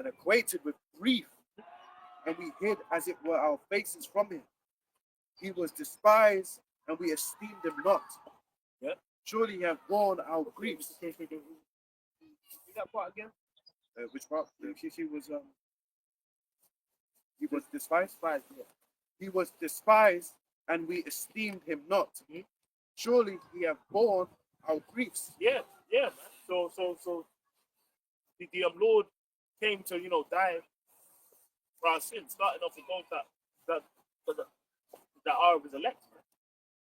and acquainted with grief, and we hid as it were our faces from him. He was despised, and we esteemed him not. Yeah. Surely he hath borne our griefs. See that part again? Which part? He was despised. Yeah. He was despised, and we esteemed him not. Surely he hath borne our griefs. Yeah, man. So the Lord came to die for our sins, starting off with those that are of his elect, man,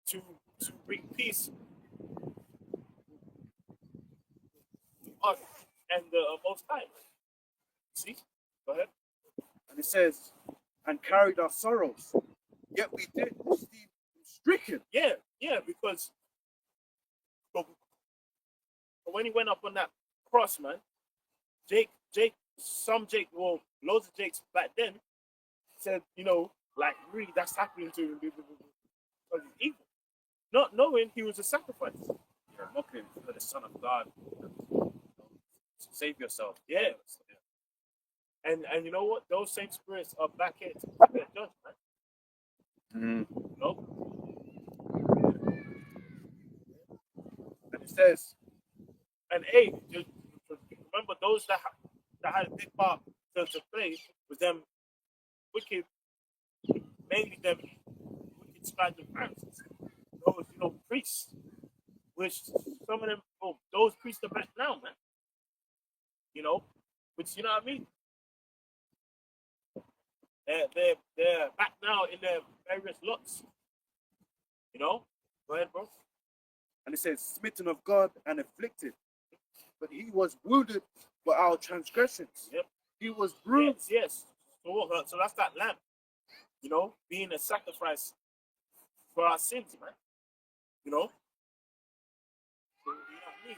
to bring peace to us and the Most High. See, go ahead. And it says, and carried our sorrows, yet we did esteem him stricken. Yeah, because when he went up on that cross, man, Jake, well, loads of Jakes back then said, like, really, that's happening to him because he's evil. Not knowing he was a sacrifice. You're mocking for the Son of God. Save yourself. Yeah. And you know what? Those same spirits are back here to get judged, man. And it says, and hey, just remember those that had a big part to play was them wicked, mainly them wicked scribes and Pharisees. Those, priests, which some of them, those priests are back now, man. Which you know what I mean. They're back now in their various lots. Go ahead, bro. and it says, smitten of God and afflicted. But he was wounded for our transgressions. Yep. He was bruised. Yes. So that's that lamb, being a sacrifice for our sins, man. So, you know what I mean?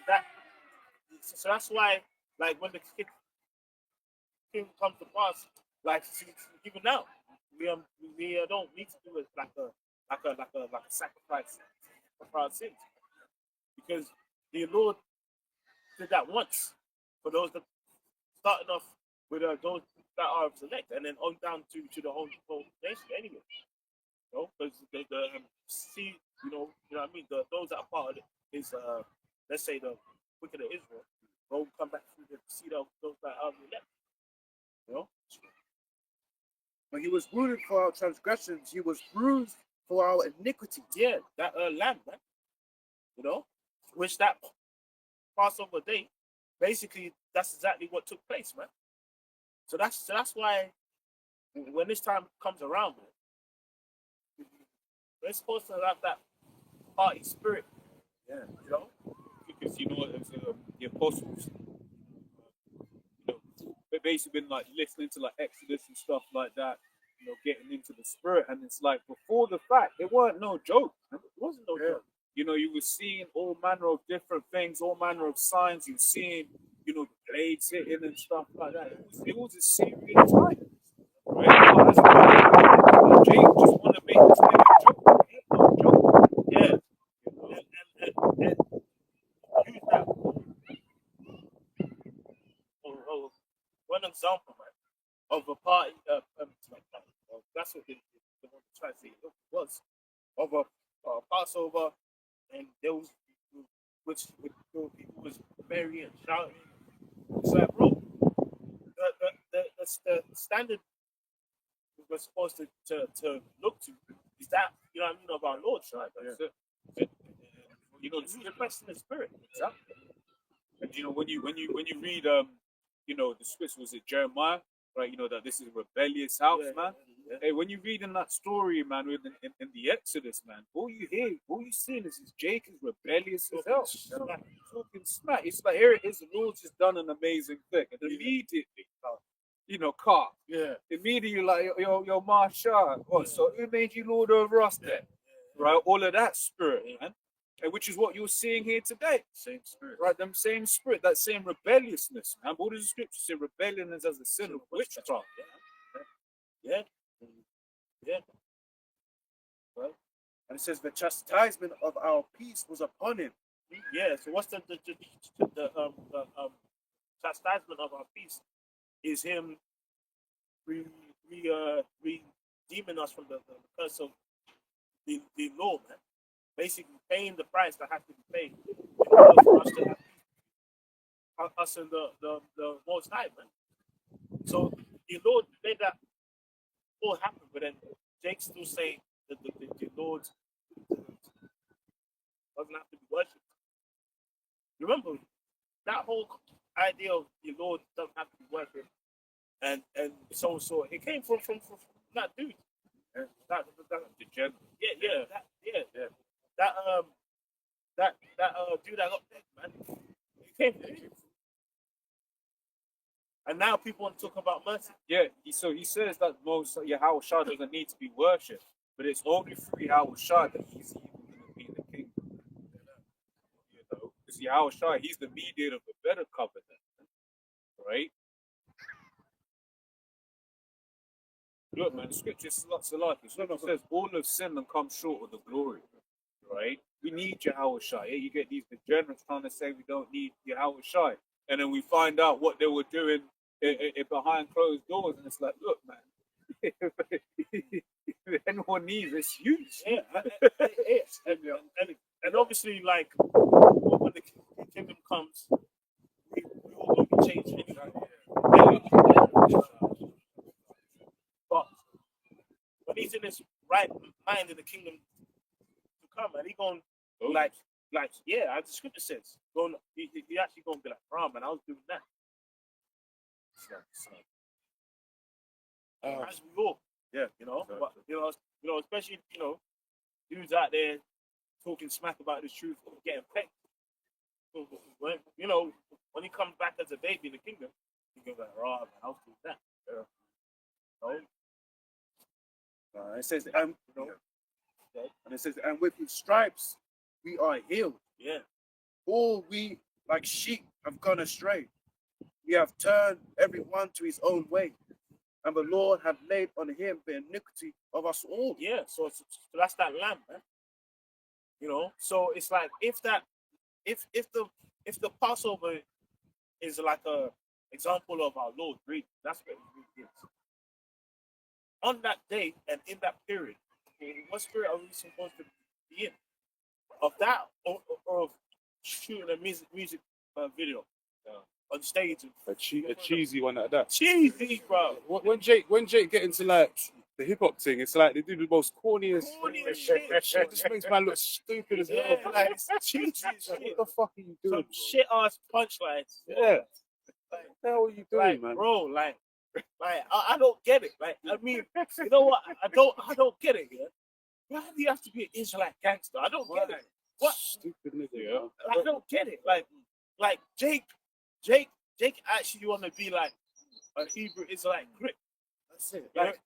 So that's why, like, when the king comes to pass, like even now, we don't need to do it like a sacrifice for our sins, because the Lord did that once for those that starting off with those that are select, and then on down to the whole nation anyway. Because the see, you know what I mean. Those that are part of it is let's say the wicked of Israel, go come back through the seed of those that are elect. But he was wounded for our transgressions, he was bruised for our iniquities. Yeah, that lamb, man. Which that Passover day, basically, that's exactly what took place, man. So that's why when this time comes around, man, we're supposed to have that party spirit. Yeah, because the apostles, they've basically been like listening to like Exodus and stuff like that, getting into the spirit, and it's like before the fact, it weren't no joke. It wasn't no joke. You were seeing all manner of different things, all manner of signs. You're seeing, the blades hitting and stuff like that. It was a serious time, right? Jake just want to make this thing a joke. It ain't no joke. Yeah. And use that. One example, man, of a party. That's what the one trying to say it was of a Passover, and there was which people was merry and shouting. It's like, bro, the standard we're supposed to look to is that, of our Lord, right? The rest in the spirit. Exactly. And when you read the scripture, was it Jeremiah, right? That this is a rebellious house, man. Yeah. Hey, when you read in that story, man, in the Exodus, man, all you seeing is Jake is rebellious as hell. Talking smack. It's like, here it is, the Lord's just done an amazing thing. And immediately, car. Yeah. Immediately, like, yo, Marsha, so who made you Lord over us then? Right? All of that spirit, man. And which is what you're seeing here today. Same spirit. Right? Them same spirit, that same rebelliousness, man. What does the scripture say? Rebellion is as a sin of witchcraft. Yeah. Well, and it says the chastisement of our peace was upon him. Yeah. So what's the chastisement of our peace is him redeeming us from the curse of the law, man. Basically paying the price that has to be paid in order for us to have us and the Most High, man. So the Lord made that all happen, but then Jake's still saying that the Lord doesn't have to be worshipped. Remember that whole idea of the Lord doesn't have to be worshipped, and so it came from that dude. That The general. That dude that got dead, man. It came from him. And now people want to talk about mercy. Yeah, so he says that most Yahweh Shah doesn't need to be worshipped, but it's only through Yahweh Shah that he's even going to be the king. You know, because Yahweh Shah, he's the mediator of a better covenant, right? Look, man, the scripture is lots of life. The scripture says all have sinned and come short of the glory, right? We need Yahweh Shai. Yeah, you get these degenerates trying to say we don't need Yahweh Shai, and then we find out what they were doing behind closed doors, and it's like, look, man, if anyone needs it, it's you. Yeah, and obviously, like when the kingdom comes, we all going to be changed anyway. But when he's in his right mind in the kingdom to come, and he going like yeah, as the scripture says, he actually going to be like, "Bro, man, I was doing that." As we all, Yeah, you know, but especially dudes out there talking smack about the truth, getting pecked. When when he comes back as a baby in the kingdom, he goes like, "Raw, man, I was doing that." It says, and it says, and with his stripes we are healed. Yeah, All we like sheep have gone astray. We have turned everyone to his own way, and the Lord have laid on him the iniquity of us all. yeah. So that's that lamb, man. So it's like if the Passover is like a example of our Lord breathing, that's what it really is. On that day and in that period, what spirit are we supposed to be in? Of that, or of shooting a music video on stage? A cheesy one like that. Cheesy, bro. When Jake get into like the hip hop thing, it's like they do the most corniest shit. It just makes man look stupid as hell. Yeah, like it's cheesy as What shit. the fuck are you doing? Some shit ass punchlines. Yeah. What the hell are you doing, Like, man? bro, like I don't get it. Like, I mean, you know what? I don't get it. Yeah, why do you have to be an Israelite gangster? I don't get it. What? Stupid nigga, Yeah. man. I don't get it. Like Jake actually want to be like a Hebrew Israelite grip. That's it. Like,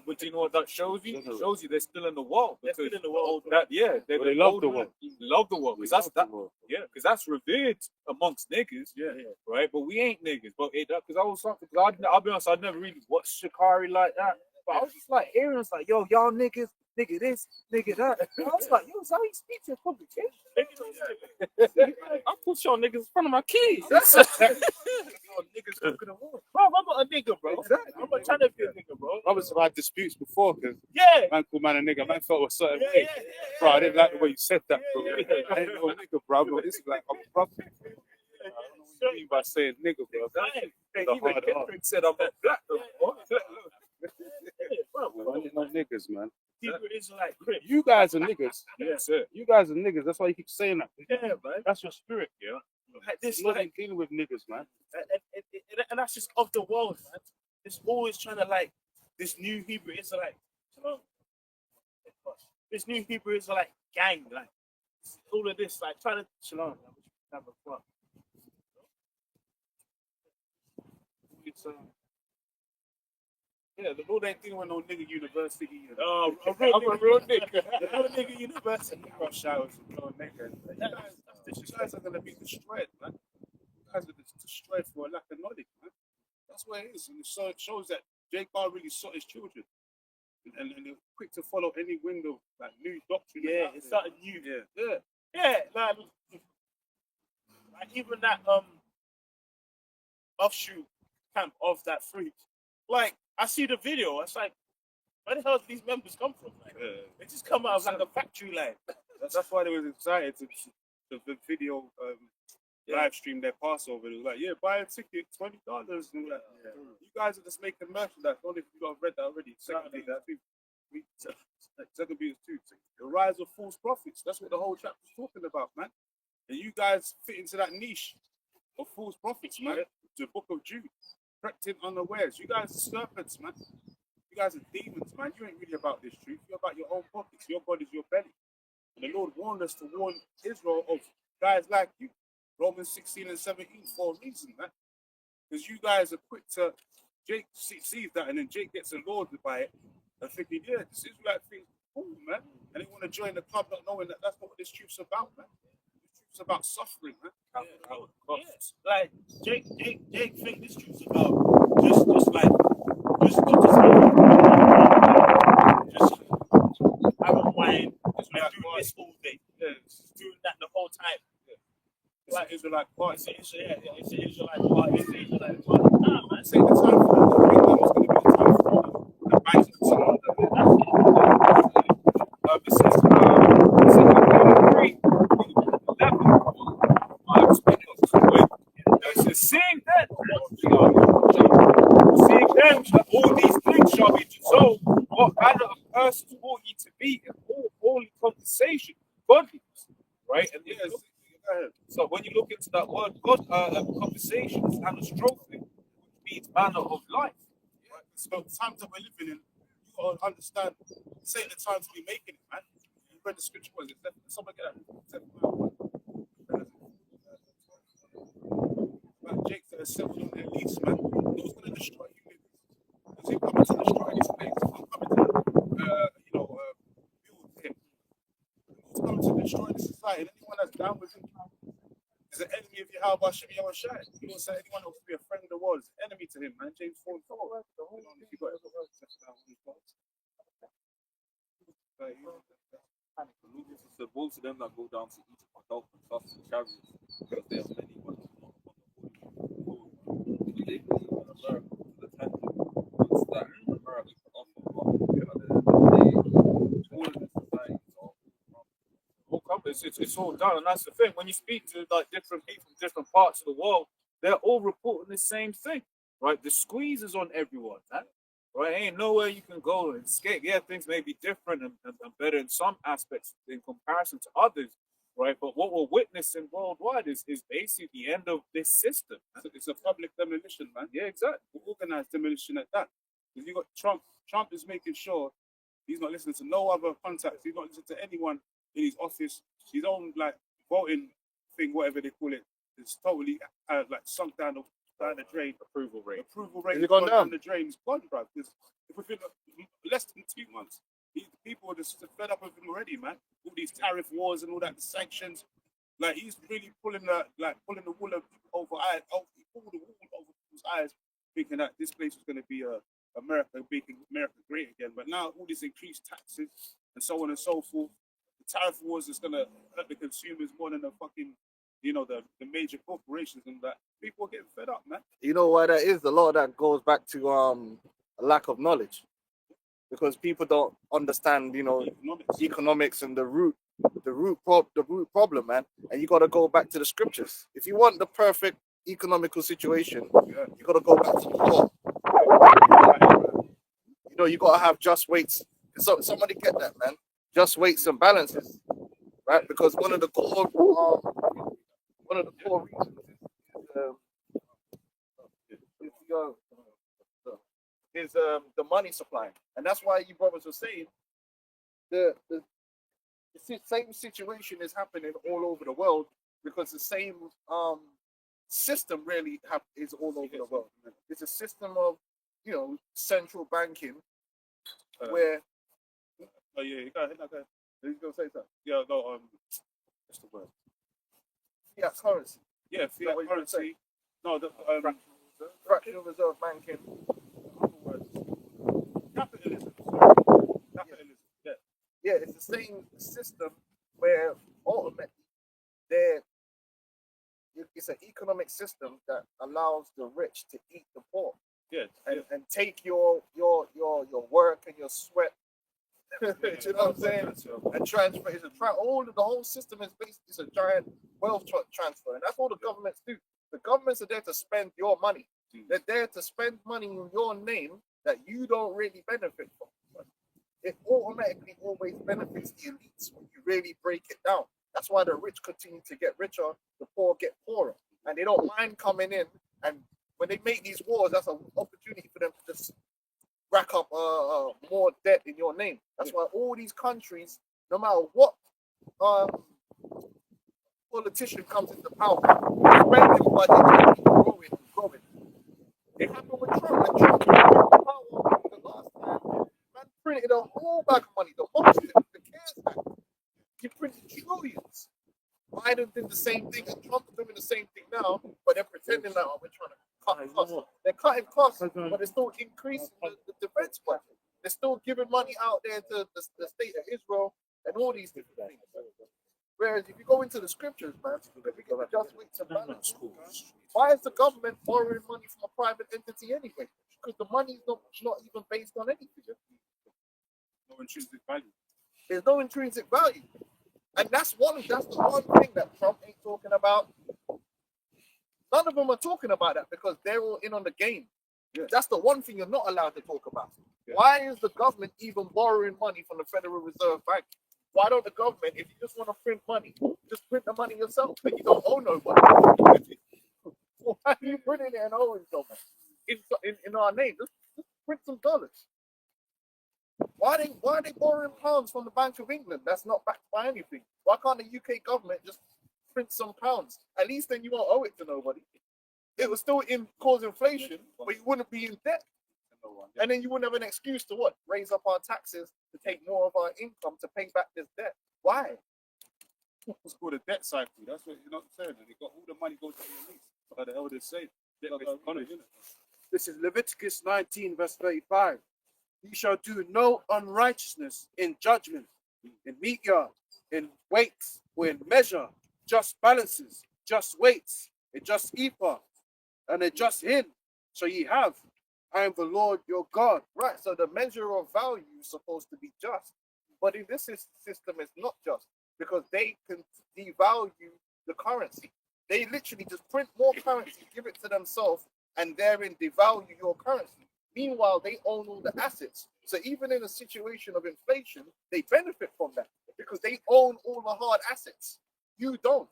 but do you know what that shows you? It shows you they're still in the world. they're Because still in the world. They love the world. Love the world. We Because love the world. because that's revered amongst niggas. Yeah. Right? But we ain't niggas. But because I was something, I'll be honest, I never really watched Shikari like that. But I was just like hearing, it's like, yo, y'all niggas, nigga this, nigga that. And I was like, yo, is that how you speak to a congregation? I put y'all niggas in front of my kids. Niggas talking to war. Bro, I'm not a nigga, bro. Exactly. I'm not trying to be a nigga, bro. Brothers have had disputes before because Yeah. man called man a nigga. Man felt a certain Yeah, way. yeah. Bro, I didn't like the way you said that, bro. Yeah. I ain't no nigga, bro. But it's like, I'm brother. I don't know what you mean by saying nigga, bro. Hey, The even hard Kendrick said I'm not black though. I ain't no niggas, man. Hebrew Israelite grip. You guys are niggas. That's it. You guys are niggas. That's why you keep saying that. Yeah, man. That's your spirit, yeah. Like this, You're not like, dealing with niggas, man. and that's just of the world, man. It's always trying to like this new Hebrew Israelite, this new Hebrew Israelite gang, like all of this, like trying to shalom. Have a fun. It's Yeah, the Lord ain't dealing with no nigga university. a I'm real a real nigga. real nigga university. Rush showers and no niggas. You guys are gonna be destroyed, man. You guys are destroyed for a lack of knowledge, man. That's what it is. And so it shows that Jake Bar really sought his children. And they're quick to follow any wind of like new doctrine. Yeah, it's something new. Yeah. Yeah, like even that offshoot camp of that freak. Like, I see the video. It's like, where the hell do these members come from? Like, they just come out of like a factory line. That's why they was excited to the video live stream their Passover. It was like, yeah, buy a ticket, $20 and all that. Yeah. You guys are just making merchandise. Only if you have read that already. Secondly, second is two. The rise of false prophets. That's what the whole chapter's talking about, man. And you guys fit into that niche of false prophets, man. The book of Jude, crept in unawares. You guys are serpents, man. You guys are demons, man. You ain't really about this truth. You're about your own pockets. Your God is your belly. And the Lord warned us to warn Israel of guys like you. Romans 16 and 17 for a reason, man. Because you guys are quick to, Jake sees that, and then Jake gets allured by it and thinking, yeah, this Israelite thing's cool, man. And they want to join the club not knowing that that's not what this truth's about, man. This truth's about suffering, man. Yes. Like, Jake think this truth's about just having wine, just doing this all day. Yeah, Just doing that the whole time. it's like Israelite party. It's an Israelite party. It's an Israelite party. Nah, man. Say the time for that. I think that was going to be the time for the banks to sing on that. It says, It says, seeing then, all these things shall be dissolved. What manner of persons ought ye to be in all holy conversation, godliness, right? And yes, so when you look into that word, God, conversation is anastrophe, which means manner of life. right? So the times that we're living in, you got to understand, this ain't the time to be making it, man. You read the scripture, was it? Someone get that. About Jake that has settled on their lease, man. He was going to destroy you. Because he's coming to destroy this place. He's not coming to, build him. He's coming to destroy the society. And anyone that's down with him is an enemy of Yahweh Hashem Yahushai. He won't say anyone else to be a friend of the world is an enemy to him, man. James 4 and 4. So most of them that go down to Egypt are dolphins, us and chariots, because they have many ones. They believe in America, the temple, what's that America can offer, but all of this society is all It's all done, and that's the thing. When you speak to like different people from different parts of the world, they're all reporting the same thing, right? The squeeze is on everyone, man. Right? Ain't nowhere you can go and escape. Yeah, things may be different and better in some aspects in comparison to others, right? But what we're witnessing worldwide is basically the end of this system. Man. It's a public demolition, man. Yeah, exactly. Organized demolition at that. Because you got Trump. Trump is making sure he's not listening to no other contacts. He's not listening to anyone in his office. His own like voting thing, whatever they call it, is totally like sunk down the drain. Approval rate Has it gone down? the drain. It's gone, bro. Because if within less than 2 months, people are just fed up with him already, man. All these tariff wars and all that, the sanctions. Like he's really pulling the wool over eyes, he pulled the wool over people's eyes, thinking that this place was going to be America, making America great again. But now all these increased taxes and so on and so forth, the tariff wars is going to hurt the consumers more than the fucking, the major corporations and that. People are getting fed up, man. You know why that is? A lot of that goes back to a lack of knowledge, because people don't understand, economics and the root problem, man. And you got to go back to the scriptures. If you want the perfect economical situation, you got to go back to the law. You got to have just weights. So somebody get that, man. Just weights and balances, right? Because one of the core reasons is the money supply, and that's why you brothers were saying the same situation is happening all over the world, because the same system really is all over the world. It's a system of central banking where. Oh yeah, you got it. He's gonna say something. Yeah, no, what's the word? Fiat currency. Yeah, fiat currency. No, the fractional reserve banking. Capitalism. Yeah. Yeah, it's the same system where ultimately it's an economic economic system that allows the rich to eat the poor Yeah. and take your work and your sweat. Do you know what I'm saying? And transfer is the whole system is based. It's a giant wealth transfer, and that's all the governments do. The governments are there to spend your money. They're there to spend money in your name that you don't really benefit from. It automatically always benefits the elites when you really break it down. That's why the rich continue to get richer, the poor get poorer, and they don't mind coming in. And when they make these wars, that's an opportunity for them to just rack up more debt in your name. That's why all these countries, no matter what politician comes into power, spending budget keep growing. It happened with Trump. When Trump came into power the last time, man printed a whole bag of money, the most, the CARES Act. He printed trillions. Biden did the same thing, and Trump is doing the same thing now, but they're pretending that we're trying to cut costs. They're cutting costs, but they're still increasing the defense budget. They're still giving money out there to the state of Israel and all these different things. Whereas if you go into the scriptures, man, if we get just weights and balance, why is the government borrowing money from a private entity anyway? Because the money is not even based on anything. No intrinsic value. There's no intrinsic value. And that's the one thing that Trump ain't talking about. None of them are talking about that because they're all in on the game. Yeah. That's the one thing you're not allowed to talk about. Yeah. Why is the government even borrowing money from the Federal Reserve Bank? Why don't the government, if you just want to print money, just print the money yourself and you don't owe nobody? Why are you printing it and owing someone in our name? Just print some dollars. Why are they borrowing pounds from the Bank of England? That's not backed by anything. Why can't the UK government just print some pounds? At least then you won't owe it to nobody. It will still cause inflation, but you wouldn't be in debt. And then you wouldn't have an excuse to what? Raise up our taxes to take more of our income to pay back this debt. Why? It's called a debt cycle. That's what you're not saying. And they got all the money goes to your lease. Like the elders say. Debt-based economy, isn't it? This is Leviticus 19, verse 35. Ye shall do no unrighteousness in judgment, in meat yard, in weights, or in measure, just balances, just weights, a just ephah, and a just hin. So ye have. I am the Lord your God. Right, so the measure of value is supposed to be just. But in this system, it's not just because they can devalue the currency. They literally just print more currency, give it to themselves, and therein devalue your currency. Meanwhile, they own all the assets. So even in a situation of inflation, they benefit from that because they own all the hard assets. You don't.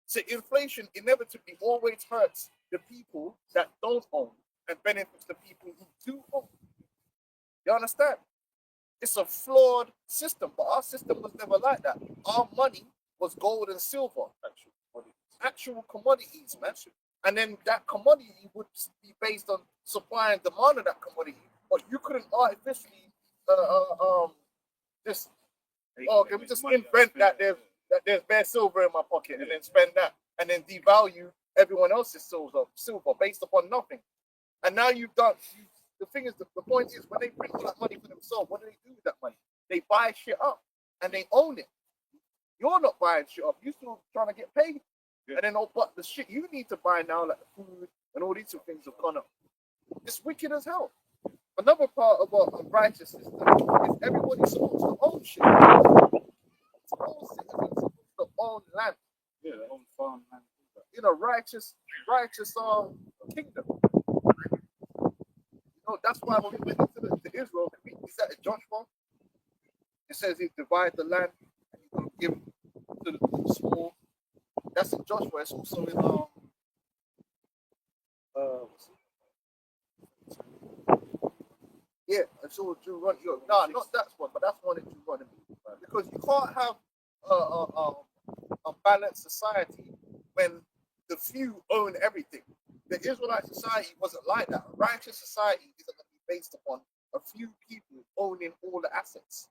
So inflation inevitably always hurts the people that don't own and benefits the people who do own. You understand? It's a flawed system, but our system was never like that. Our money was gold and silver, actual commodities, man. And then that commodity would be based on supply and demand of that commodity. But you couldn't artificially just can we just invent that there's bare silver in my pocket and then spend that and then devalue everyone else's silver based upon nothing. And now you've done. The thing is, the point is, when they print all that money for themselves, what do they do with that money? They buy shit up and they own it. You're not buying shit up. You're still trying to get paid. Yeah. And then, but the shit you need to buy now, like the food and all these things, have gone up. It's wicked as hell. Another part of a righteous system is everybody's supposed to own shit. All citizens supposed to own land. Yeah, their own farm land. In a righteous kingdom. That's why when we went into Israel, is that in Joshua? It says he divide the land and he's going to give to the small. That's in Joshua. It's also in yeah, it's all Deuteronomy. No, not that one, but that's one in Deuteronomy. Because you can't have a balanced society when the few own everything. The Israelite society wasn't like that. A righteous society isn't going to be based upon a few people owning all the assets.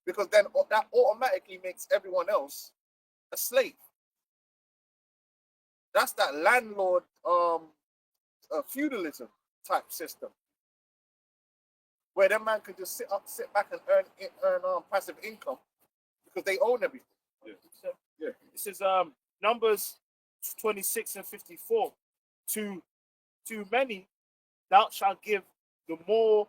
Because then that automatically makes everyone else a slave. That's that landlord feudalism type system. Where that man can just sit back and earn passive income because they own everything. This is Numbers 26 and 54. To many thou shalt give the more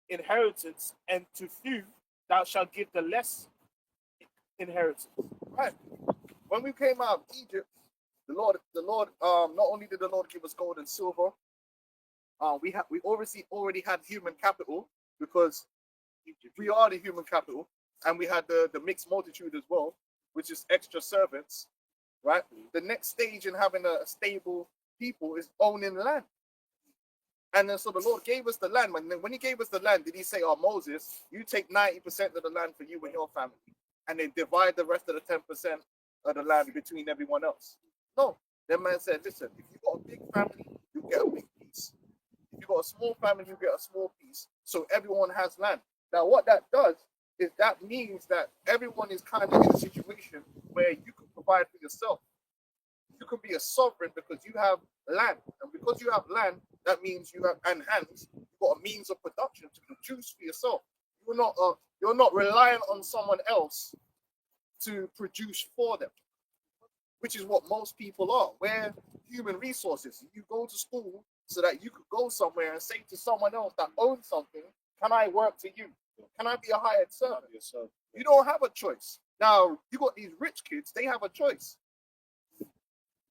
inheritance, and to few thou shalt give the less inheritance. Right. When we came out of Egypt, the Lord, not only did the Lord give us gold and silver, we already had human capital, because we are the human capital, and we had the mixed multitude as well, which is extra servants, right? The next stage in having a stable people is owning land. And then so the Lord gave us the land. When he gave us the land, did he say, oh, Moses, you take 90% of the land for you and your family, and then divide the rest of the 10% of the land between everyone else? No. That man said, listen, if you've got a big family, you get a big piece. If you've got a small family, you get a small piece. So everyone has land. Now, what that does is that means that everyone is kind of in a situation where you can provide for yourself. You can be a sovereign because you have land. And because you have land, that means you have, and hands, you've got a means of production to produce for yourself. You're not relying on someone else to produce for them, which is what most people are. We're human resources. You go to school so that you could go somewhere and say to someone else that owns something, can I work for you? Can I be a hired servant? You don't have a choice. Now, you got these rich kids, they have a choice.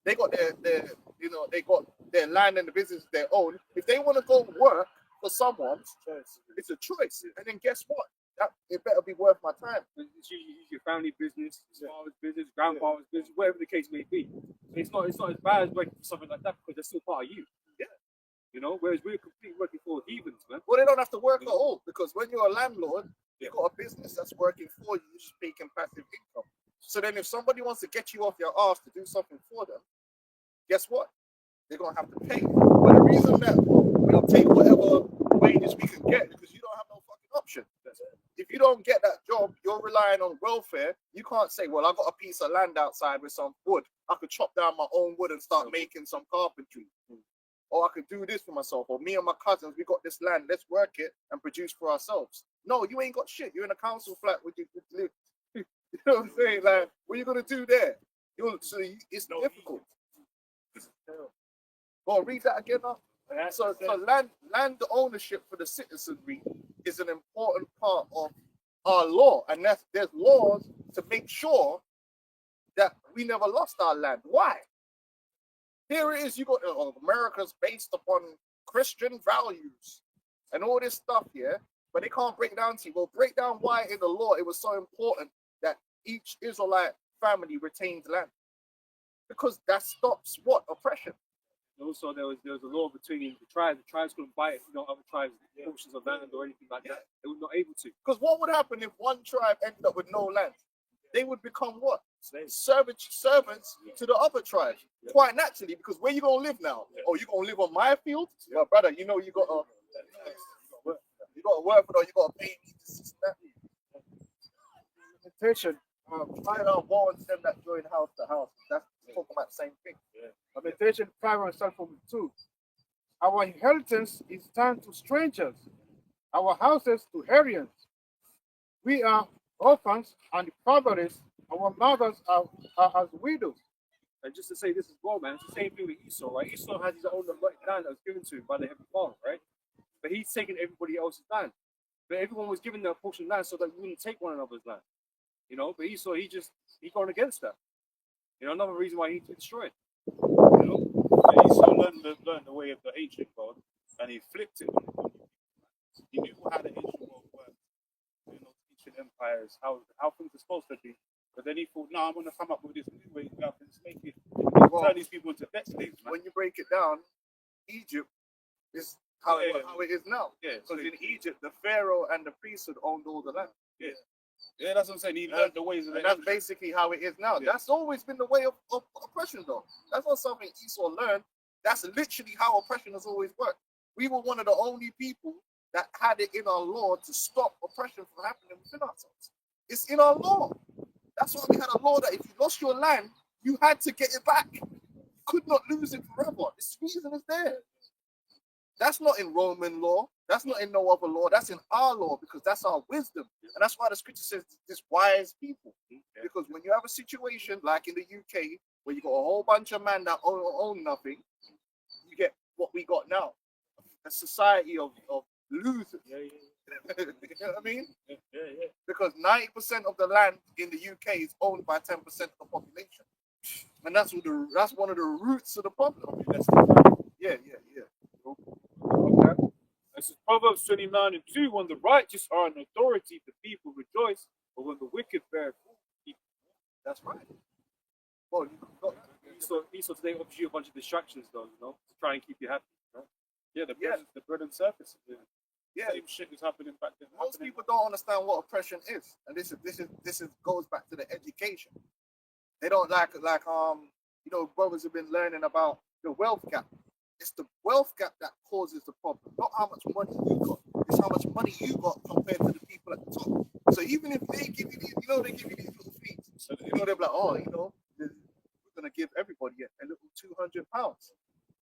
They got they got their land and the business they own. If they want to go work for someone, it's a choice. And then guess what? It better be worth my time. It's usually your family business, father's business, grandfather's business, whatever the case may be. It's not as bad as working for something like that, because they're still part of you. Yeah. You know, whereas we're completely working for heathens, man. Well, they don't have to work at all, because when you're a landlord, you've got a business that's working for you, just making passive income. So then if somebody wants to get you off your ass to do something for them, guess what? They're going to have to pay. But the reason that we'll take whatever wages we can get, because you don't have no fucking option. If you don't get that job, you're relying on welfare. You can't say, well, I got a piece of land outside with some wood. I could chop down my own wood and start making some carpentry. Or I could do this for myself. Or me and my cousins, we got this land. Let's work it and produce for ourselves. No, you ain't got shit. You're in a council flat with you. You know what I'm saying? Like, what are you going to do there? It's difficult. Go on, read that again now. So land ownership for the citizenry is an important part of our law, and there's laws to make sure that we never lost our land. Why? Here it is. You got America's based upon Christian values and all this stuff here, but they can't break down to you. Well, break down why in the law it was so important that each Israelite family retains land, because that stops what? Oppression. Also, there was a law between the tribes. The tribes couldn't buy it, other tribes portions of land or anything like that. They were not able to. Because what would happen if one tribe ended up with no land? They would become what? Servants to the other tribes. Quite naturally, because where you gonna live now? Oh, you gonna live on my field? Well, brother, you gotta work for it, you gotta pay me to that. Limitation. Find out more and send that join house to house. That's talking about the same thing. Lamentation 5 and 2. Our inheritance is turned to strangers, our houses to Herians. We are orphans and fatherless. Our mothers are as widows. And just to say this as well, man, it's the same thing with Esau, right? Esau has his own land that was given to him by the Heavenly Father, right? But he's taken everybody else's land. But everyone was given their portion of land so that we wouldn't take one another's land. But Esau, he gone against that. Another reason why he needs to destroy it. Esau learned the way of the ancient God, and he flipped it. He knew how the ancient world worked, ancient empires, how things are supposed to be. But then he thought, no, I'm going to come up with this new way to make it, turn these people into pet slaves. When you break it down, Egypt is how it is now. Yeah, because in Egypt, the pharaoh and the priesthood owned all the land. Yeah, that's what I'm saying. He learned the ways of and that's basically how it is now. Yeah. That's always been the way of oppression, though. That's not something Esau learned. That's literally how oppression has always worked. We were one of the only people that had it in our law to stop oppression from happening within ourselves. It's in our law. That's why we had a law that if you lost your land, you had to get it back. You could not lose it forever. This reason is there. That's not in Roman law. That's not in no other law. That's in our law, because that's our wisdom. And that's why the scripture says this wise people. Because when you have a situation like in the UK where you got a whole bunch of men that own nothing, you get what we got now. A society of losers. Yeah, You know what I mean? yeah. Because 90% of the land in the UK is owned by 10% of the population. And that's one of the roots of the problem. Yeah. Okay. This is Proverbs 29:2. When the righteous are in authority, the people rejoice, but when the wicked bear fruit, people. That's right. Well, you got Esau today offers you a bunch of distractions, though, to try and keep you happy. Right? Yeah, the bread and surface. yeah. Same shit was happening back then. Most people don't understand what oppression is, and this is goes back to the education. They don't brothers have been learning about the wealth gap. It's the wealth gap that causes the problem, not how much money you got. It's how much money you got compared to the people at the top. So even if they give you these, they give you these little fees. So they're like, we're gonna give everybody a little £200.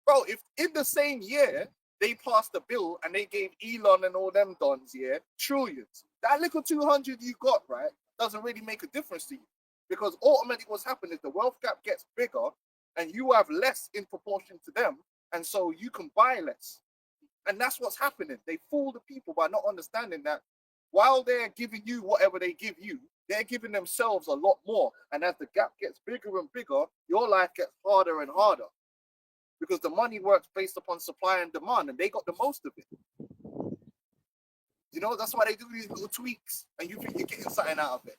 Bro, if in the same year they passed a bill and they gave Elon and all them dons, trillions, that little 200 you got, right, doesn't really make a difference to you. Because ultimately what's happened is the wealth gap gets bigger and you have less in proportion to them. And so you can buy less. And that's what's happening. They fool the people by not understanding that while they're giving you whatever they give you, they're giving themselves a lot more. And as the gap gets bigger and bigger, your life gets harder and harder. Because the money works based upon supply and demand, and they got the most of it. That's why they do these little tweaks, and you think you're getting something out of it.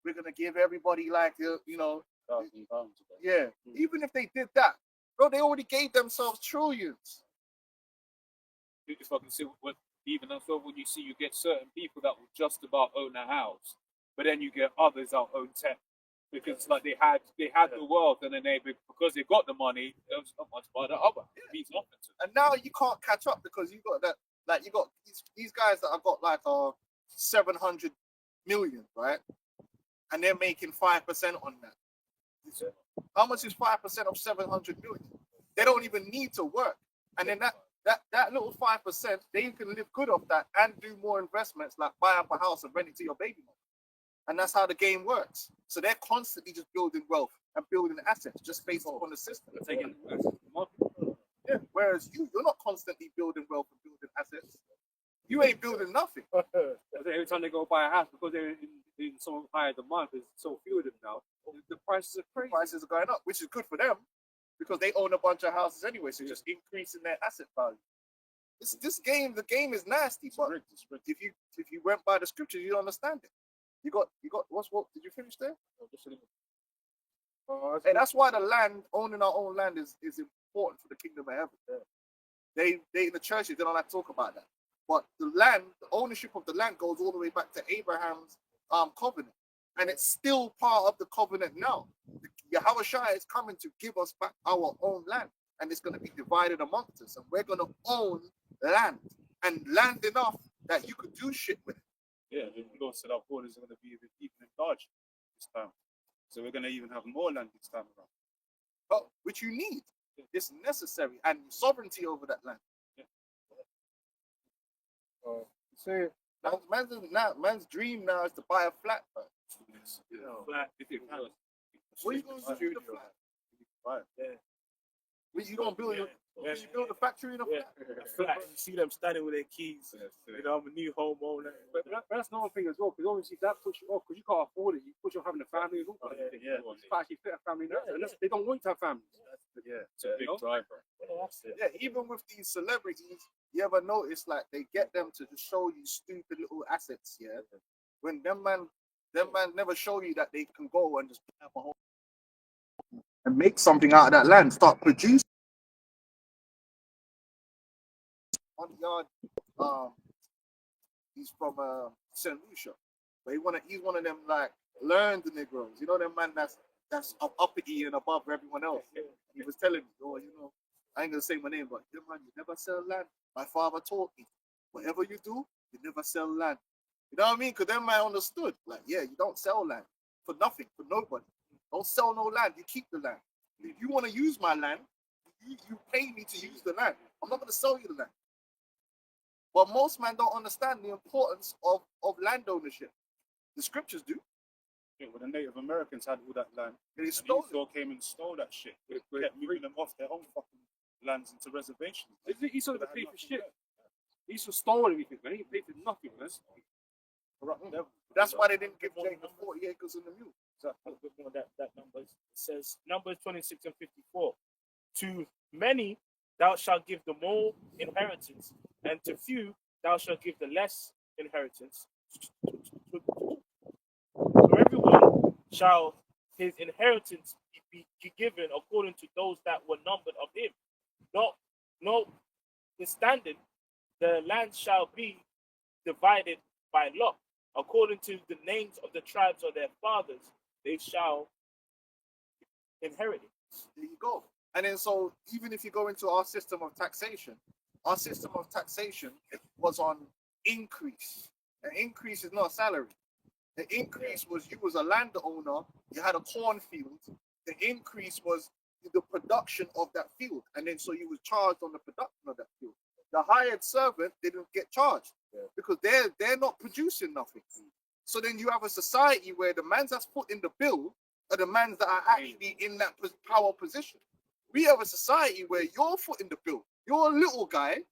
We're gonna give everybody £1,000. yeah. Even if they did that, bro, they already gave themselves trillions. If I can see what even so, when you see you get certain people that will just about own a house, but then you get others that own 10. Because like they had the wealth, and then because they got the money, there was not much by the other. It means nothing to them. And now you can't catch up because you got that, you got these guys that have got 700 million, right? And they're making 5% on that. How much is 5% of 700 million? They don't even need to work. And then that little 5%, they can live good off that and do more investments, like buy up a house and rent it to your baby mom. And that's how the game works. So they're constantly just building wealth and building assets just based on the system. Yeah. Whereas you're not constantly building wealth and building assets. You ain't building nothing. Every time they go buy a house, because they're in so higher demand, there's so few of them now, the prices are crazy. Prices are going up, which is good for them because they own a bunch of houses anyway. So just increasing their asset value. The game is nasty, but if you went by the scriptures, you don't understand it. You got what did you finish there? And that's why owning our own land is important for the kingdom of heaven. They in the churches, they don't like to talk about that. But the ownership of the land goes all the way back to Abraham's covenant. And it's still part of the covenant now. Yahweh Shai is coming to give us back our own land. And it's going to be divided amongst us. And we're going to own land. And land enough that you could do shit with it. Yeah, the Lord said our borders are going to be even enlarged this time. So we're going to even have more land this time around. But which you need. It's necessary. And sovereignty over that land. Say, man's dream now is to buy a flat. Flat. What are you going to do with the flat? Yeah. You going to build you build a factory in a flat? A flat. You see them standing with their keys. I'm a new homeowner. But that's another thing as well, because obviously that puts you off because you can't afford it. You push on having a family and all that. Yeah. You can't actually fit a family now. Unless they don't want to have families. It's a big driver. Yeah, even with these celebrities, you ever notice they get them to just show you stupid little assets, when them man never show you that they can go and just have a whole and make something out of that land, start producing. On the yard, he's from St. Lucia, but he's one of them learned Negroes. Them man that's uppity and above everyone else. He was telling me, I ain't gonna say my name, but man, you never sell land. My father taught me, whatever you do, you never sell land. You know what I mean? Because them man understood, you don't sell land for nothing, for nobody. Don't sell no land. You keep the land. If you want to use my land, you pay me to use the land. I'm not gonna sell you the land. But most men don't understand the importance of land ownership. The scriptures do. Yeah, when the Native Americans had all that land, They and stole it. Esau came and stole that shit. They kept moving them off their own fucking lands into reservations. Isn't Esau They never had paid for nothing shit? left. Esau stole everything, man. He ain't paid for nothing, man. Corrupt devil. That's why they didn't give Jacob 40 acres and the mule. A little bit more that numbers. It says Numbers 26 and 54. To many thou shalt give the more inheritance, and to few thou shalt give the less inheritance. To everyone shall his inheritance be given according to those that were numbered of him. Notwithstanding, the land shall be divided by lot, according to the names of the tribes of their fathers. They shall inherit it. There you go. And then so even if you go into our system of taxation was on increase. An increase is not a salary. The increase was you was a landowner, you had a cornfield. The increase was the production of that field. And then so you was charged on the production of that field. The hired servant didn't get charged because they're not producing nothing. So then you have a society where the mans that's put in the bill are the mans that are actually in that power position. We have a society where you're footing the bill. You're a little guy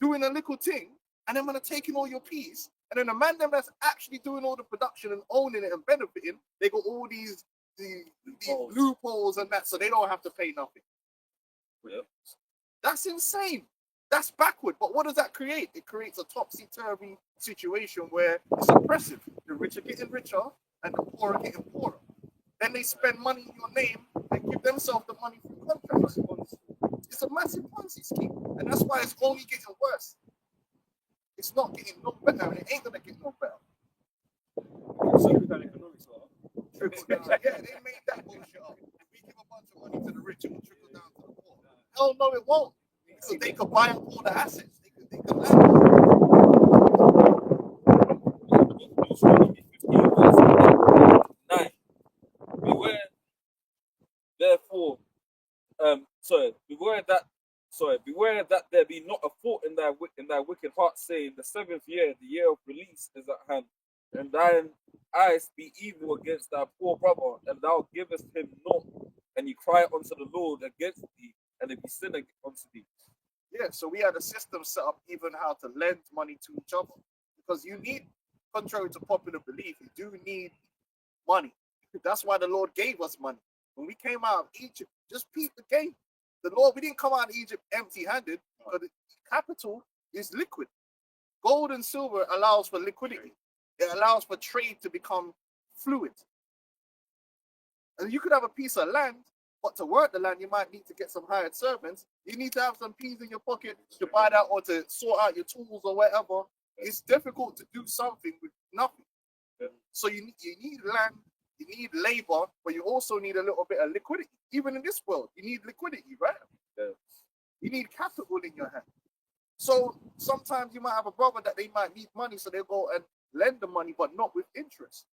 doing a little thing, and then when they're taking all your piece, and then the man them that's actually doing all the production and owning it and benefiting, they got all these loopholes and that, so they don't have to pay nothing. That's insane. That's backward. But what does that create? It creates a topsy-turvy situation where it's oppressive. The rich are getting richer and the poor are getting poorer. Then they spend money in your name and give themselves the money from contracts. It's a massive Ponzi scheme. And that's why it's only getting worse. It's not getting no better, and it ain't gonna get no better. Yeah, they made that bullshit up. If we give a bunch of money to the rich, it will trickle down to the poor. Hell no, it won't. Because they could buy up all the assets. They could land. 9. Beware, therefore, beware that there be not a thought in thy wicked heart, saying, the 7th year, the year of release, is at hand, and thine eyes be evil against thy poor brother, and thou givest him naught, and you cry unto the Lord against thee, and it be sin unto thee. Yeah, so we had a system set up even how to lend money to each other. Because you need, contrary to popular belief, you do need money. That's why the Lord gave us money. When we came out of Egypt, just peep the game. The Lord, we didn't come out of Egypt empty-handed, because the capital is liquid. Gold and silver allows for liquidity. It allows for trade to become fluid. And you could have a piece of land, but to work the land, you might need to get some hired servants. You need to have some peas in your pocket to buy that or to sort out your tools or whatever. It's difficult to do something with nothing. So you need land, you need labor, but you also need a little bit of liquidity. Even in this world, you need liquidity, right? You need capital in your hand. So sometimes you might have a brother that they might need money, so they'll go and lend the money, but not with interest.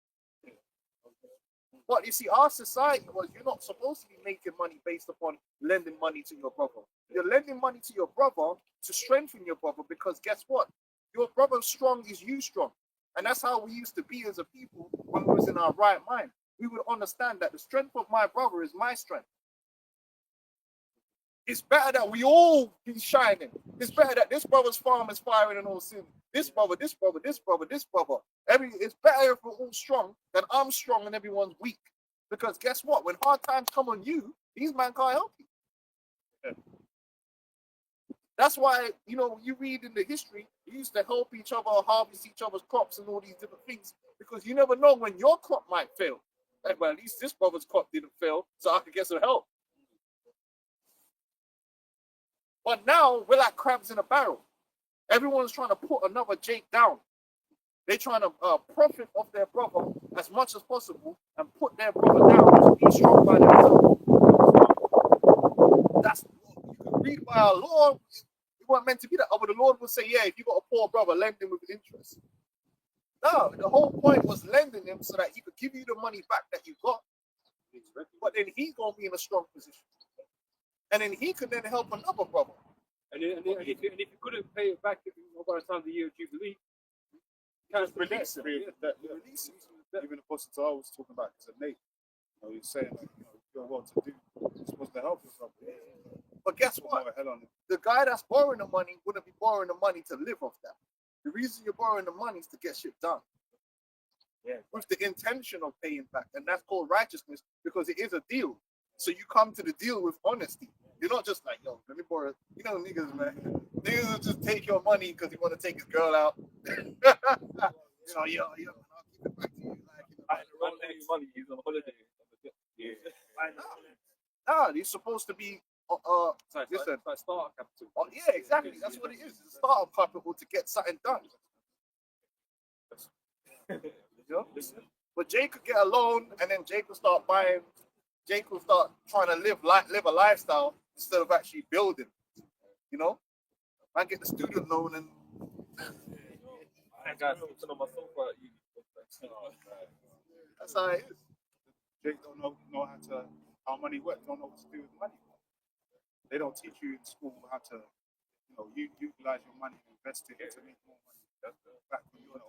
But you see, our society was you're not supposed to be making money based upon lending money to your brother. You're lending money to your brother to strengthen your brother, because guess what? Your brother strong is you strong. And that's how we used to be as a people when we was in our right mind. We would understand that the strength of my brother is my strength. It's better that we all be shining. It's better that this brother's farm is firing and all sin. This brother, this brother, this brother, this brother. It's better if we're all strong than I'm strong and everyone's weak. Because guess what? When hard times come on you, these men can't help you. That's why, you read in the history, we used to help each other, harvest each other's crops and all these different things, because you never know when your crop might fail. Like, well, at least this brother's crop didn't fail, so I could get some help. But now we're like crabs in a barrel. Everyone's trying to put another Jake down. They're trying to profit off their brother as much as possible and put their brother down to be strong by themselves. That's you can read by our law. It wasn't meant to be that. But the Lord would say, yeah, if you got a poor brother, lend him with interest. No, the whole point was lending him so that he could give you the money back that you got. But then he's gonna be in a strong position. And then he could then help another brother. And if you couldn't pay it back by the time of the year of Jubilee, you can't Release him. release him. Release him. Even the Apostle I was talking about as a mate. You know, he's saying like, you know, if you're well to do, you're supposed to help yourself. But guess Put what? more hell on it. The guy that's borrowing the money wouldn't be borrowing the money to live off that. The reason you're borrowing the money is to get shit done. Yeah. With the intention of paying back. And that's called righteousness because it is a deal. So you come to the deal with honesty. You're not just like, yo, let me borrow. You know, niggas, man. Niggas will just take your money because you want to take his girl out. So, yo, I'll keep it back to you. Like, you know, Man ain't money, he's on holiday. Yeah. nah, he's supposed to be, listen. Like startup capital. Oh, yeah, exactly. That's what it is. It's a startup capital to get something done. You know? But Jake could get a loan and then Jake will start buying. Jake will start trying to live a lifestyle instead of actually building. You know? Man get the student loan and That guy's sitting on my sofa at uni. that's how it is. Jake don't know how money works, don't know what to do with money. They don't teach you in school how to, you know, utilize your money and invest it to make more money. That's the fact that you know.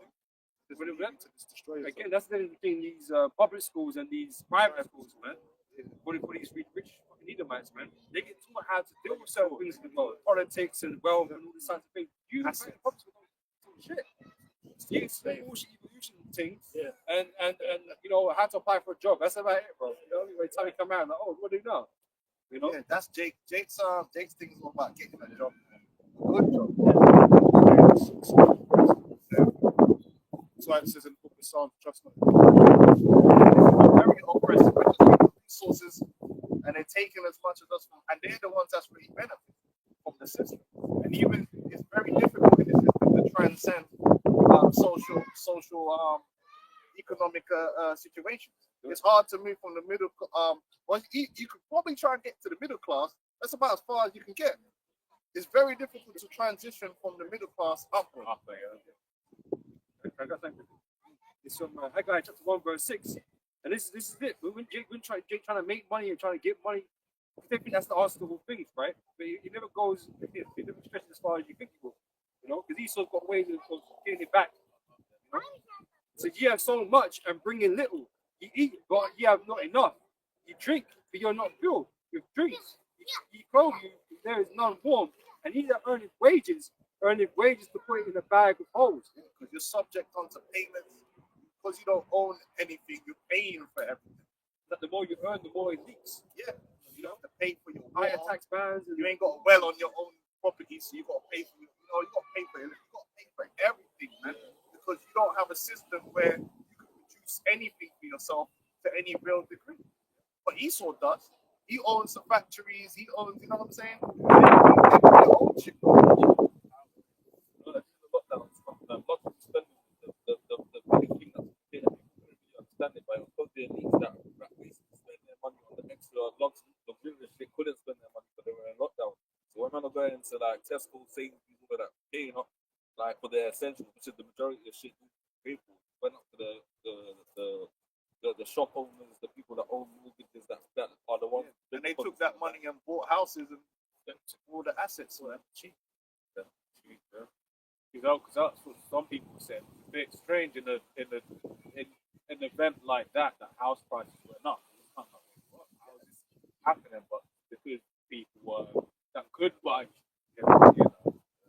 But it- To just destroy yourself. Again, that's the thing. These public schools and these private schools, man. For these rich fucking Edomites, man, they get taught how to deal with certain things in the world, politics and wealth and all this types of things. You man, public school don't do shit. You explain bullshit evolution things, Yeah. and you know how to apply for a job. That's about it, bro. You know, by the time you come out, like, oh, what do you know? You know, Yeah, that's Jake. Jake's thing is all about getting a job. A good job. That's why it says in the book of Psalms, trust not. Very oppressed, we're just taking resources and they're taking as much as us from, and they're the ones that's really benefit from the system. And even it's very difficult in the system to transcend social economic situations. It's hard to move from the middle. Well, you could probably try and get to the middle class. That's about as far as you can get. It's very difficult to transition from the middle class upward. I got something. It's from Haggai chapter 1 verse 6, and this is it. When Jake trying to make money and trying to get money, they think that's the answer to all things, right? But it never goes. It never stretches as far as you think it will. You know, because Esau's got ways of getting it back. You know? So you have so much and bring in little. You eat, but you have not enough. You drink, but you're not filled with drinks. You clothe you, there is none warm. And he that earneth wages to put it in a bag of holes. Because you're subject onto payments. Because you don't own anything, you're paying for everything. That the more you earn, the more it leaks. Yeah. You have to pay for your Higher water. tax bands and You ain't got a well on your own property, so you got to pay for it. You got to pay for it. You got to pay for everything, man. Because you don't have a system where you can produce anything for yourself to any real degree. But Esau does. He owns the factories. He owns, you know what I'm saying? They do their own shit. The big thing that's they don't really understand it, but because the elites that basically spend their money on the extra luxurious shit couldn't spend their money because they were in lockdown. So when men are going to like Tesco, Sainsbury's, all of that, paying up like for their essentials, which is the majority of shit people went up to the shop owners, the people that own mortgages that are the ones. And they took that money and bought houses and took all the assets. So that's cheap. You know, because that's what some people said. It's a bit strange in an event like that house prices went up. How is this happening? But because people that could buy, you know.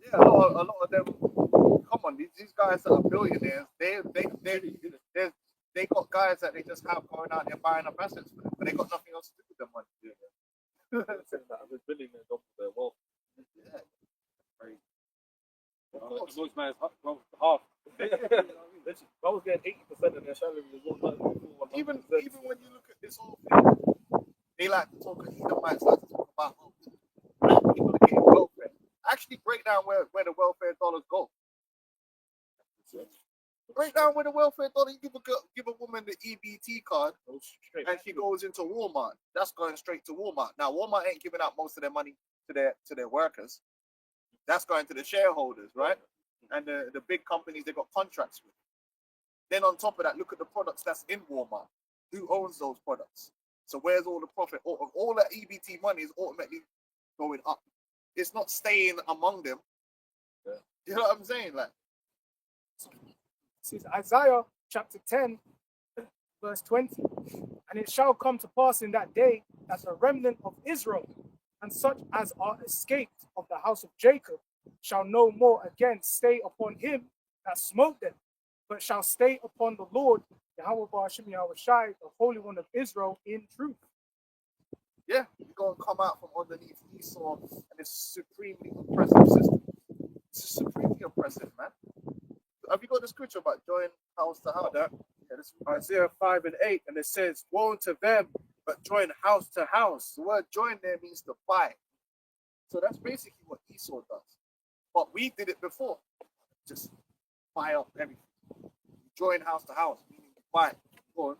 Yeah, a lot of them. Come on, these guys that are billionaires, they got guys that they just have going out there buying up assets for them, but they got nothing else to do with their money. They're building their job for their wealth. Yeah. most man's half. Listen, I was getting 80% of their salary. Even when you look at this whole thing, they like to talk. Edomites like to talk about black people are getting welfare. Actually, break down where the welfare dollars go. Break down where the welfare dollar. You give a woman the EBT card, and she goes into Walmart. That's going straight to Walmart. Now, Walmart ain't giving out most of their money to their workers. That's going to the shareholders, right? And the big companies they got contracts with. Then on top of that, look at the products that's in Walmart. Who owns those products? So where's all the profit? All that EBT money is automatically going up. It's not staying among them. Yeah. You know what I'm saying? Like, This is Isaiah chapter 10, Verse 20. And it shall come to pass in that day that the remnant of Israel and such as are escaped of the house of Jacob shall no more again stay upon him that smote them, but shall stay upon the Lord, Yahweh Ba'ashem Yahweh Shai, the Holy One of Israel, in truth. Yeah, you're gonna come out from underneath Esau and this supremely oppressive system. It's supremely oppressive, man. Have you got the scripture about join house to house? That. Yeah, this, Isaiah 5 and 8, and it says, "Woe unto them, but join house to house." the word join there means to buy. So that's basically what Esau does. But we did it before. Just buy up everything. Join house to house, meaning buy. Go on.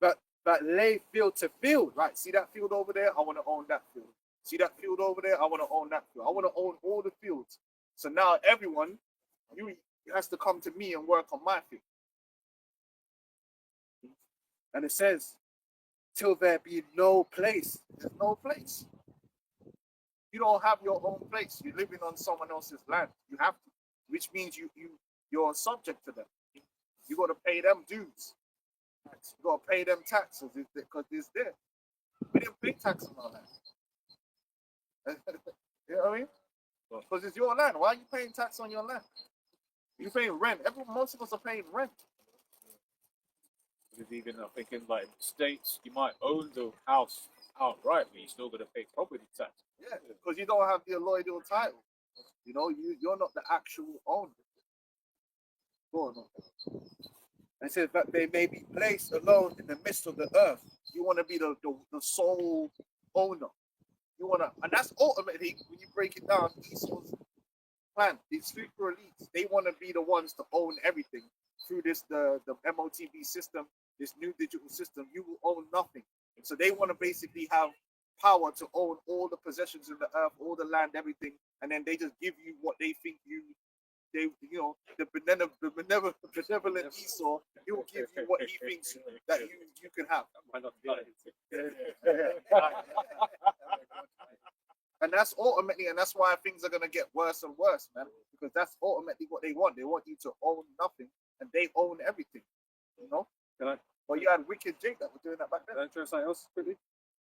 But lay field to field. Right, see that field over there? I want to own that field. See that field over there? I want to own that field. I want to own all the fields. So now everyone, you has to come to me and work on my field. And it says, "Till there be no place." There's no place. You don't have your own place. You're living on someone else's land. You have to, which means you're subject to them. You got to pay them dues. You got to pay them taxes because it's there. We didn't pay tax on our land. You know what I mean? Because it's your land. Why are you paying tax on your land? You're paying rent. Most of us are paying rent. Because even I think in like the States, you might own the house outright, but you still got to pay property tax. Yeah, because you don't have the alloidial title. You know, you're not the actual owner. Go on. And it says that they may be placed alone in the midst of the earth. You want to be the sole owner. You want to, and that's ultimately when you break it down. Esau's plan, these super elites, they want to be the ones to own everything through this the MOTB system, this new digital system. You will own nothing, so they want to basically have power to own all the possessions in the earth, all the land, everything, and then they just give you what they think the benevolent Esau, he will give you what he thinks that you can have. And that's ultimately, and that's why things are gonna get worse and worse, man. Because that's ultimately what they want. They want you to own nothing, and they own everything. You know. But you had wicked Jake that were doing that back then. Can I try something else quickly?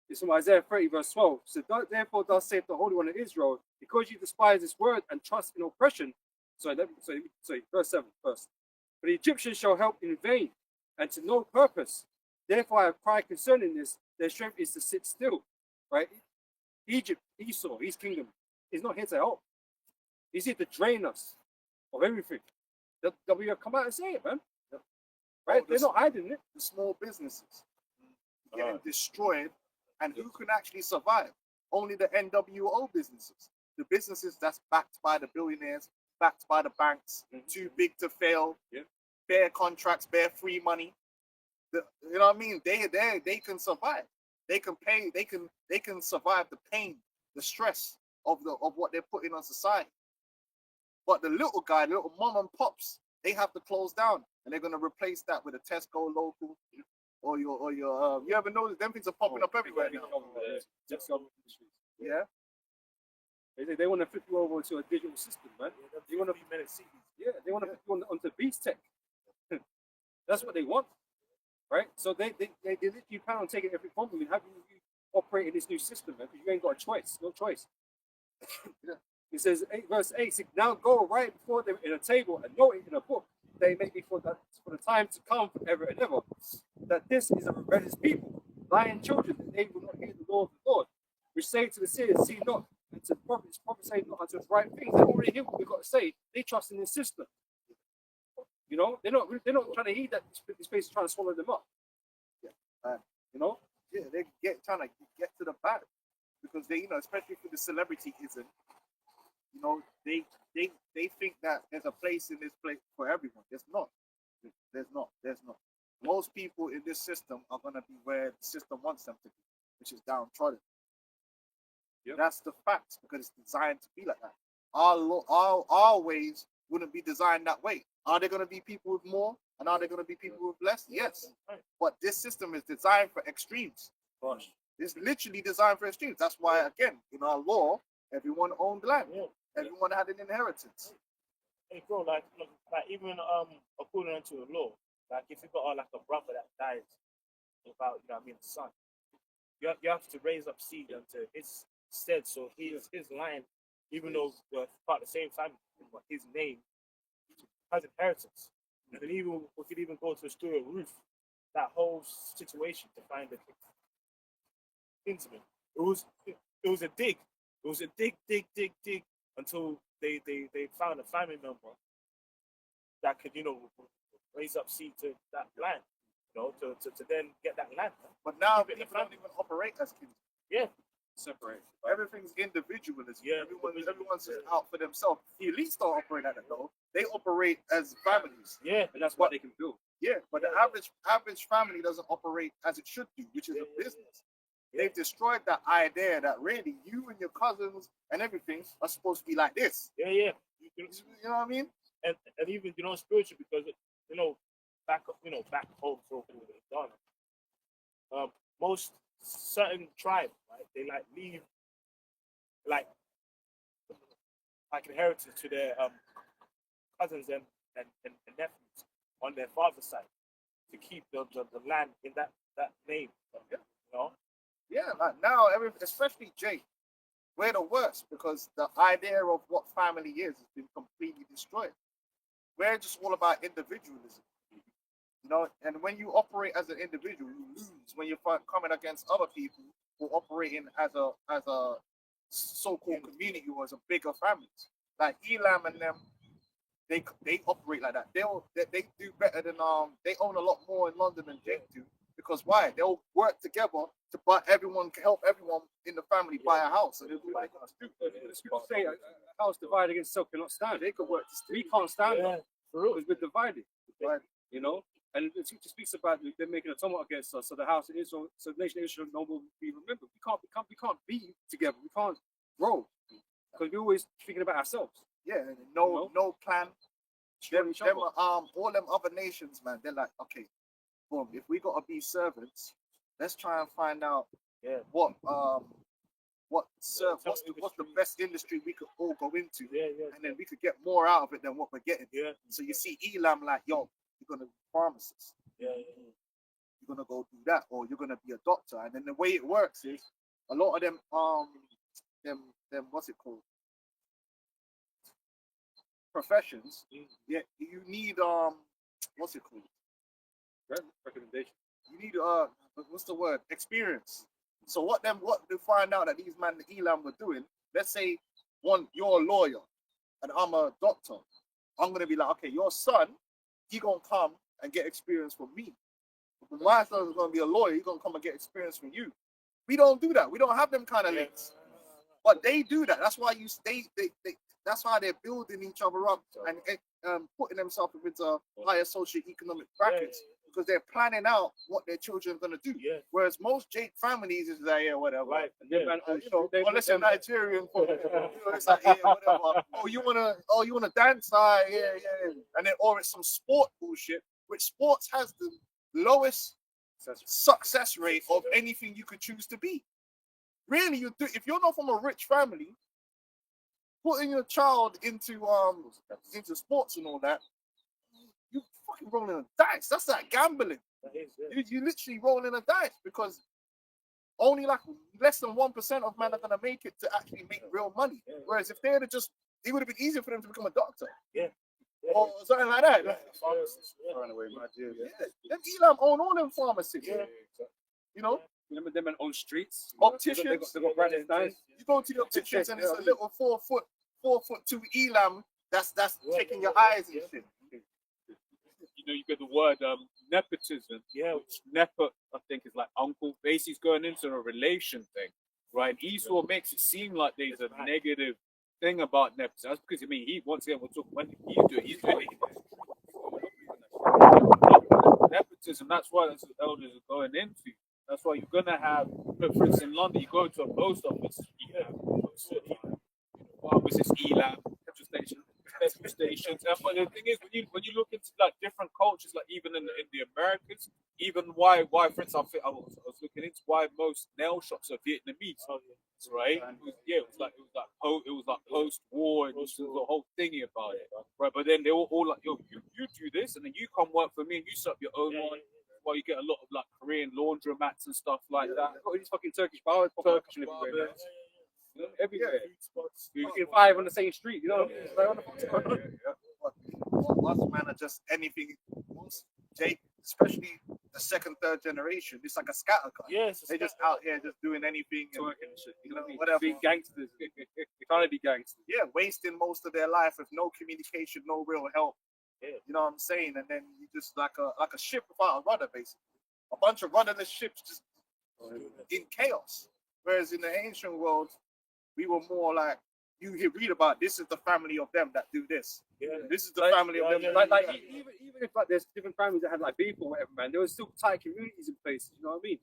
It's from Isaiah 30, verse 12. So therefore thus saith the Holy One of Israel, because you despise this word and trust in oppression. Sorry, verse 7 first. But the Egyptians shall help in vain, and to no purpose. Therefore I have cried concerning this, their strength is to sit still. Right? Egypt, Esau, his kingdom, is not here to help. He's here to drain us of everything. We have come out and say it, man. Right? They're not hiding it. The small businesses getting destroyed, and who can actually survive? Only the NWO businesses, the businesses that's backed by the billionaires, backed by the banks, too big to fail, bare contracts, bare free money. You know what I mean? They can survive. They can pay. They can survive the pain, the stress of what they're putting on society. But the little guy, the little mom and pops, they have to close down, and they're gonna replace that with a Tesco local, or your you ever notice them things are popping up everywhere now? Yeah. They want to flip you over to a digital system, man. They want to be they want to put you onto Beast Tech. That's what they want, right? So they literally plan on taking everything from you and having you operate in this new system, man, because you ain't got a choice, no choice. It says, verse 8, now go right before them in a table and note it in a book. They make me for the time to come forever and ever, that this is a rebellious people, lying children, that they will not hear the law of the Lord, which say to the seers, see not, and to the prophets, say not unto the right things. They already hear what we've got to say. They trust in the system. You know, they're not trying to heed that this place is trying to swallow them up. You know? Yeah, they're trying to get to the bottom because they, especially for the celebrityism, they think that there's a place in this place for everyone. There's not. Most people in this system are gonna be where the system wants them to be, which is downtrodden. That's the facts because it's designed to be like that. Our ways wouldn't be designed that way. Are there going to be people with more and are there going to be people with less? Yes. But this system is designed for extremes. It's literally designed for extremes. That's why, again, in our law, everyone owned land. Everyone had an inheritance. Hey, bro, like even according to the law, Like if you got like a brother that dies without, you know what I mean, the son, you have to raise up seed unto his stead. So his line, even though we're part of the same family, but his name has inheritance. And then even we could even go to the story of Ruth, that whole situation to find the kinsman. It was a dig. It was a dig until they found a family member that could, you know, raise up seed to that land, you know, to then get that land. But now Keep it in the people don't family. even operate as kids. Yeah. Separate. Everything's individualism. Yeah. Everyone's just out for themselves. The elites don't operate like that though. They operate as families. Yeah. And that's what they can build. Yeah, but the average family doesn't operate as it should do, which is Yeah, a yeah, business. They've destroyed that idea that really you and your cousins and everything are supposed to be like this. Yeah. You know what I mean? And even, you know, spiritual, because, you know, back home, so in Ghana, most certain tribes, right, they like leave like inheritance to their cousins and nephews on their father's side to keep the land in that name. You know? Yeah, like now, especially Jake, we're the worst because the idea of what family is has been completely destroyed. We're just all about individualism, you know. And when you operate as an individual, you lose when you're coming against other people who are operating as a so-called community or as a bigger families. Like Elam and them, they operate like that. They do better than they own a lot more in London than Jake do. Because why? They'll work together to buy everyone, help everyone in the family buy a house. And they'll do like us too. The scriptures say a house divided against itself cannot stand. They could work We can't stand Yeah, it for real. because we're divided. Right. You know? And the scripture speaks about them making atonement against us. So the house of Israel, so the nation of Israel no more be remembered. We can't be together. We can't grow. Because we're always thinking about ourselves. Yeah, and know? no plan. Them, Each other. all them other nations, man, they're like, okay, boom, if we gotta be servants, let's try and find out what's the best industry we could all go into, Yeah. and then we could get more out of it than what we're getting. Yeah. So you see Elam like, yo, you're gonna be pharmacist, Yeah. you're gonna go do that, or you're gonna be a doctor. And then the way it works is a lot of them what's it called? Professions. Yeah, you need what's it called? Recommendation. You need what's the word? Experience. So what they find out that these men Elam were doing, let's say you're a lawyer and I'm a doctor. I'm gonna be like, okay, your son, he gonna come and get experience from me. But my son is gonna be a lawyer, he's gonna come and get experience from you. We don't do that. We don't have them kind of links. But they do that. That's why that's why they're building each other up and putting themselves into higher socioeconomic brackets. Because they're planning out what their children are going to do. Yeah. Whereas most Jake families is like, yeah, whatever. Right. And them man You know, they- unless you're them- Nigerian, you know, it's like, yeah, whatever. You wanna dance? Yeah. And then, or it's some sport bullshit, which sports has the lowest success rate of anything you could choose to be. Really, if you're not from a rich family, putting your child into sports and all that, you fucking rolling a dice. That's like gambling. That is, yeah. You literally rolling a dice because only like less than 1% of men are gonna make it to actually make real money. Yeah. Whereas if they had just, it would have been easier for them to become a doctor Yeah. or something like that. Yeah. Throwing away my deal. Yeah. Them Elam own all them pharmacies. Yeah. You know, Remember them man on streets? opticians. They got branded signs. You go to the opticians and it's a little 4'2" Elam that's taking your eyes and shit. You know, you get the word nepotism. Yeah. Which nepo, I think, is like uncle. Basically, it's going into a relation thing, right? Esau makes it seem like there's a negative thing about nepotism. That's because, I mean, he, once again, we'll talk when he's doing nepotism. That's why that's what elders are going into. That's why you're gonna have, for instance, in London, you go to a post office, pharmacist, Elam, petrol stations. But the thing is, when you look into like different cultures, like even in the Americas, even why for instance, I was looking into why most nail shops are Vietnamese. right? It was like post-war, and this was a whole thingy about it, right? But then they were all like, "Yo, you do this, and then you come work for me, and you set up your own one." Well, you get a lot of like Korean laundromats and stuff like that. Got all these fucking Turkish barbers, Turkish everywhere. barbers. You know, everywhere. You You can five on the same street, you know. It's like, what the fuck's going on? Us man are just anything. Most Jake, especially the second, third generation, it's like a scatter gun. Yes, They just out here just doing anything, and, Twerking and shit, you know, Being whatever. gangsters. Trying to be gangsters. Yeah, wasting most of their life with no communication, no real help. Yeah. You know what I'm saying? And then you just like a ship without a rudder, basically. A bunch of rudderless ships just in chaos. Whereas in the ancient world, we were more like you read about this is the family of them that do this. Yeah. This is the Like- family of them. yeah, that Like do that. even if like there's different families that had like beef or whatever, man, there was still tight communities in places. You know what I mean?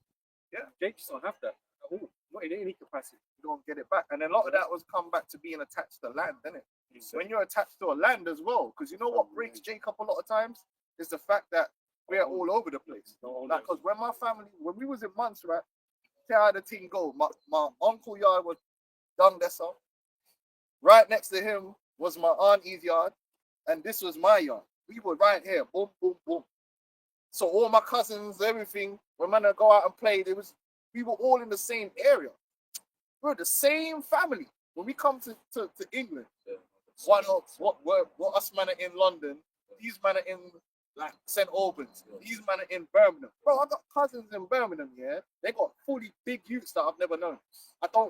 Yeah. Jake just don't have that at all. Not in any capacity. You don't get it back. And a lot of that was come back to being attached to land, didn't it? When you're attached to a land as well, because you know what breaks Jacob a lot of times is the fact that we're all over the place. Like, because when my family, when we was in Montserrat, see how the thing go. My uncle yard was Dundessa. Right next to him was my auntie's yard, and this was my yard. We were right here, boom, boom, boom. So all my cousins, everything, when man go out and play, we were all in the same area. We're the same family. When we come to England, what us man are in London, these man are in like St. Albans, these man are in Birmingham. Bro, I got cousins in Birmingham, yeah. They got fully big youths that I've never known.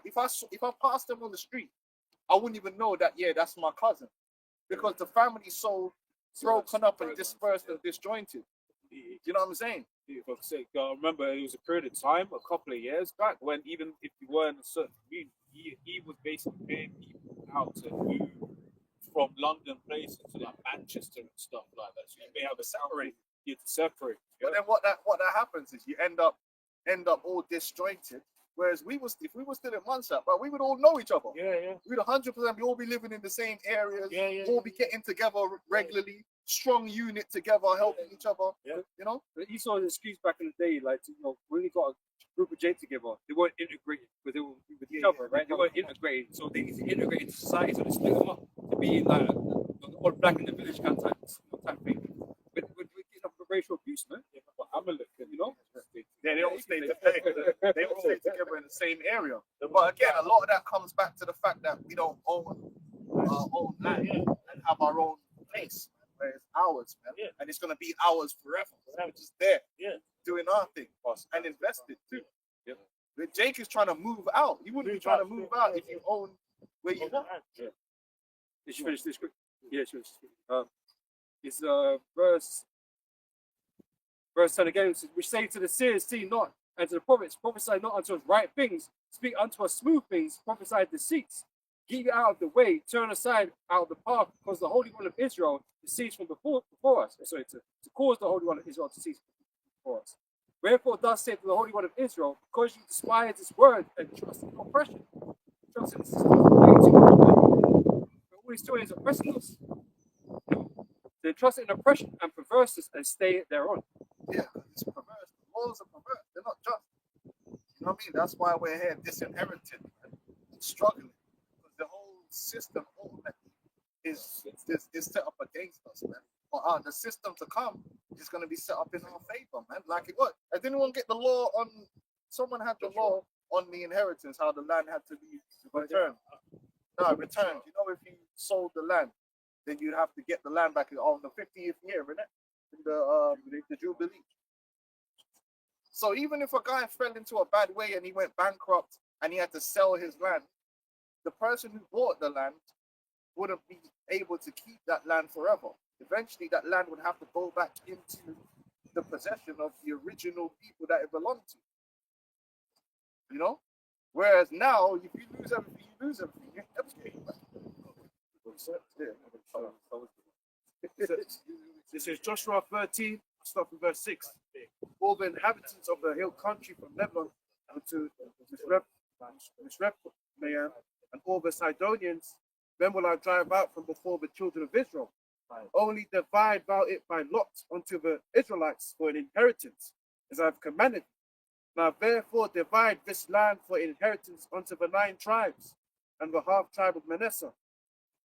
If I pass them on the street, I wouldn't even know that, yeah, that's my cousin. Because the family's so broken up and dispersed and disjointed. You know what I'm saying? For sake, I remember it was a period of time, a couple of years back, when even if you were in a certain community, he was basically paying people out to move from London places to like Manchester and stuff like that. So you may have a separate, you have to separate. But then what that happens is you end up all disjointed. Whereas if we were still in Montserrat, but we would all know each other. Yeah. We'd 100% be all be living in the same areas. Yeah. All be getting together regularly, strong unit together, helping each other. Yeah. You know? But you saw an excuse back in the day, like when we got a group of Jake together, they weren't integrated, but they were with each other, right? They weren't integrated, so they need to integrate into society, so they split them up to be like all black in the village kind of type thing. But we're getting up for racial abuse, man. But I'm a look, You know? Yeah, they all stay together. They all stay together in the same area. But again, a lot of that comes back to the fact that we don't own our own land and have our own place. Where it's ours, man. Yeah. And it's gonna be ours forever. We're just there. Yeah. Doing our thing. And invested too. Yep. But Jake is trying to move out. You wouldn't be trying to move out if you own where you want. Did you finish this quick? Yeah, sure. It's verse 10 again, it says, which say to the seers, see not, and to the prophets, prophesy not unto us right things, speak unto us smooth things, prophesy deceits. Get out of the way, turn aside out of the path, because the Holy One of Israel deceased from before us. Sorry, to cause the Holy One of Israel to cease before us. Wherefore, thus saith the Holy One of Israel, because you despise his word and trust in oppression, trust in the system of all he's doing is oppressing us. They trust in oppression and perverseness and stay thereon. Yeah, because it's perverse. The laws are perverse. They're not just. You know what I mean? That's why we're here disinherited and struggling. Because the whole system ultimately is set up against us, man. But the system to come is going to be set up in our favor, man. Like it was. Did anyone get the law on? Someone had the law on the inheritance, how the land had to be returned. No, returned. You know, if you sold the land, then you'd have to get the land back on the 50th year, innit? In the Jubilee. So even if a guy fell into a bad way and he went bankrupt and he had to sell his land, the person who bought the land wouldn't be able to keep that land forever. Eventually, that land would have to go back into the possession of the original people that it belonged to. You know? Whereas now, if you lose everything, you lose everything. You never get it back. This is Joshua 13, start from verse 6. All the inhabitants of the hill country from Lebanon unto Misrephaim and all the Sidonians, then will I drive out from before the children of Israel. Only divide thou it by lot unto the Israelites for an inheritance, as I have commanded. Now therefore divide this land for inheritance unto the 9 tribes, and the half tribe of Manasseh,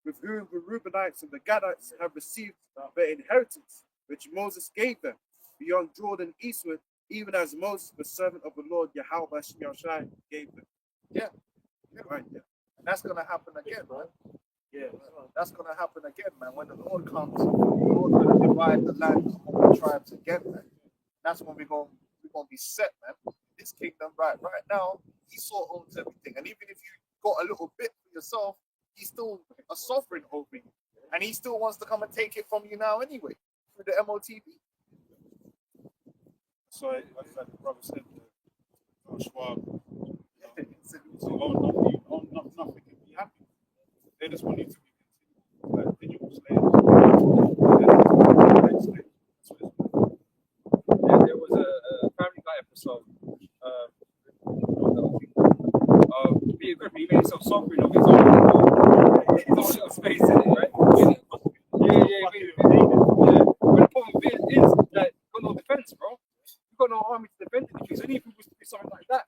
with whom the Reubenites and the Gadites have received their inheritance, which Moses gave them, beyond Jordan eastward, even as Moses, the servant of the Lord Yahweh Shai, gave them. Yeah. Right, yeah. And that's gonna happen again, man. Yeah. That's gonna happen again, man. When the Lord comes, the Lord's gonna divide the land among the tribes again, man. That's when we're gonna be set, man. This kingdom, right now, Esau owns everything, and even if you got a little bit for yourself, he's still a sovereign over you, and he still wants to come and take it from you now anyway through the MOTB. So, like the brother said, Joshua, So, own nothing and be happy. They just want you to be continual slaves. That's what it's about. Yeah, there was a Family Guy episode. Peter Griffin, he made himself sovereign of his own little space in it, right? Yeah. But the problem with it is that you've got no defense, bro. You've got no army to defend anything. So even if we was to do something like that,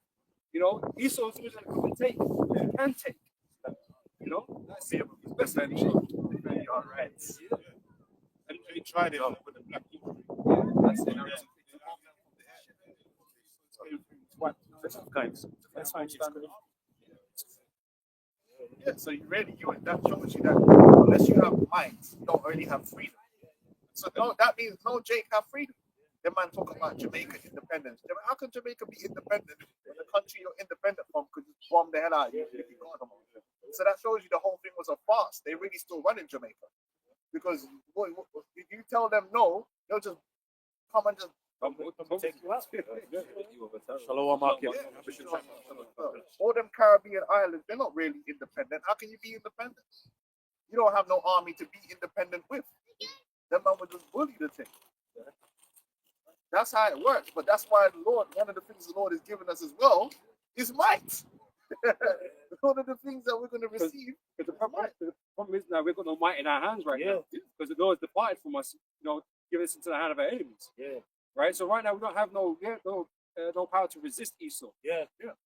you know, Esau's always going to come and take. He can take. You know, that's the best thing. all right. And he tried it with the black people. Yeah, that's it. That's how you stand it. Yeah, so that shows you that unless you have minds, you don't really have freedom. So no, that means no Jake have freedom. The man talking about Jamaica independence. How can Jamaica be independent when the country you're independent from could just bomb the hell out of you if you got them? So that shows you the whole thing was a farce. They really still run in Jamaica. Because if you tell them no, they'll just come and just Take you out. Shalom, all them Caribbean islands, they're not really independent. How can you be independent? You don't have no army to be independent with. Them man would just bully the thing. That's how it works. But that's why the Lord, one of the things the Lord has given us as well, is might. One of the things that we're going to receive. Because the problem is now we've got no might in our hands right now. Because the Lord has departed from us, you know, giving us into the hand of our enemies. Yeah. Right? So right now we don't have no power to resist Esau. Yeah.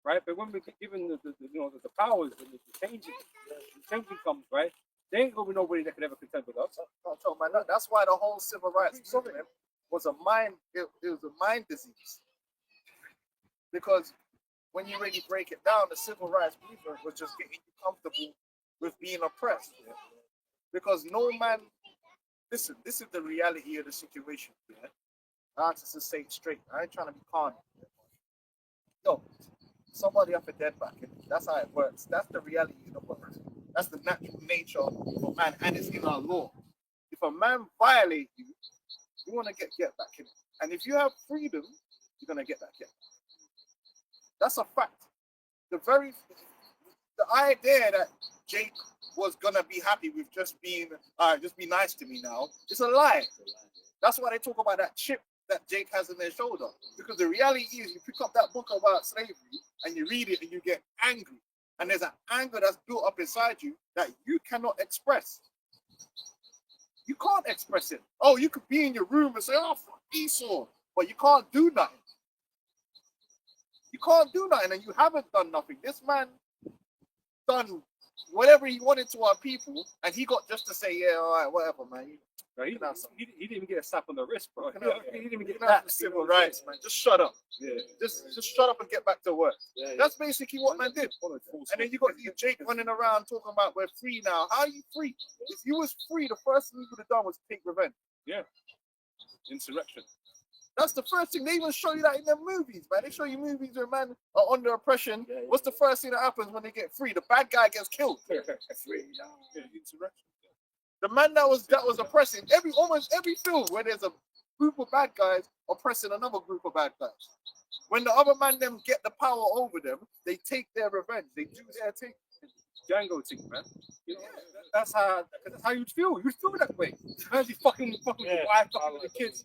Right? But when we get given the powers and the changing comes, right? There ain't gonna be nobody that could ever contend with us. That's why the whole civil rights movement was a mind. It was a mind disease. Because when you really break it down, the civil rights movement was just getting you comfortable with being oppressed. Because no man. Listen, this is the reality of the situation. Yeah? I have to say it straight. I ain't trying to be calm. No, somebody up and dead back. That's how it works. That's the reality of the world. That's the natural nature of man, and it's in our law. If a man violates you, you want to get back in. And if you have freedom, you're gonna get back in. That's a fact. The idea that Jake was gonna be happy with just be nice to me now, it's a lie. That's why they talk about that chip that Jake has in their shoulder. Because the reality is, you pick up that book about slavery and you read it and you get angry. And there's an anger that's built up inside you that you cannot express. You can't express it. Oh, you could be in your room and say, oh, fuck Esau. But you can't do nothing. You can't do nothing, and you haven't done nothing. This man done whatever he wanted to our people, and he got just to say, yeah, all right, whatever, man. Right? He didn't even get a slap on the wrist, bro. He didn't even get that. that. Civil rights, man. Just shut up. Yeah. Just shut up and get back to work. Yeah. That's basically what man did. And then you got Jake running around talking about we're free now. How are you free? If you was free, the first thing you would have done was take revenge. Yeah. Insurrection. That's the first thing. They even show you that in their movies, man. They show you movies where man are under oppression. What's the first thing that happens when they get free? The bad guy gets killed. Insurrection. The man that was oppressing almost every film where there's a group of bad guys oppressing another group of bad guys. When the other man them get the power over them, they take their revenge. They do their thing. Django thing, man. You know, that's how you'd feel. You'd feel that way. Man's fucking with your wife, fucking with the kids.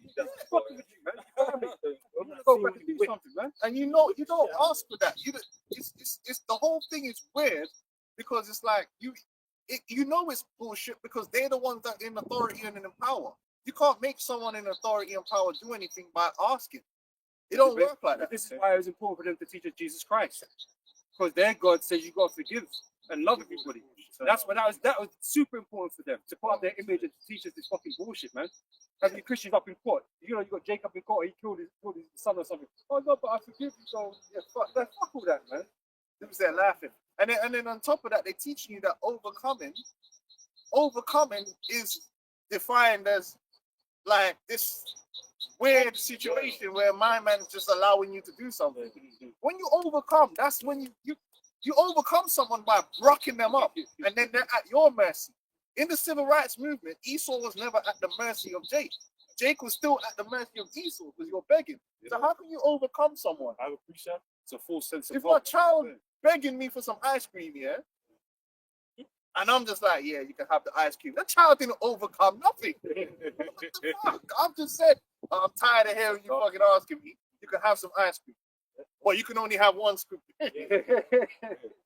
Fucking with you, man. I'm gonna go back and do something, man. And you don't ask for that. It's the whole thing is weird because it's like it's bullshit because they're the ones that are in authority and in power. You can't make someone in authority and power do anything by asking. It don't work like that. This is why it was important for them to teach us Jesus Christ, because their God says you got to forgive and love everybody. That's what that was super important for them to put up their image and to teach us this fucking bullshit, man. Having the Christians up in court, you know, you got Jacob in court, he killed his son or something. Oh no, but I forgive you. So yeah, fuck all that, man. Them there laughing. And then on top of that, they're teaching you that overcoming is defined as like this weird situation where my man's just allowing you to do something. When you overcome, that's when you overcome someone by rocking them up, and then they're at your mercy. In the civil rights movement, Esau was never at the mercy of Jake. Jake was still at the mercy of Esau because you're begging. So how can you overcome someone? I appreciate it's a full sense of If my child begging me for some ice cream, yeah, and I'm just like, yeah, you can have the ice cream. The child didn't overcome nothing. What the fuck? I've just said, I'm tired of hearing you fucking asking me. You can have some ice cream. Well, you can only have one scoop.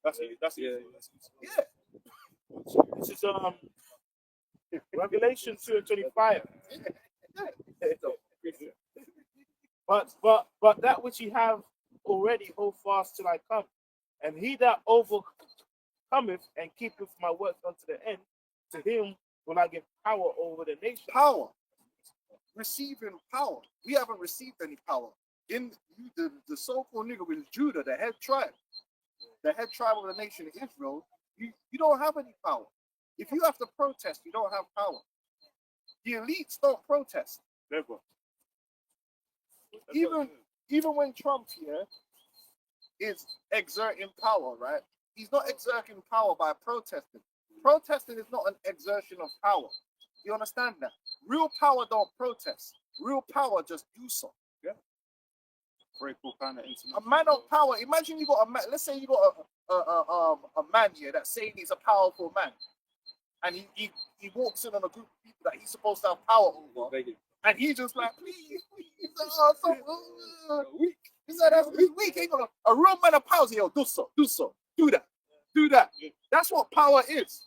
That's Yeah. This is Revelation 2:25. But that which ye have already hold fast till I come, and he that overcometh and keepeth my works unto the end, to him will I give power over the nation. Power. Receiving power. We haven't received any power. In the so-called nigga with Judah, the head tribe of the nation of Israel, you don't have any power. If you have to protest, you don't have power. The elites don't protest. never. Even when Trump here is exerting power, right? He's not exerting power by protesting. Protesting is not an exertion of power. You understand that? Real power don't protest. Real power just do so. Yeah. Breakable kind of A man of power. Imagine you got a man. Let's say you got a man here that's saying he's a powerful man, and he walks in on a group of people that he's supposed to have power over, and he's just like, please, weak. He said that's weak. Ain't gonna a real man of power. Yo, do that. That's what power is.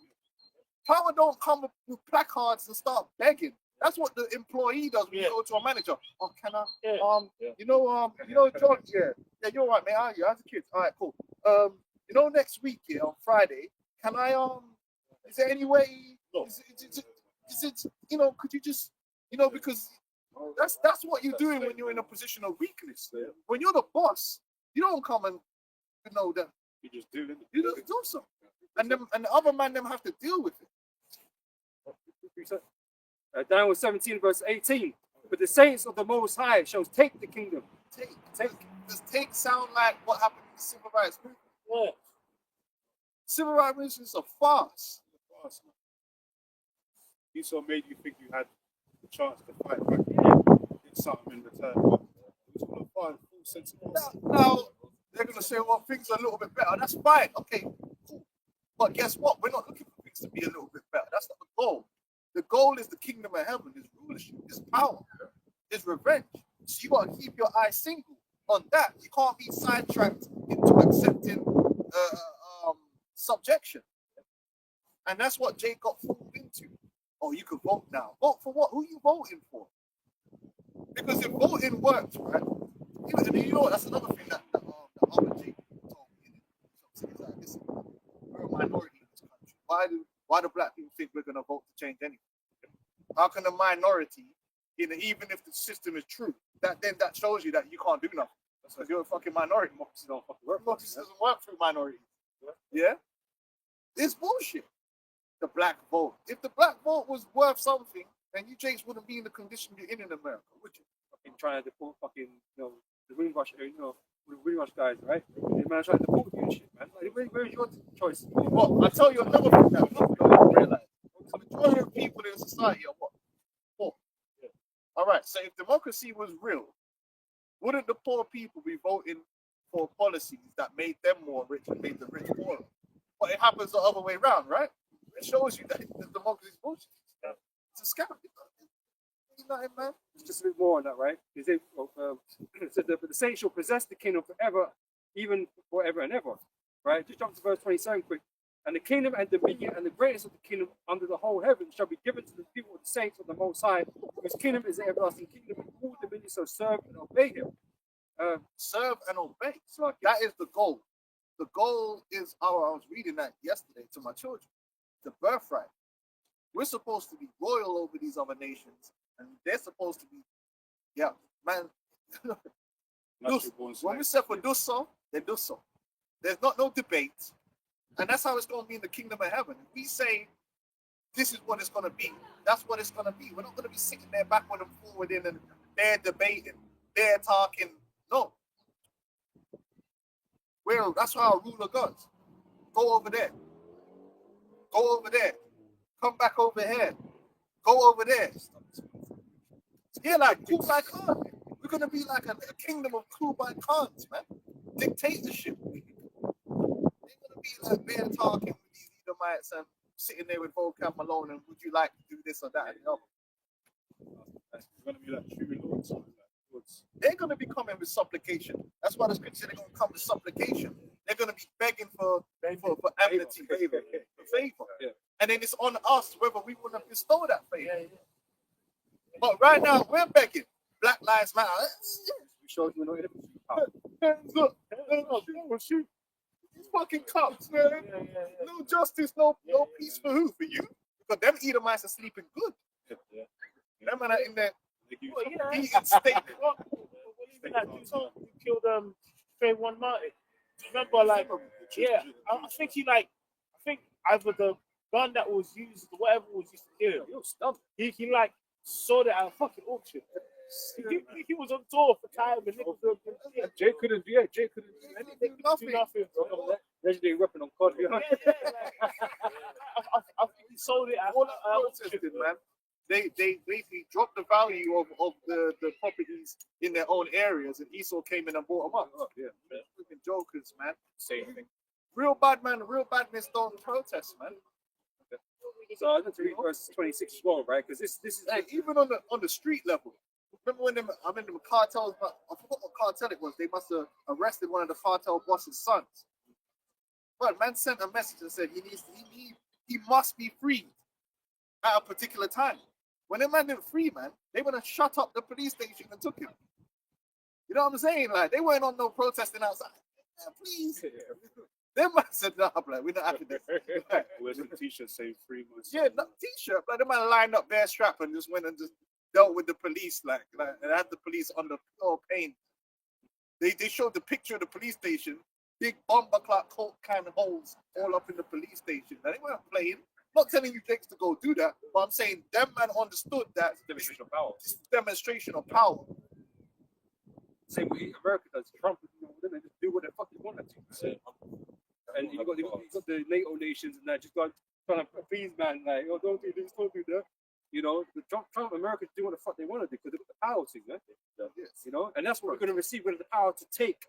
Power don't come with placards and start begging. That's what the employee does when you go to a manager. Oh, can I? You know, George. Yeah, you're right, man. How are you? How's the kids? All right, cool. You know, next week, on Friday, can I? Is there any way? Is it? You know, could you just? You know, because that's what you're doing when you're in a position of weakness. When you're the boss, you don't come and that. You just do it. You just do something, and the other man them have to deal with it. Daniel 17 verse 18. But the saints of the Most High shall take the kingdom. Does take sound like what happened in the civil rights movement? Yeah. Civil rights movement is a farce. Esau made you think you had the chance to fight back, get something in return. It was all a full sense of Now they're gonna say, well, things are a little bit better. That's fine. Okay, cool. But guess what? We're not looking for things to be a little bit better. That's not the goal. The goal is the kingdom of heaven, is rulership, is power, is revenge. So you gotta keep your eyes single on that. You can't be sidetracked into accepting subjection. And that's what Jake got fooled into. Oh, you can vote now. Vote for what? Who you voting for? Because if voting works, right? You know what? That's another thing that other Jake told me. He's like, listen, we're a minority in this country. Why do black people think we're going to vote to change anything? How can a minority, even if the system is true, that shows you that you can't do nothing? Because you're a fucking minority. Democracy doesn't work through minorities. Yeah? It's bullshit. The black vote. If the black vote was worth something, then you Jakes wouldn't be in the condition you're in America, would you? Fucking trying to deport fucking, the Greenwash, the Greenwash guys, right? They man trying to deport you and shit, man. Like, where's your choice? Well, I tell you another thing that people don't realize. The majority of people in society are what? Poor. Yeah. All right, so if democracy was real, wouldn't the poor people be voting for policies that made them more rich and made the rich poorer? But it happens the other way around, right? It shows you that the democracy is bullshit. It's a scam. It's nothing, man. Just a bit more on that, right? It says, the saints shall possess the kingdom forever, even forever and ever. Right? Just jump to verse 27 quick. And the kingdom and dominion and the greatness of the kingdom under the whole heaven shall be given to the people of the saints of the Most High, whose kingdom is the everlasting kingdom, and all dominions shall serve and obey him. Serve and obey. That is the goal. The goal is I was reading that yesterday to my children. The birthright. We're supposed to be royal over these other nations, and they're supposed to be, yeah, man. Natural born When we slaves. say for do so, they do so. There's not no debate, and that's how it's going to be in the kingdom of heaven. If we say this is what it's going to be, that's what it's going to be. We're not going to be sitting there backward and forward in, and they're debating, they're talking. No. Well, that's how our ruler goes. Go over there. Go over there. Come back over here. Go over there. Yeah, like Kublai Khan. We're gonna be like a kingdom of Kublai Khans, man. Dictatorship. They're gonna be like they're talking with these Edomites and sitting there with Volcam Malone and would you like to do this or that? And, It's gonna be like true lords. Like lords. they're gonna be coming with supplication. That's why the scripture they're gonna come with supplication. They're gonna be begging for amnesty, for favor. Yeah. And then it's on us whether we want to bestow that favor. But right now we're begging. Black Lives Matter. We showed you we're not in Hands up. No, shoot. These fucking cops, man. No justice, no peace for who? For you? Because them Edomites are sleeping good. Them man are in there eating steak. Even that dude who killed Trayvon Martin. Remember, like, yeah, I think I think either the gun that was used, whatever was used to kill him, he like sold it at a fucking auction. He was on tour for time and Jay couldn't do it. Jay couldn't do anything. nothing. Legendary weapon on COD. Yeah, I think he sold it at All an that auction. protested, man. They basically dropped the value of the properties in their own areas, and Esau came in and bought them up. Yeah. Freaking jokers, man. Same thing. Real badmen don't protest, man. So I'm going to read verse 26 as well, right? Because this is Like, even on the street level. Remember when them cartels? I forgot what cartel it was. They must have arrested one of the cartel boss's sons. But man sent a message and said he must be freed at a particular time. When the man didn't free, man, they went and shut up the police station and took him. You know what I'm saying? Like they weren't on no protesting outside. Yeah, please. Them man said, "No, like, we're not having this." Where's the t-shirt saying 3 months? Yeah, no, t-shirt. Like the man lined up their strap and just went and just dealt with the police, like and had the police under pure pain. They showed the picture of the police station, big bomber clock coat kind of holes all up in the police station. Now, they weren't playing. I'm not telling you Jakes to go do that, but I'm saying them man understood that demonstration of power. this is demonstration of power. Same way America does. Trump, they just do what the fuck they want to. And you got the NATO nations and that just got trying to appease man, like, oh, don't do this, don't do that. You know, the Trump America do what the fuck they want to do because they've got the power to, man. Yes. You know, and that's what we're going to receive. We're the power to take.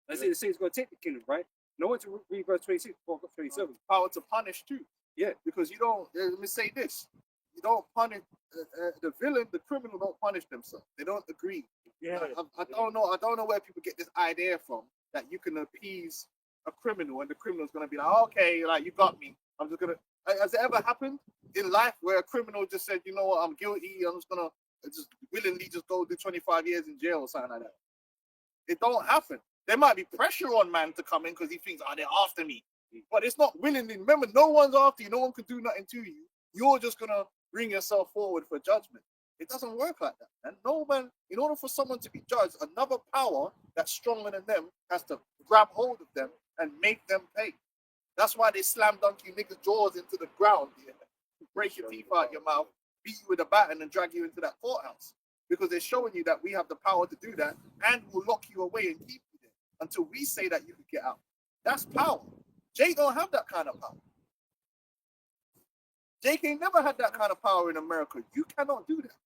I say the saints going to take the kingdom, right? No one to read verse 26 before 27. Power to punish too. Yeah. Because you don't. Let me say this: you don't punish the villain, the criminal. Don't punish themselves. They don't agree. Yeah. I don't know. I don't know where people get this idea from that you can appease a criminal and the criminal's gonna be like, okay, like you got me. I'm just gonna. Has it ever happened in life where a criminal just said, you know what, I'm guilty. I'm just gonna just willingly just go do 25 years in jail or something like that? It don't happen. There might be pressure on man to come in because he thinks, oh, they're after me. But it's not willingly. Remember, no one's after you. No one can do nothing to you. You're just gonna bring yourself forward for judgment. It doesn't work like that. And no man, in order for someone to be judged, another power that's stronger than them has to grab hold of them and make them pay. That's why they slam dunk you niggas' jaws into the ground, yeah. Break your teeth out your mouth, beat you with a baton, and drag you into that courthouse. Because they're showing you that we have the power to do that and will lock you away and keep you there until we say that you can get out. That's power. Jake don't have that kind of power. Jake ain't never had that kind of power in America. You cannot do that.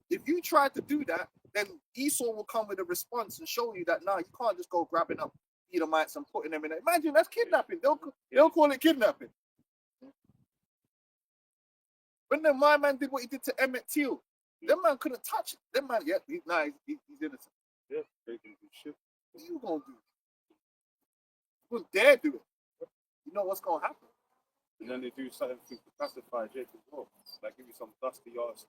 If you try to do that, then Esau will come with a response and show you that now you can't just go grabbing up Edomites and putting them in there. Imagine that's kidnapping. They'll call it kidnapping. When my man did what he did to Emmett Till, that man couldn't touch it. That man, yeah, he's innocent. Yeah, they can do shit. What are you gonna do? You wouldn't dare do it. You know what's gonna happen. And then they do something to pacify Jake as well. Like give you some dusty ass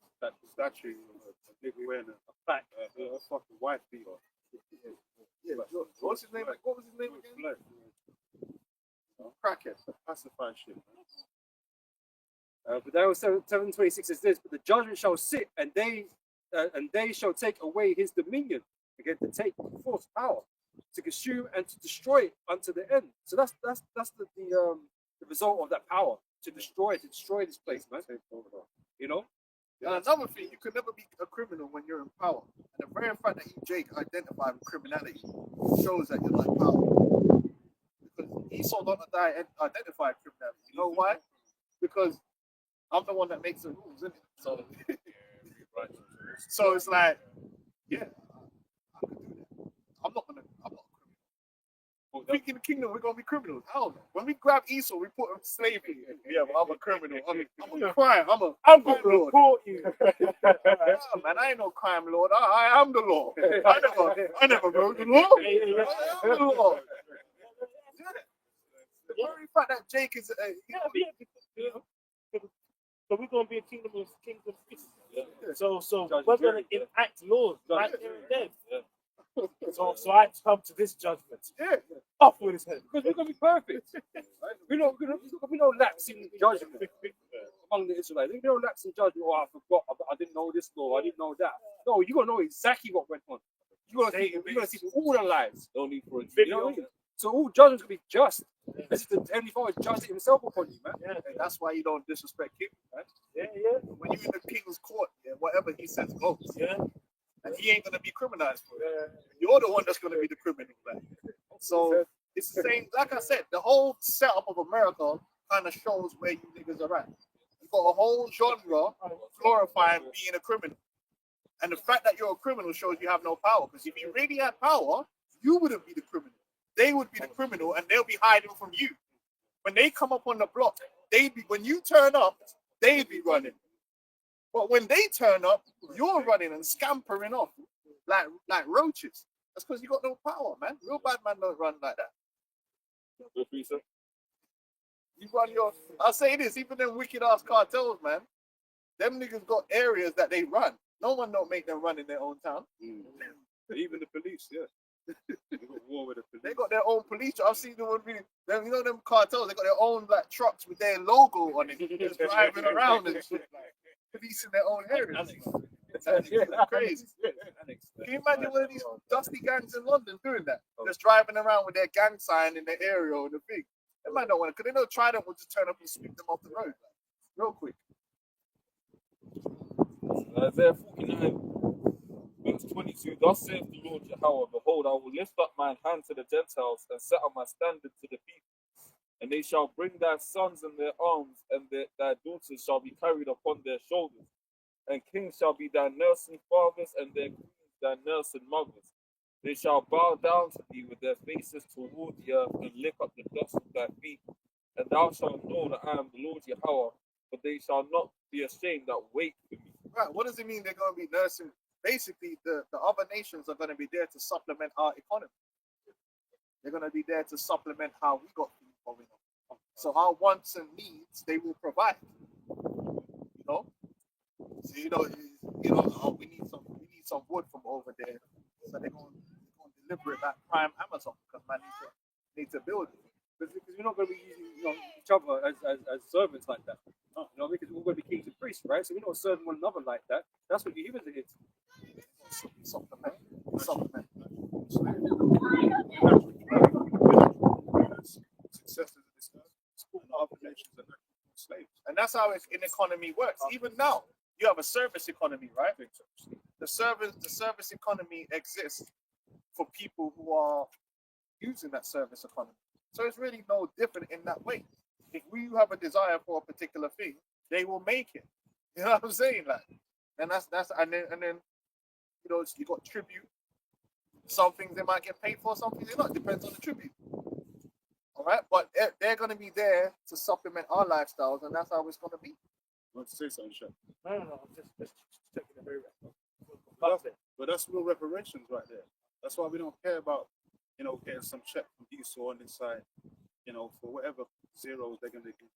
statue, a nigga wearing a fucking wife beater. Yeah, what's his name? What was his name again? Crackhead, pacify shit. But Daniel 7:26 says this, but the judgment shall sit, and they shall take away his dominion, again to take force power, to consume and to destroy it unto the end. So that's the result of that power, to destroy this place, man. You know? And another thing, you can never be a criminal when you're in power. And the very fact that you, Jake, identify with criminality shows that you're not in power. Because Esau don't identify with criminality. You know why? Because I'm the one that makes the rules, isn't it? So, so it's like, yeah, I can do that. I'm not a criminal. Speaking the kingdom, we're gonna be criminals. Hell no. When we grab Esau, we put him in slavery. Yeah, well, I'm a criminal. I'm a crime. I'm going to lord. report you. Yeah, man, I ain't no crime lord. I am the law. I never wrote the law. I am the law. Yeah. The very fact that Jake is So we're gonna be a kingdom of priests. So we're gonna enact laws right there and then. So I come to this judgment. yeah. Off with his head. Because we're gonna be perfect. We're not gonna be no lapse in judgment among the Israelites. There's no lapse in judgment. Oh, I forgot. I didn't know this law. I didn't know that. No, you're gonna know exactly what went on. You're gonna see all the lies. No need for a You know what I mean? So all judgment's gonna be just. This is the Heavenly Father judging himself upon you, man. Yeah, and that's why you don't disrespect king, man. Yeah. When you're in the king's court, yeah, whatever he says goes. Yeah. And he ain't gonna be criminalized for it. You're the one that's gonna be the criminal, man. So it's the same. Like I said, the whole setup of America kind of shows where you niggas are at. You've got a whole genre glorifying being a criminal, and the fact that you're a criminal shows you have no power. Because if you really had power, you wouldn't be the criminal. They would be the criminal, and they'll be hiding from you. When they come up on the block, when you turn up, they'd be running. But when they turn up, you're running and scampering off like roaches. That's because you got no power, man. Real bad man don't run like that. You run your. I'll say this: even them wicked ass cartels, man, them niggas got areas that they run. No one don't make them run in their own town. Even the police, yeah. They got war with the police. They got their own police. I've seen them. You know them cartels. They got their own like trucks with their logo on it, just driving around and shit, like policing their own areas. Crazy. Can you imagine one of these dusty gangs in London doing that? Just driving around with their gang sign in their area or the thing. They might not want to, because they know Trident will just turn up and sweep them off the road, real quick. Isaiah 49, verse 22. Thus saith the Lord Jehovah, behold, I will lift up mine hand to the Gentiles and set up my standard to the people. And they shall bring thy sons in their arms, and thy daughters shall be carried upon their shoulders. And kings shall be thy nursing fathers, and their queens thy nursing mothers. They shall bow down to thee with their faces toward the earth, and lick up the dust of thy feet. And thou shalt know that I am the Lord Jehovah, but they shall not be ashamed that wait for me. Right, what does it mean they're going to be nursing? Basically, the other nations are going to be there to supplement our economy. They're going to be there to supplement how we got things going on. So our wants and needs, they will provide. You know? So, we need some wood from over there. So they're going to deliver it like prime Amazon, because man need to build it. Because we're not going to be using each other as servants like that. Because we're going to be kings and priests, right? So we're not serving one another like that. That's what humans are here to. Supplement. Successors of this school and other nations are slaves. And that's how an economy works. Even now, you have a service economy, right? The service economy exists for people who are using that service economy. So it's really no different in that way. If we have a desire for a particular thing, they will make it. You know what I'm saying? Like, and then you got tribute. Some things they might get paid for, some things they not. Depends on the tribute. All right, but they're going to be there to supplement our lifestyles, and that's how it's going to be. You want to say something, Chef? No. I'm just checking the very But that's real reparations right there. That's why we don't care about, getting some check from Esau on this side, for whatever zeros they're gonna give.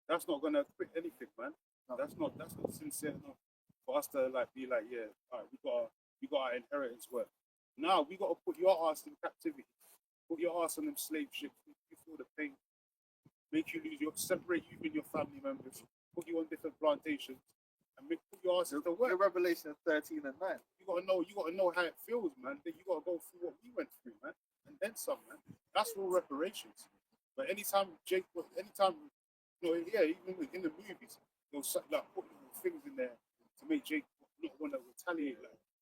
That's not gonna quit anything, man. No. That's not sincere enough for us to be like, yeah, all right, we got our inheritance work. Now we got to put your ass in captivity, put your ass on them slave ships, make you feel the pain, make you lose separate you and your family members, put you on different plantations, and put your ass into work. Revelation 13 and 9. You gotta know how it feels, man. Then you gotta go through what we went through, man, and then some, man. That's all reparations. But anytime, even in the movies, like put little things in there to make Jake not want to retaliate.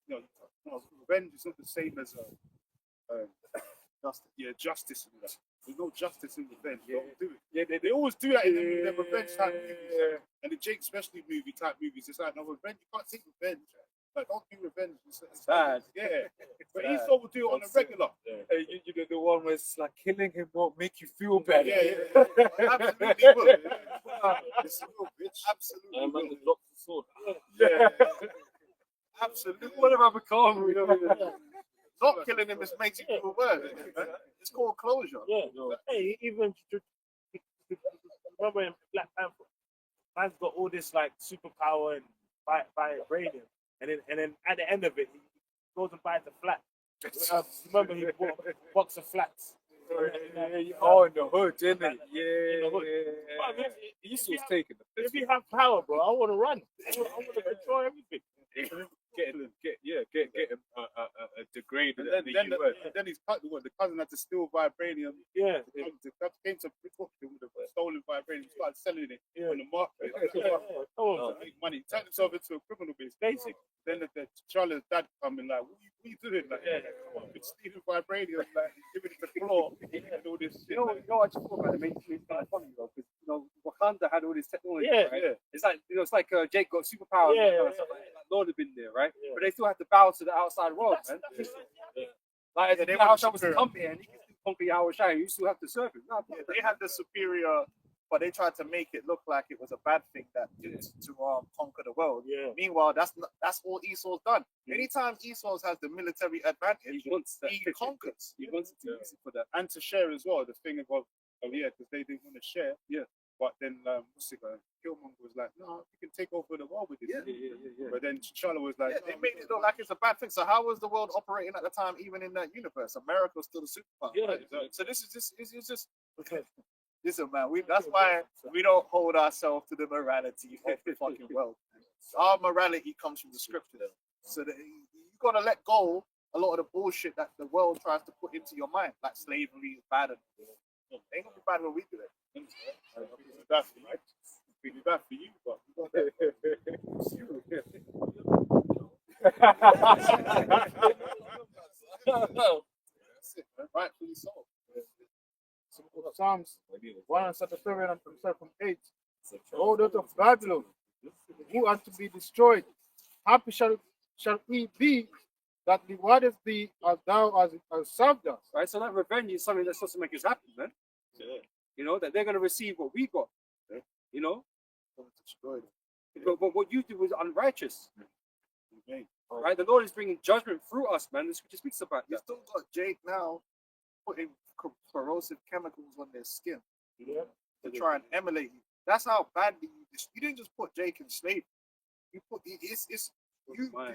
Like, revenge is not the same as justice. Yeah, justice and that. There's no justice in revenge. Don't do it. Yeah, they always do that in the revenge type movies. And the Jake Specialty movie type movies, it's like, no, revenge, you can't take revenge. Like, don't do revenge. It's bad. Yeah. But Esau will do it on a regular. You know the one where it's like killing him won't make you feel better. Yeah. Absolutely will. It's real, bitch. Absolutely Man, will. the drop the sword. Yeah. Absolutely. What have I become? Not killing him just makes you feel worse. It's called closure. Yeah. Hey, even remember in Black Panther, man's got all this like superpower and vibranium, and then at the end of it, he goes and buys a flat. Remember he bought a box of flats. Oh, in the hood, didn't it? In the hood. Yeah. But Esau was taking the piss. if you have power, bro, I want to run. I want to control everything. Get him degraded. And Then his cousin had to steal vibranium. Yeah. That came to Brooklyn with the stolen vibranium, started selling it Yeah. on the market. Come on, To make money. He turned himself into a criminal, basically. Then the Charlie's dad come in like, what are you doing? Like, you're stealing vibranium, like, giving it the floor, and all this shit. You know, I just thought about it makes me kind of funny though, because Wakanda had all this technology, Yeah, right? yeah. It's like it's like Jake got superpowers, Yeah, and stuff like that. Like Lord had been there, right? Yeah. But they still had to bow to the outside world, man. Like Yeah, they if were Hao Shai was to superior. come here and he could still conquer Hao Shai, you still have to serve him. No, Yeah, they had the superior, but they tried to make it look like it was a bad thing that to conquer the world. Yeah. Meanwhile, that's all Esau's done. Anytime Esau has the military advantage, he wants that he picture. conquers. He wants to use it for that. And to share as well, the thing about, because they didn't want to share. Yeah. But then, Killmonger was like, no, you can take over the world with this. Yeah. But then T'Challa was like, Yeah, they made it look like it's a bad thing. So how was the world operating at the time, even in that universe? America was still the superpower. Yeah. Right? So this is just listen, man. That's why we don't hold ourselves to the morality of the fucking world. Our morality comes from the scripture. So that you gotta let go a lot of the bullshit that the world tries to put into your mind, like slavery is bad. And it ain't gonna be bad when we do it. it's bad for you, right? It'd be bad for you, but That's it, man. Rightfully so. Psalms 137 and from 8. O daughter of Babylon, who are to be destroyed, happy shall we be that rewardeth thee as thou hast served us. Right? So that revenge is something that's supposed to make us happy, man. You know, that they're going to receive what we got. You know? But what you did was unrighteous. Right? The Lord is bringing judgment through us, man. The scripture speaks about You that. still got Jake now putting corrosive chemicals on their skin to try and emulate you. That's how badly you didn't just put Jake in slavery. You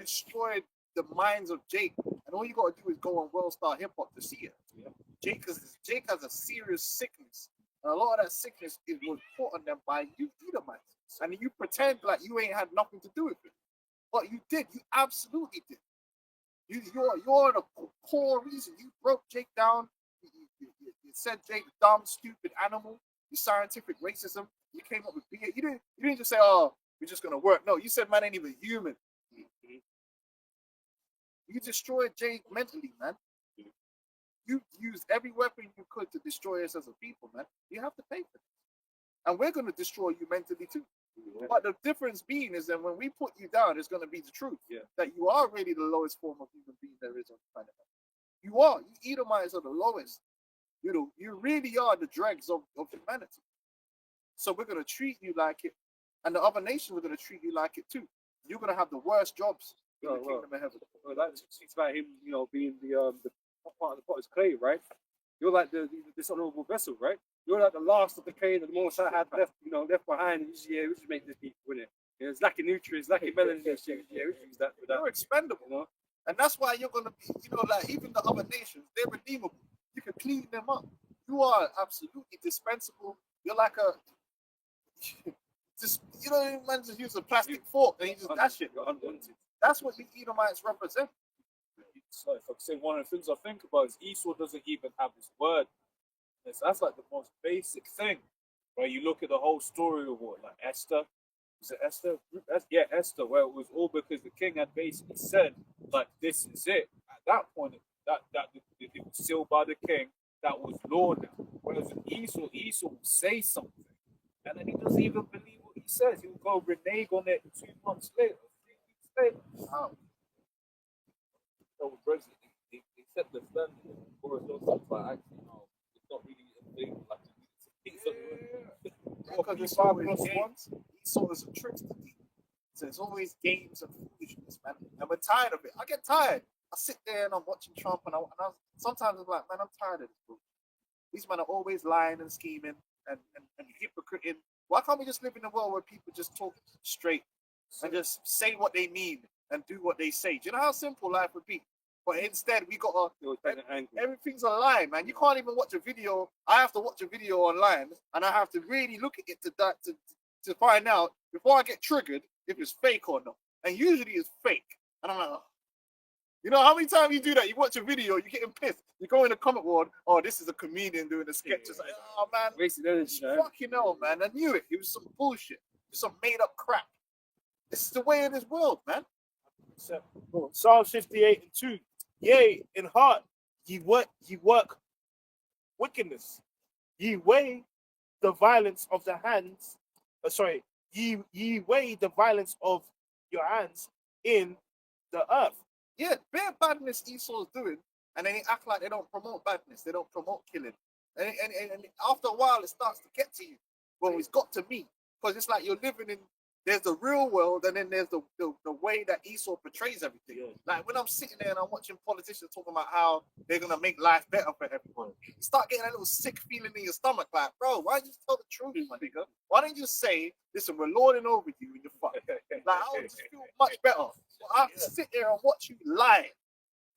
destroyed the minds of Jake, and all you got to do is go on World Star Hip Hop to see it. Jake has a serious sickness, and a lot of that sickness was put on them by you Edomites, and you pretend like you ain't had nothing to do with it, but you did. You absolutely did. You're the core reason. You broke Jake down. You said Jake dumb, stupid animal. You scientific racism. You came up with BA. You didn't just say, "Oh, we're just gonna work." No, you said man ain't even human. You destroyed Jake mentally, man. You used every weapon you could to destroy us as a people, man. You have to pay for it. And we're gonna destroy you mentally too. But the difference being is that when we put you down, it's gonna be the truth. That you are really the lowest form of human being there is on the planet. You are. You Edomites are the lowest. You really are the dregs of humanity. So we're gonna treat you like it, and the other nations are gonna treat you like it too. You're gonna have the worst jobs in the kingdom of heaven. Well, that speaks about him, you know, being the part of the potter's clay, right? You're like the dishonorable vessel, right? You're like the last of the clay that the most I had left behind. And we just make this people, wouldn't it? It's lacking nutrients, lacking melanin and shit. Yeah, we use that for that. You're expendable. You know? And that's why you're gonna be, like even the other nations, they're redeemable. You can clean them up. You are absolutely dispensable. You're like a just man just use a plastic fork and he just dash it. You're unwanted. That's what the Edomites represent. So if I could say one of the things I think about is Esau doesn't even have his word. That's like the most basic thing. Where you look at the whole story of what, like Esther, was it Esther? Yeah, Esther, where it was all because the king had basically said, like, this is it. At that point, that it was sealed by the king. That was law now. Whereas in Esau will say something, and then he doesn't even believe what he says. He'll go renege on it 2 months later, 3 weeks later. Wow. So Brexit, they set the standard for us also, but actually, no, it's not really a thing. Like, Because it's 5+1, Esau is a trickster. So it's always games and foolishness, man. And we're tired of it. I get tired. I sit there and I'm watching Trump, and sometimes I'm like, man, I'm tired of this bullshit. These men are always lying and scheming and hypocriting. Why can't we just live in a world where people just talk straight and just say what they mean and do what they say? Do you know how simple life would be? But instead, we got everything's a lie, man. You can't even watch a video. I have to watch a video online, and I have to really look at it to find out before I get triggered if it's fake or not. And usually it's fake. And I'm like, oh. You know how many times you do that? You watch a video, you're getting pissed. You go in the comment board, oh, this is a comedian doing a sketch. It's like, oh man, Wasted energy. fucking hell, man. I knew it. It was some bullshit. Some made up crap. This is the way of this world, man. Psalm 58 and 2. Yea, in heart ye work wickedness. Ye weigh the violence of the hands. Ye weigh the violence of your hands in the earth. Yeah, bare badness Esau's doing, and then they act like they don't promote badness. They don't promote killing. And after a while, it starts to get to you. Well, it's got to me. Because it's like you're living in, there's the real world, and then there's the way that Esau portrays everything. Yeah. Like when I'm sitting there and I'm watching politicians talking about how they're going to make life better for everyone, you start getting a little sick feeling in your stomach. Like, bro, why don't you just tell the truth, my nigga? Why don't you say, listen, we're lording over you and you're fucked. Like, I would just feel much better. I have to sit there and watch you lie.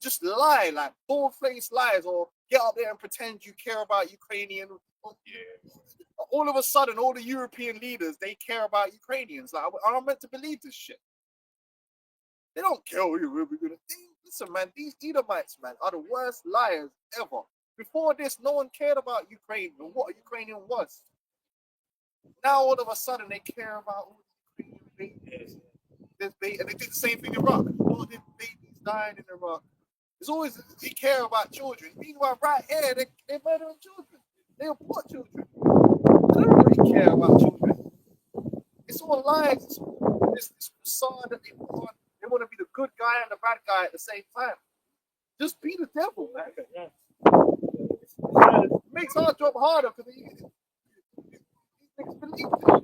Just lie, like full-faced lies, or get up there and pretend you care about Ukrainian. All of a sudden, all the European leaders, they care about Ukrainians. Like, I'm meant to believe this shit. They don't care what we're gonna do. Listen, man, these Edomites, man, are the worst liars ever. Before this, no one cared about Ukraine and what a Ukrainian was. Now, all of a sudden, they care about all the Ukrainian babies. And they did the same thing in Iraq. All the babies dying in Iraq. There's always, they care about children. Meanwhile, right here, they're murdering children. They abort children. They don't really care about children. It's all lies. It's all this facade that they put on. They want to be the good guy and the bad guy at the same time. Just be the devil, man. It makes our job harder because it makes believe it.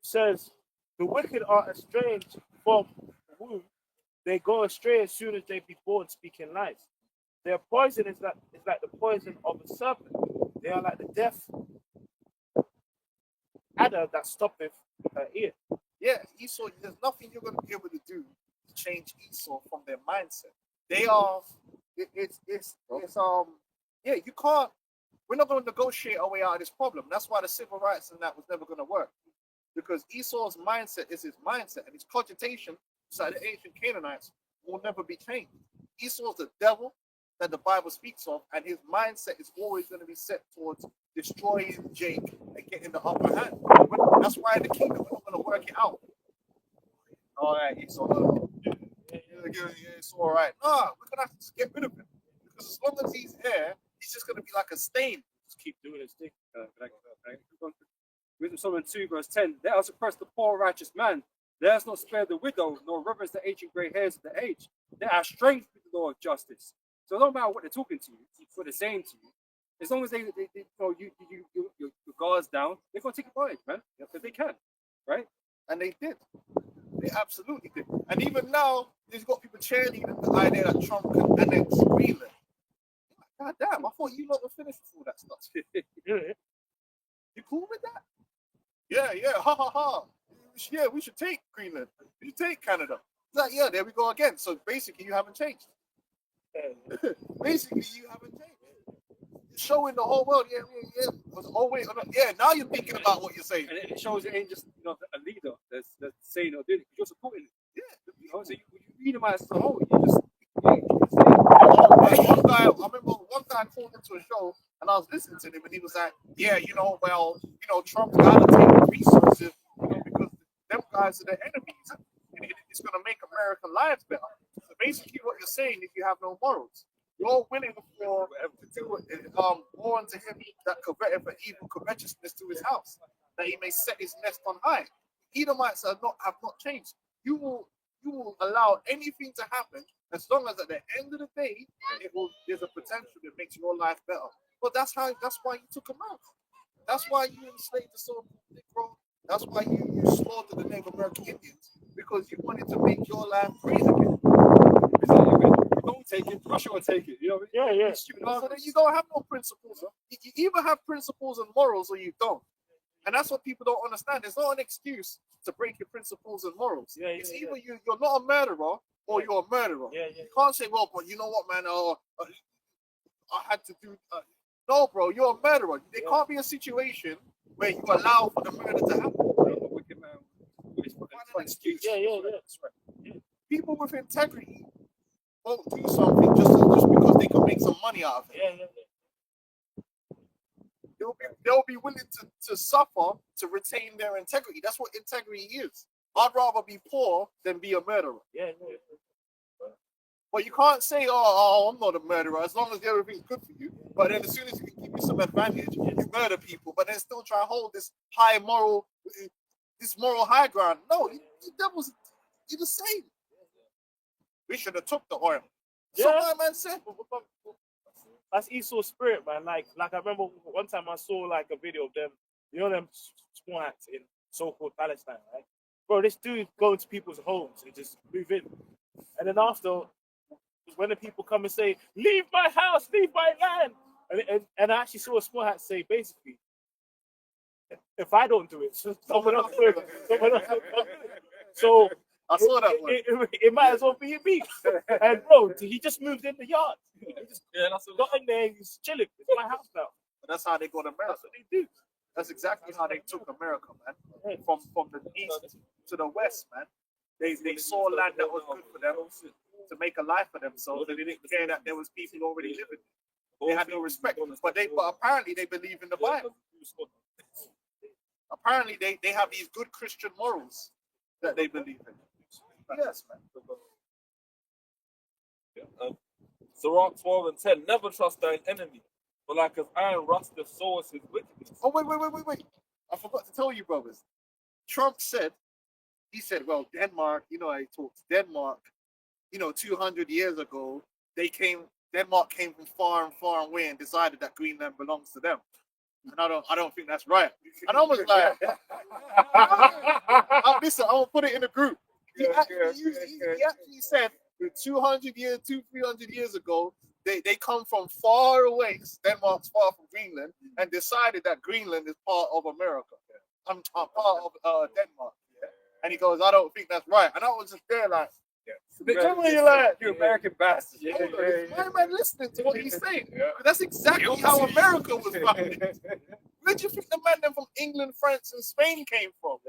Says the wicked are estranged from the womb. They go astray as soon as they be born, speaking lies. Their poison is like the poison of a serpent. They are like the deaf adder that stoppeth her ear. Yeah, Esau, there's nothing you're going to be able to do to change Esau from their mindset. They are, you can't, we're not going to negotiate our way out of this problem. That's why the civil rights and that was never going to work. Because Esau's mindset is his mindset, and his cogitation, just like the ancient Canaanites, will never be changed. Esau's the devil that the Bible speaks of, and his mindset is always going to be set towards destroying Jake and getting the upper hand. That's why the kingdom is not going to work it out. All right, Esau, it's all right. No, we're going to have to just get rid of him. Because as long as he's here, he's just going to be like a stain. Just keep doing his thing. Wisdom Solomon 2 verse 10. Let us oppress the poor righteous man. Let us not spare the widow, nor reverence the ancient grey hairs of the age. Let our strength be the law of justice. So it don't matter what they're talking to you, what they're saying to you. As long as they your guards down, they're gonna take advantage, man. If they can, right? And they did. They absolutely did. And even now, there's got people cheerleading the idea that Trump can annex Greenland. God damn, I thought you lot were finished with all that stuff. You cool with that? Yeah, ha ha ha. Yeah, we should take Greenland. You take Canada. It's like, yeah, there we go again. So basically, you haven't changed. Basically, you haven't changed. You're showing the whole world, yeah. Was always, yeah. Now you're thinking about what you're saying. And it shows it ain't just a leader that's saying or doing it. You're supporting it. Yeah. So you read him as a whole. You just One guy, I remember one guy called into a show, and I was listening to him, and he was like, "Yeah, Trump's got to take the resources, because them guys are the enemies, and it's going to make American lives better." So basically, what you're saying, if you have no morals, you're willing for to do war unto him that coveteth for evil covetousness to his house, that he may set his nest on high. Edomites have not changed. You will allow anything to happen as long as at the end of the day there's a potential that makes your life better. But that's why you took them out. That's why you enslaved the so-called Negro. That's why you slaughtered the Native American Indians, because you wanted to make your land great again. don't take it, Russia will take it. Yeah. So then you don't have no principles. You either have principles and morals or you don't. And that's what people don't understand. There's not an excuse to break your principles and morals. It's either you're not a murderer or you're a murderer. You can't say, well, but you know what, man, I had to do... no, bro, you're a murderer. There can't be a situation where you allow for the murder to happen. Find an excuse. That's right. People with integrity won't do something just because they can make some money out of it. They'll be willing to suffer to retain their integrity. That's what integrity is. I'd rather be poor than be a murderer. But you can't say, oh, I'm not a murderer, as long as everything's good for you. But then as soon as you can give you some advantage, you murder people, but then still try to hold this moral high ground. No, you devils, you're the same. We should have took the oil. So my man said. That's Esau's spirit, man. Like I remember one time I saw like a video of them, them small acts in so-called Palestine, right? Bro, this dude going to people's homes and just move in. And then after, when the people come and say, leave my house, leave my land. And I actually saw a small hat say, basically, if I don't do it, someone else will. So I saw that one. It might as well be me. And bro, he just moved in the yard. He just got in there, he's chilling. It's my house now. But that's how they got America. That's what they do. That's exactly how they took America, man. From the east to the west, man. They saw land that was good for them to make a life for themselves. They didn't care that there was people already living. They had no respect. But apparently they believe in the Bible. Apparently they have these good Christian morals that they believe in. Yes, man. Sirach 12:10. Never trust thine enemy, but like as iron rusteth, so is his wickedness. Oh, wait. I forgot to tell you, brothers. Trump said, well, Denmark, I talked to Denmark, 200 years ago, Denmark came from far and far away and decided that Greenland belongs to them. And I don't think that's right. And I was like, listen, I will put it in a group. He actually said 300 years ago, they come from far away, Denmark's far from Greenland, and decided that Greenland is part of America. I'm part of Denmark. And he goes, I don't think that's right. And I was just there like, you American bastard. Why am I listening to what he's saying? That's exactly how America was founded. Where do you think the man them from England, France, and Spain came from?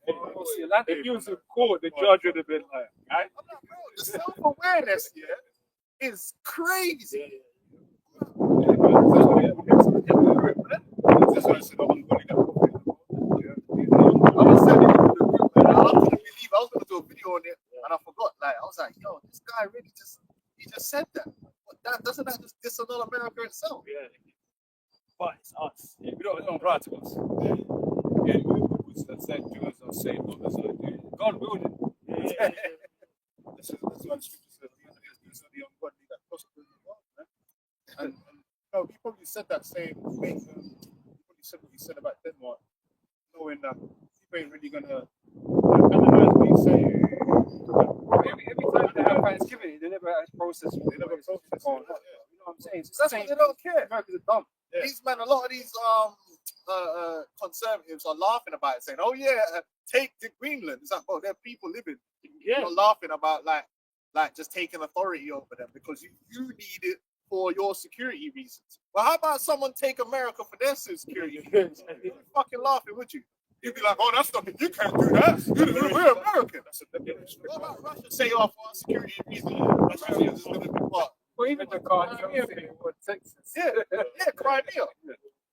If he was in court, the judge would have been like, the self-awareness is crazy. I was going to do a video on it, and I forgot. I was like, yo, this guy really just said that. But doesn't that just disannul America itself? But it's us. We don't apply to us. Said do as I say, not as I do. God willed it. This is what scripture says. These are the ungodly that prosper in the world, man. And he probably said that same thing. He probably said what he said about Denmark, knowing that people ain't really gonna analyze what he's saying. Every time they have Thanksgiving, they never process it. They never process it. You know what I'm saying? That's what they don't care. Americans are dumb. These men, a lot of these conservatives are laughing about it, saying, "Oh yeah, take the Greenland." It's like, oh, there are people living. Yeah. You're laughing about like just taking authority over them because you need it for your security reasons. Well, how about someone take America for their security reasons? You'd be fucking laughing, would you? You'd be like, "Oh, that's not. You can't do that. We're American." What about Russia say, "Oh, for our security reasons, Russia is going to be part"? Or even the Crimea thing with Texas. Yeah, Crimea.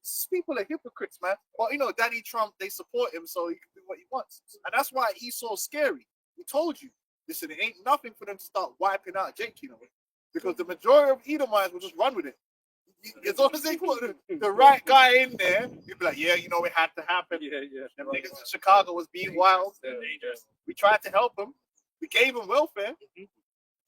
These people are hypocrites, man. But you know, Danny Trump, they support him, so he can do what he wants, and that's why Esau's scary. We told you, listen, it ain't nothing for them to start wiping out Jake, you know, because the majority of Edomites will just run with it. As long as they put the right guy in there, you'll be like, yeah, you know, it had to happen. Yeah. Them niggas in Chicago was being wild. We tried to help them. We gave them welfare.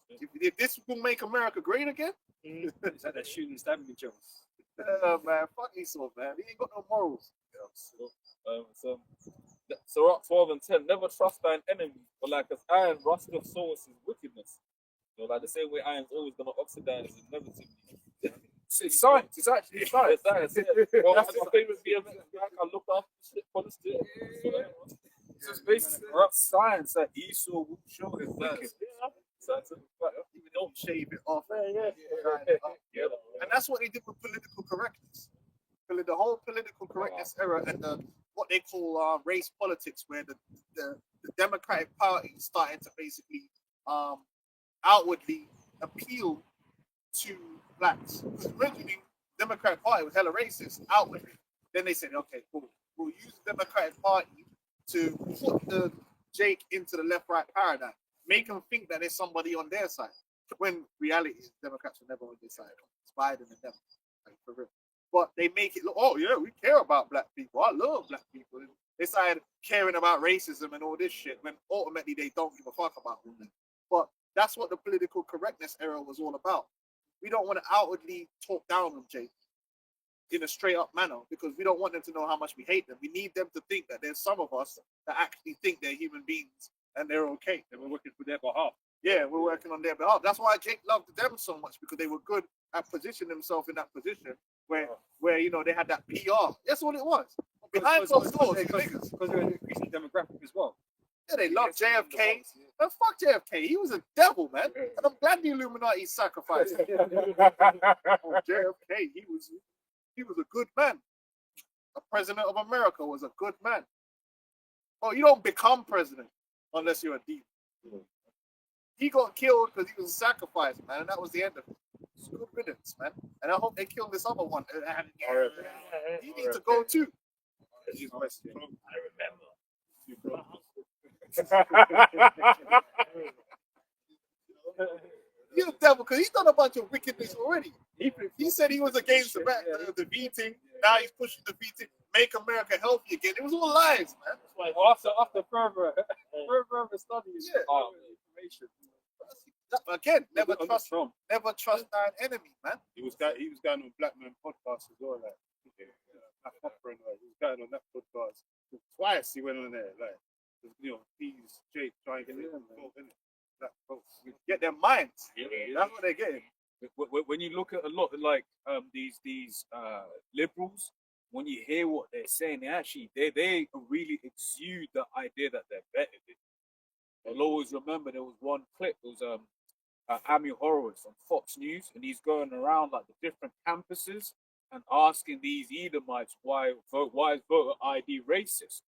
If this will make America great again, It's like that shooting and stabbing each other. man, fuck Esau, man. He ain't got no morals. So Sirach 12 and 10, never trust thine enemy, but like as iron rusteth so is his wickedness. So like the same way iron's always gonna oxidize inevitably. It's science. It's actually science. It's science, yeah. Well, that's my favorite BMX track. I looked after shit, polished it. So it's basically science that Esau will show his wicked. Even don't shave it off. Yeah. And that's what they did with political correctness. The whole political correctness era and what they call race politics, where the Democratic Party started to basically outwardly appeal to blacks. Because originally, Democratic Party was hella racist outwardly. Then they said, okay, cool. We'll use the Democratic Party to put the Jake into the left-right paradigm. Make them think that there's somebody on their side. When reality is Democrats are never on their side. It's Biden and them. Like, for real. But they make it look, oh yeah, we care about black people. I love black people. They started caring about racism and all this shit when ultimately they don't give a fuck about them. But that's what the political correctness era was all about. We don't want to outwardly talk down on Jake in a straight up manner because we don't want them to know how much we hate them. We need them to think that there's some of us that actually think they're human beings and they're okay. And we're working for their behalf. Yeah, we're working on their behalf. That's why Jake loved them so much because they were good at positioning themselves in that position where you know they had that PR. That's what it was. Behind closed doors, because they're an increasing demographic as well. yeah, they loved JFK. Man, fuck JFK. He was a devil, man. And I'm glad the Illuminati sacrificed him. Oh, JFK, he was a good man. A president of America was a good man. Oh, you don't become president unless you're a demon. He got killed because he was a sacrifice, man, and that was the end of it. It's good riddance, man. And I hope they kill this other one. He needs to go too. He's a devil because he's done a bunch of wickedness already. He said he was against the V thing. Now he's pushing the V thing. Make America healthy again. It was all lies, man. After further studies, information. Again, never trust thine enemy, man. He was going on Black Man podcast as well, like Matt Hopper and he was going on that podcast twice. He went on there, like you know, he's Jake trying to get it involved in it. Black folks Get their minds. That's what they're getting. When you look at a lot of like these liberals, when you hear what they're saying, they really exude the idea that they're better than. I'll always remember there was one clip. It was Amy Horowitz on Fox News, and he's going around like the different campuses and asking these Edomites why is voter ID racist,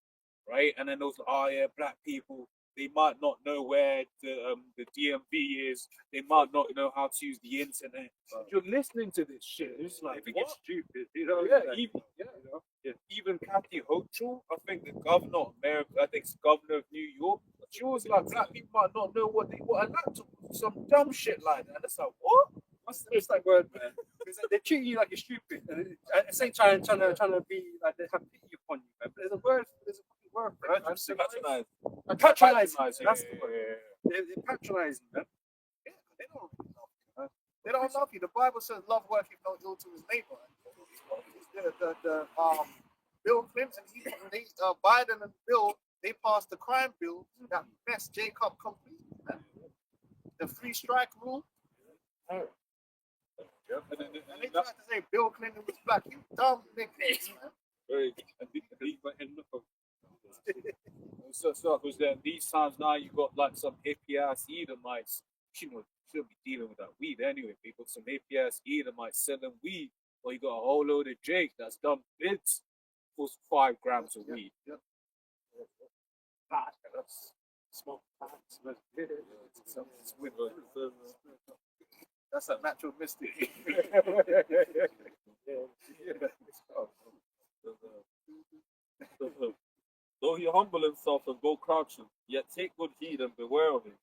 right? And then those, oh yeah, black people, they might not know where the DMV is. They might not know how to use the internet. You're listening to this shit. It's like, If it what? gets stupid, you know. Yeah, like, even Kathy Hochul, I think the governor of America, I think it's governor of New York, she was like, black people might not know what a laptop is, some dumb shit like that. And it's like, what? What's that word, man? Because they treat you like you're stupid. And at the same time, trying to be like they have pity upon you, man. But there's a word for it. Patronize. Patronizing. That's the word. They're patronizing, man. Yeah, they don't love you, man. They don't love you. The Bible says, "Love worketh no ill to his neighbor." Bill Clinton, Biden and Bill, they passed the crime bill that messed Jacob completely, man. The 3 strike rule. And they tried to say Bill Clinton was black. You dumb niggas, man. Very So because then these times now you got like some hippie ass Edomites, shouldn't be dealing with that weed anyway. People, some hippie ass Edomites selling weed, or you got a whole load of Jake that's done bids for 5 grams of weed. Yep. Smoke packs, That's a natural mystic. Though he humble himself and go crouching, yet take good heed and beware of him.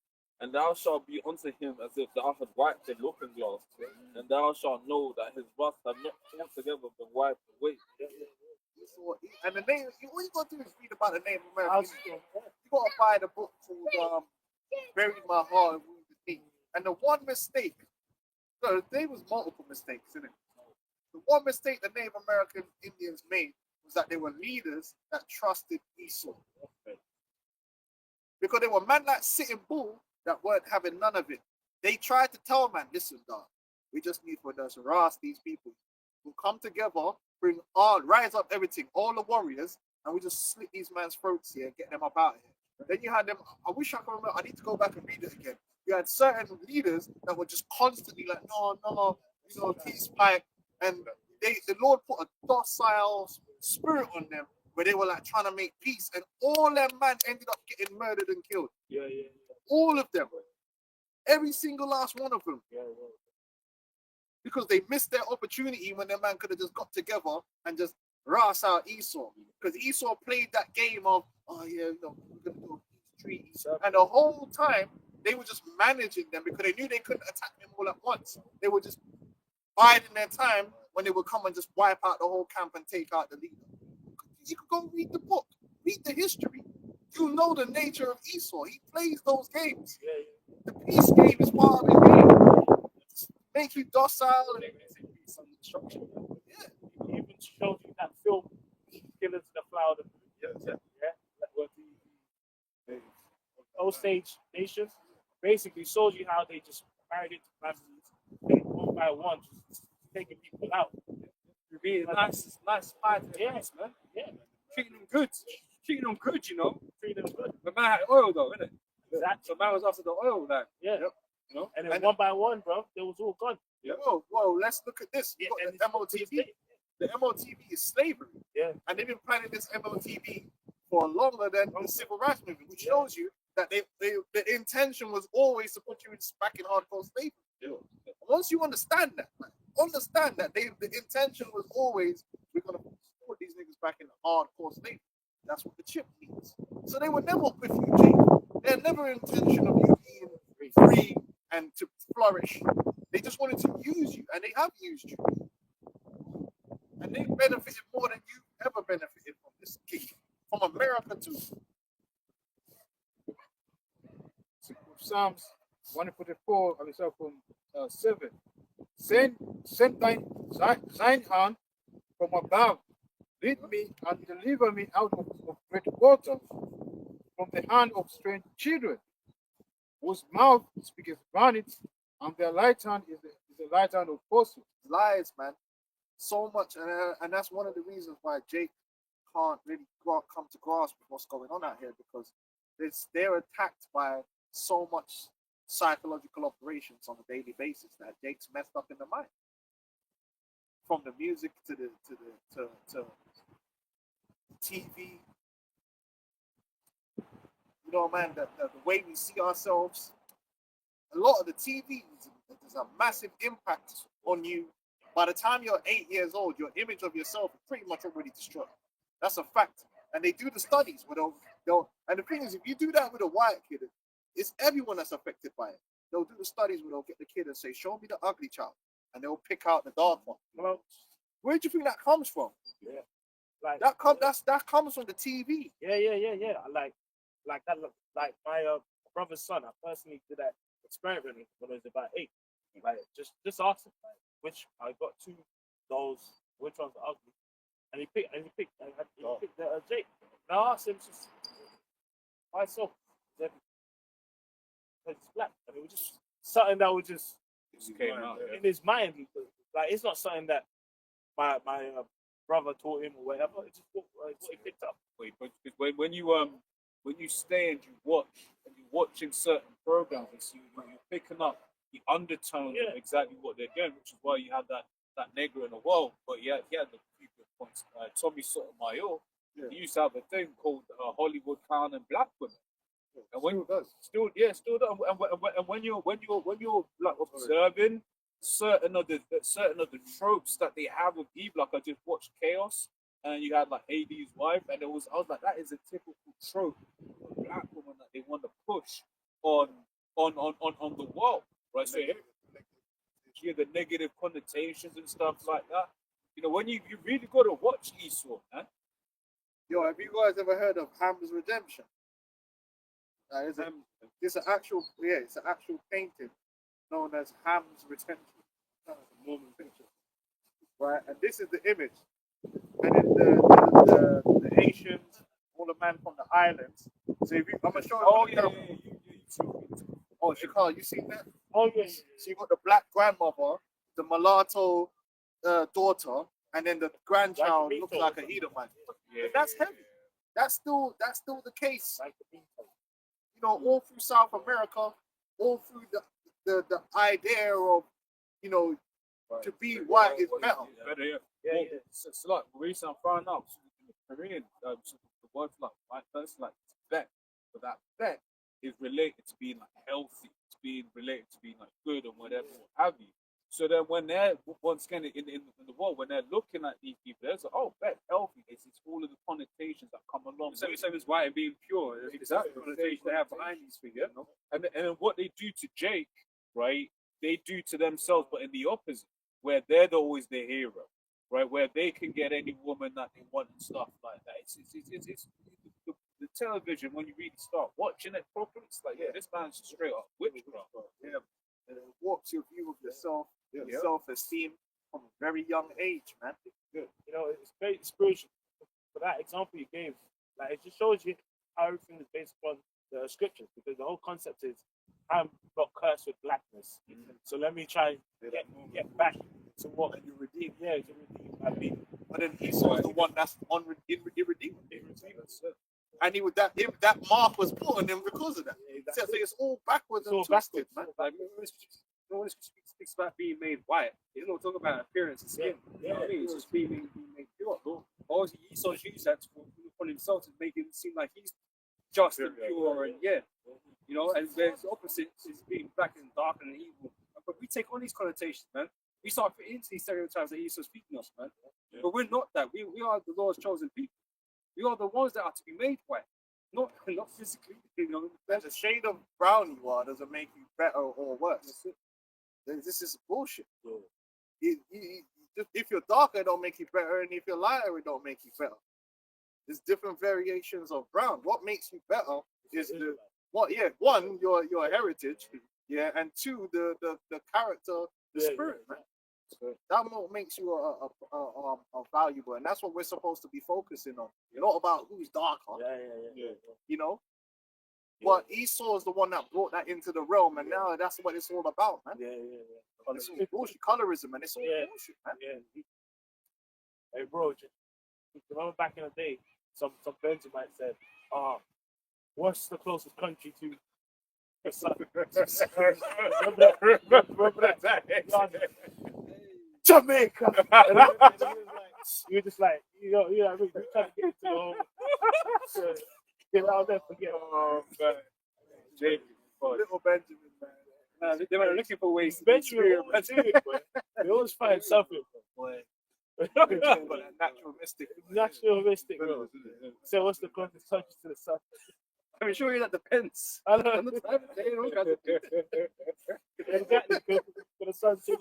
And thou shalt be unto him as if thou had wiped the looking glass, and thou shalt know that his rust had not altogether been wiped away. And the name, all you gotta do is read about the name of America. You gotta buy the book called Buried My Heart and Wounded Knee. And the one mistake, no, there was multiple mistakes in it. The one mistake the Native American Indians made was that they were leaders that trusted Esau. Because they were men like Sitting Bull that weren't having none of it. They tried to tell man, listen, dog, we just need for us to harass these people. We'll come together, bring all, rise up everything, all the warriors, and we just slit these men's throats here and get them up out of here. Then you had them, I wish I could remember, I need to go back and read it again. You had certain leaders that were just constantly like, no, peace pipe. And the Lord put a docile spirit on them where they were like trying to make peace. And all them men ended up getting murdered and killed. Yeah. All of them. Every single last one of them. Yeah. Because they missed their opportunity when their man could have just got together and just ras out Esau. Because Esau played that game of, we're going to do a peace treaty. And the whole time, they were just managing them because they knew they couldn't attack them all at once. They were just biding their time when they would come and just wipe out the whole camp and take out the leader. You could go read the book, read the history. You know the nature of Esau. He plays those games. The peace game is part of his game. Make you docile. And He even showed you that film, Killers in the Flower. Osage Nations basically shows you how they just married into families, and one by one, just taking people out. You're being nice pie to the face, man. Yeah. Treating them good. Treating them good, you know. Treating them good. The man had oil though, innit? Exactly. So man was after the oil, like. Yeah. Yep. You know? And then one by one, bro, they was all gone. Whoa, let's look at this. You and got the MOTV. The MOTV is slavery. Yeah. And they've been planning this MOTV for longer than the civil rights movement, which shows you that the intention was always to put you back in hardcore slavery. Yeah. Once you understand that, man, the intention was always, we're going to put these niggas back in hardcore slavery. That's what the chip means. So they were never with you, Jake. They had never intention of you being free and to flourish. They just wanted to use you, and they have used you. And they benefited more than you ever benefited from this gig. From America too. Psalms 144, from 7. Send thine hand from above, lead me and deliver me out of great waters, from the hand of strange children, whose mouth speaketh vanity, and their light hand is the light hand of falsehood. Lies, man. So much, and that's one of the reasons why Jake can't really come to grasp with what's going on out here, because they're attacked by so much psychological operations on a daily basis that Jake's messed up in the mind. From the music to TV, you know, man, the way we see ourselves. A lot of the TV, there's a massive impact on you. By the time you're 8 years old, your image of yourself is pretty much already destroyed. That's a fact. And they do the studies with and the thing is, if you do that with a white kid, it's everyone that's affected by it. They'll do the studies where they'll get the kid and say, show me the ugly child. And they'll pick out the dark one. Well, where do you think that comes from? Yeah. Like that comes from the TV. Yeah. Like that. Like my brother's son. I personally did that experiment when I was about 8. Like just asked him which I got 2 dolls, which ones are ugly, and he picked the Jake. And I asked him just why so? Because it's black, and it was just something that was just Came out, in his mind. Like it's not something that my brother taught him or whatever. It's just what he picked up. Wait, but when you stay and you watch and you're watching certain programs, and so you're picking up the undertones Yeah. of exactly what they're doing, which is why you had that nigger in the world. But he had the few good points. Tommy Sotomayor, he used to have a thing called Hollywood Clown and Black Women. And when still does. And when you're like observing certain of the tropes that they have with people, like I just watched Chaos, and you had like AD's wife, and I was like, that is a typical trope of a black woman that they want to push on the world, right? So yeah, the negative connotations and stuff like that. You know, when you really got to watch Esau, man. Yo, have you guys ever heard of Ham's Redemption? It's an actual painting known as Ham's Redemption. Mormon picture. Right, and this is the image. And then the Haitians, all the men from the islands. So if you, I'm gonna show you. Oh, Chicago, you seen that? Oh yeah. So you got the black grandmother, the mulatto daughter, and then the grandchild looks like a Edomite. Yeah, That's heavy. That's still the case. You know, all through South America, all through the idea of, you know, to be white is better. Yeah. So like the reason I found out in the Korean, so the word for like white person, like bet, but that bet is related to being like healthy, to being related to being like good and whatever, what have you. So then when they're once again in the world, when they're looking at these people, they're like, oh, bet healthy. It's all of the connotations that come along. Same as white and being pure. Exactly. The connotation they have behind these things. Yeah. And then what they do to Jake, right? They do to themselves, but in the opposite, where they're always the hero, right? Where they can get any woman that they want and stuff like that. It's the television, when you really start watching it properly, it's like, yeah, this man's straight up witchcraft. Yeah. And it warps your view of yourself, your self-esteem from a very young age, man. Good. You know, it's very spiritual. For that example you gave, like it just shows you how everything is based upon the scriptures, because the whole concept is I'm got cursed with blackness. So let me try and get back to what you redeem. Yeah, to redeem my people. But then Esau is the one that's irredeemable. And he would that mark was put on him because of that. So it's all backwards and twisted, man. Like, no one speaks about being made white. He doesn't talk about appearance and skin. You know what I mean? It's just being made pure. Obviously, Esau's used that on himself to make him seem like he's just and pure and you know, and there's the opposite is being black and dark and evil. But we take on these connotations, man. We start fitting into these stereotypes that Esau's speaking us, man. But we're not that. We are the Lord's chosen people. We are the ones that are to be made white, not physically. You know, There's a shade of brown you are doesn't make you better or worse. This is bullshit. If you're darker, it don't make you better, and if you're lighter, it don't make you better. There's different variations of brown. What makes you better is one, your heritage, and two, the character, the spirit, man. That what makes you a valuable, and that's what we're supposed to be focusing on. Not about who's darker, you know. But Esau is the one that brought that into the realm, and now that's what it's all about, man. But it's all bullshit, colorism, and it's all bullshit, man. Hey, bro, remember back in the day, some Benjamin said, what's the closest country to the sun? Remember that? Jamaica. You're just like, you're trying to get into the whole. Get out there, forget. Oh, man. Jake, Little Benjamin, man. they were looking for ways to Benjamin, they always find something. Natural mystic. Naturalistic, bro. So what's the closest country to the sun? I mean, sure, that depends. I know. On the time of day, you know, Exactly. For the sun too.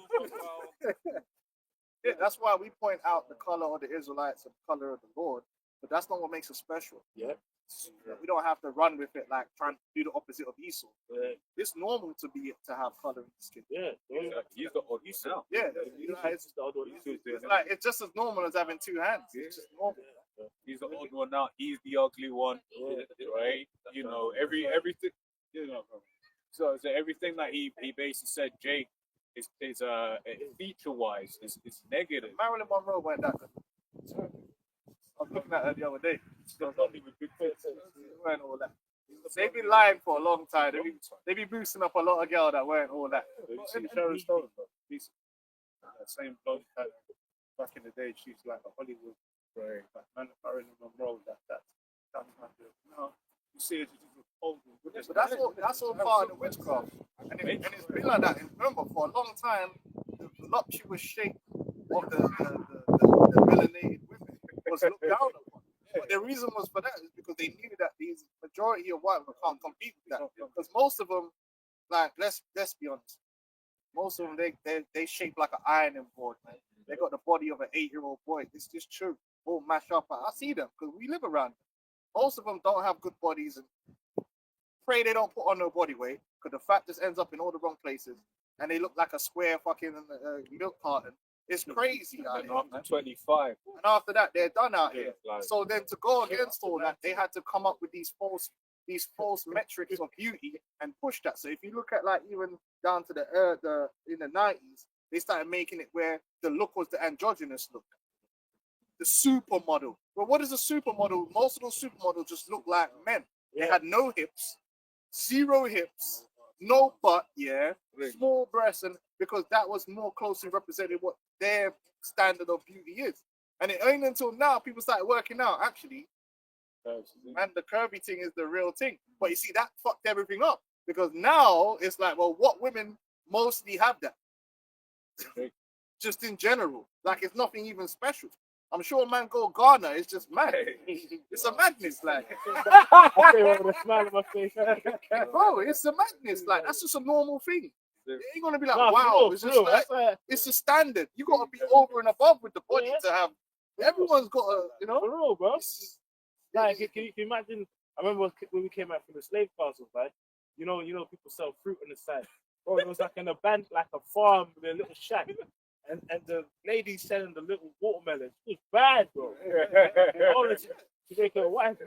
Yeah, that's why we point out the color of the Israelites and the color of the Lord, but that's not what makes us special. Yeah. We don't have to run with it like trying to do the opposite of Esau. Yeah. It's normal to have color in the skin. Yeah. He's got what he's now. Yeah, it's just as normal as having two hands. It's just normal. He's the odd one out. He's the ugly one, right? You know, everything. You know, so everything that he basically said, Jake, is feature wise is negative. Marilyn Monroe went that good. I was looking at her the other day. She was only with big face. Weren't all that. They've been lying for a long time. They be boosting up a lot of girls that weren't all that. You see Sharon Stone, bro. She's that same bloke that back in the day. She's like a Hollywood, right? Like Marilyn Monroe. No, you see it. But that's all part of the witchcraft. And it's been like that. And remember, for a long time, the voluptuous shape of the melanated women was looked down upon. But the reason was for that is because they knew that these majority of white women can't compete with that. Because most of them, like let's be honest, most of them they shape like an ironing board, man. They got the body of an 8-year-old boy. It's just true. All mashed up. I see them because we live around them. Most of them don't have good bodies, and pray they don't put on no body weight because the fat just ends up in all the wrong places, and they look like a square fucking milk carton. It's crazy out here. After 25. And after that, they're done out here. So then, to go against all that, they had to come up with these false metrics of beauty and push that. So if you look at like even down to the in the 90s, they started making it where the look was the androgynous look, the supermodel. Well, what is a supermodel? Most of those supermodels just look like men. They had no hips, zero hips, no butt, small breasts, and because that was more closely represented what their standard of beauty is. And it ain't until now people started working out, actually, and the curvy thing is the real thing. But you see, that fucked everything up because now it's like, well, what women mostly have that? Just in general, like it's nothing even special. I'm sure a man called Ghana is just mad. It's a madness, like. Bro, it's a madness, like that's just a normal thing. It ain't gonna be like, wow, it's just like it's a standard. You gotta be over and above with the body to have. Everyone's got a, you know. For real, bro. Like, can you imagine? I remember when we came out from the slave castles, right? You know, people sell fruit on the side. Bro, it was like in a band, like a farm with a little shack. And the lady selling the little watermelons. It was bad, bro. To make her wife.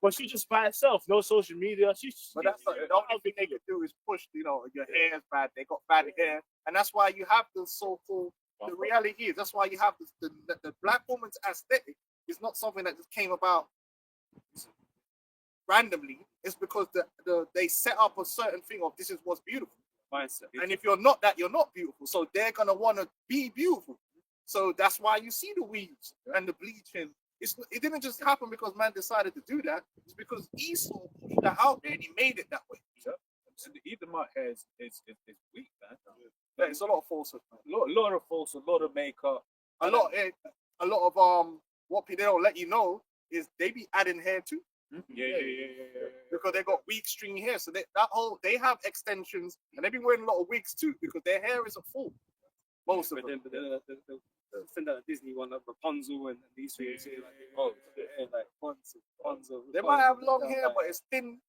But she just by herself, no social media. But that's the only thing they can do is push, your hair is bad, they got bad hair. And that's why you have the so-called, the reality is, that's why you have the black woman's aesthetic is not something that just came about randomly. It's because they set up a certain thing of this is what's beautiful. Mindset. And if you're not that, you're not beautiful. So they're gonna want to be beautiful. So that's why you see the weaves and the bleaching. It didn't just happen because man decided to do that. It's because Esau pushed that out there and he made it that way. So the Edomite hair is weak, man. Yeah, it's a lot of falsehood. A lot of falsehood, a lot of makeup. A lot of what they don't let you know is they be adding hair too. Yeah. Because they got weak stringy hair, so they have extensions and they've been wearing a lot of wigs too because their hair isn't full. Most of them. Send out a Disney one, like Rapunzel and these things. Rapunzel. They might have long hair, but it's thin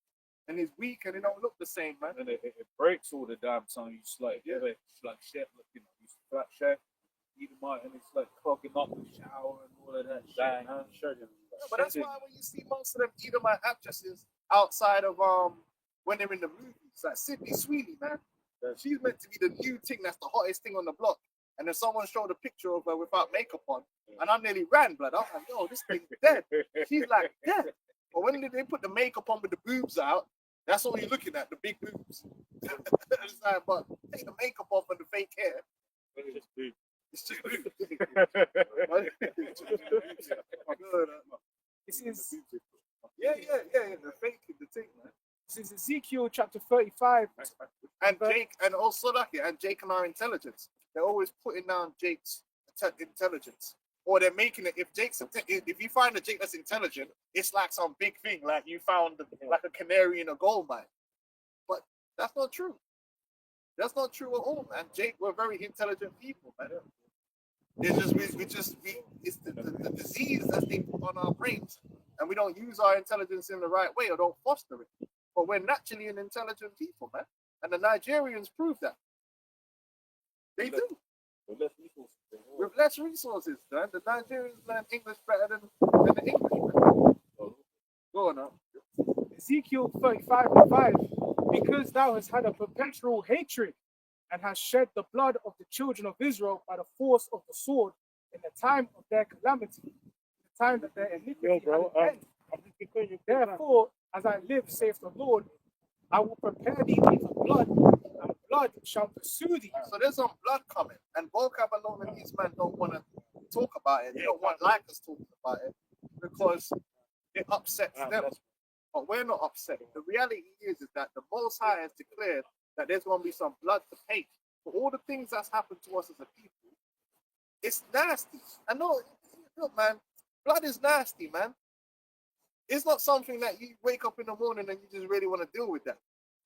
and it's weak and they don't look the same, man. And it breaks all the damn time. You just like, it's like shit, you flat shit. Edomite, and it's like clogging up the shower and all of that shit. But that's why when you see most of them Edomite actresses outside of when they're in the movies, like Sydney Sweeney, man, she's meant to be the new thing that's the hottest thing on the block. And then someone showed a picture of her without makeup on, and I nearly ran, blood. I was like, yo, this thing's dead. She's like, dead. But when they put the makeup on with the boobs out, that's all you're looking at, the big boobs. It's like, but take the makeup off and the fake hair. It's just boobs. This is Yeah, the fake, the thing, man. This is Ezekiel chapter 35. And Jake, and also Jake and our intelligence. They're always putting down Jake's intelligence, or they're making it. If you find a Jake that's intelligent, it's like some big thing, like you found like a canary in a gold mine. But that's not true. That's not true at all, man. Jake, we're very intelligent people, man. It's just it's the disease that they put on our brains, and we don't use our intelligence in the right way or don't foster it. But we're naturally an intelligent people, man. And the Nigerians prove that. They do. With less resources, man. The Nigerians learn English better than the English. Go on now. Ezekiel 35:5. Because thou hast had a perpetual hatred and hast shed the blood of the children of Israel by the force of the sword in the time of their calamity, the time that their iniquity Yo, bro, had an end. I'm just because you Therefore, as I live, saith the Lord, I will prepare thee unto blood, and blood shall pursue thee. So there's some blood coming, and vocab alone and these men don't want to talk about it. They don't want like us talking about it because it upsets them. But we're not upset. The reality is that the Most High has declared that there's going to be some blood to pay for all the things that's happened to us as a people. It's nasty. I know. Look, man, blood is nasty, man. It's not something that you wake up in the morning and you just really want to deal with that.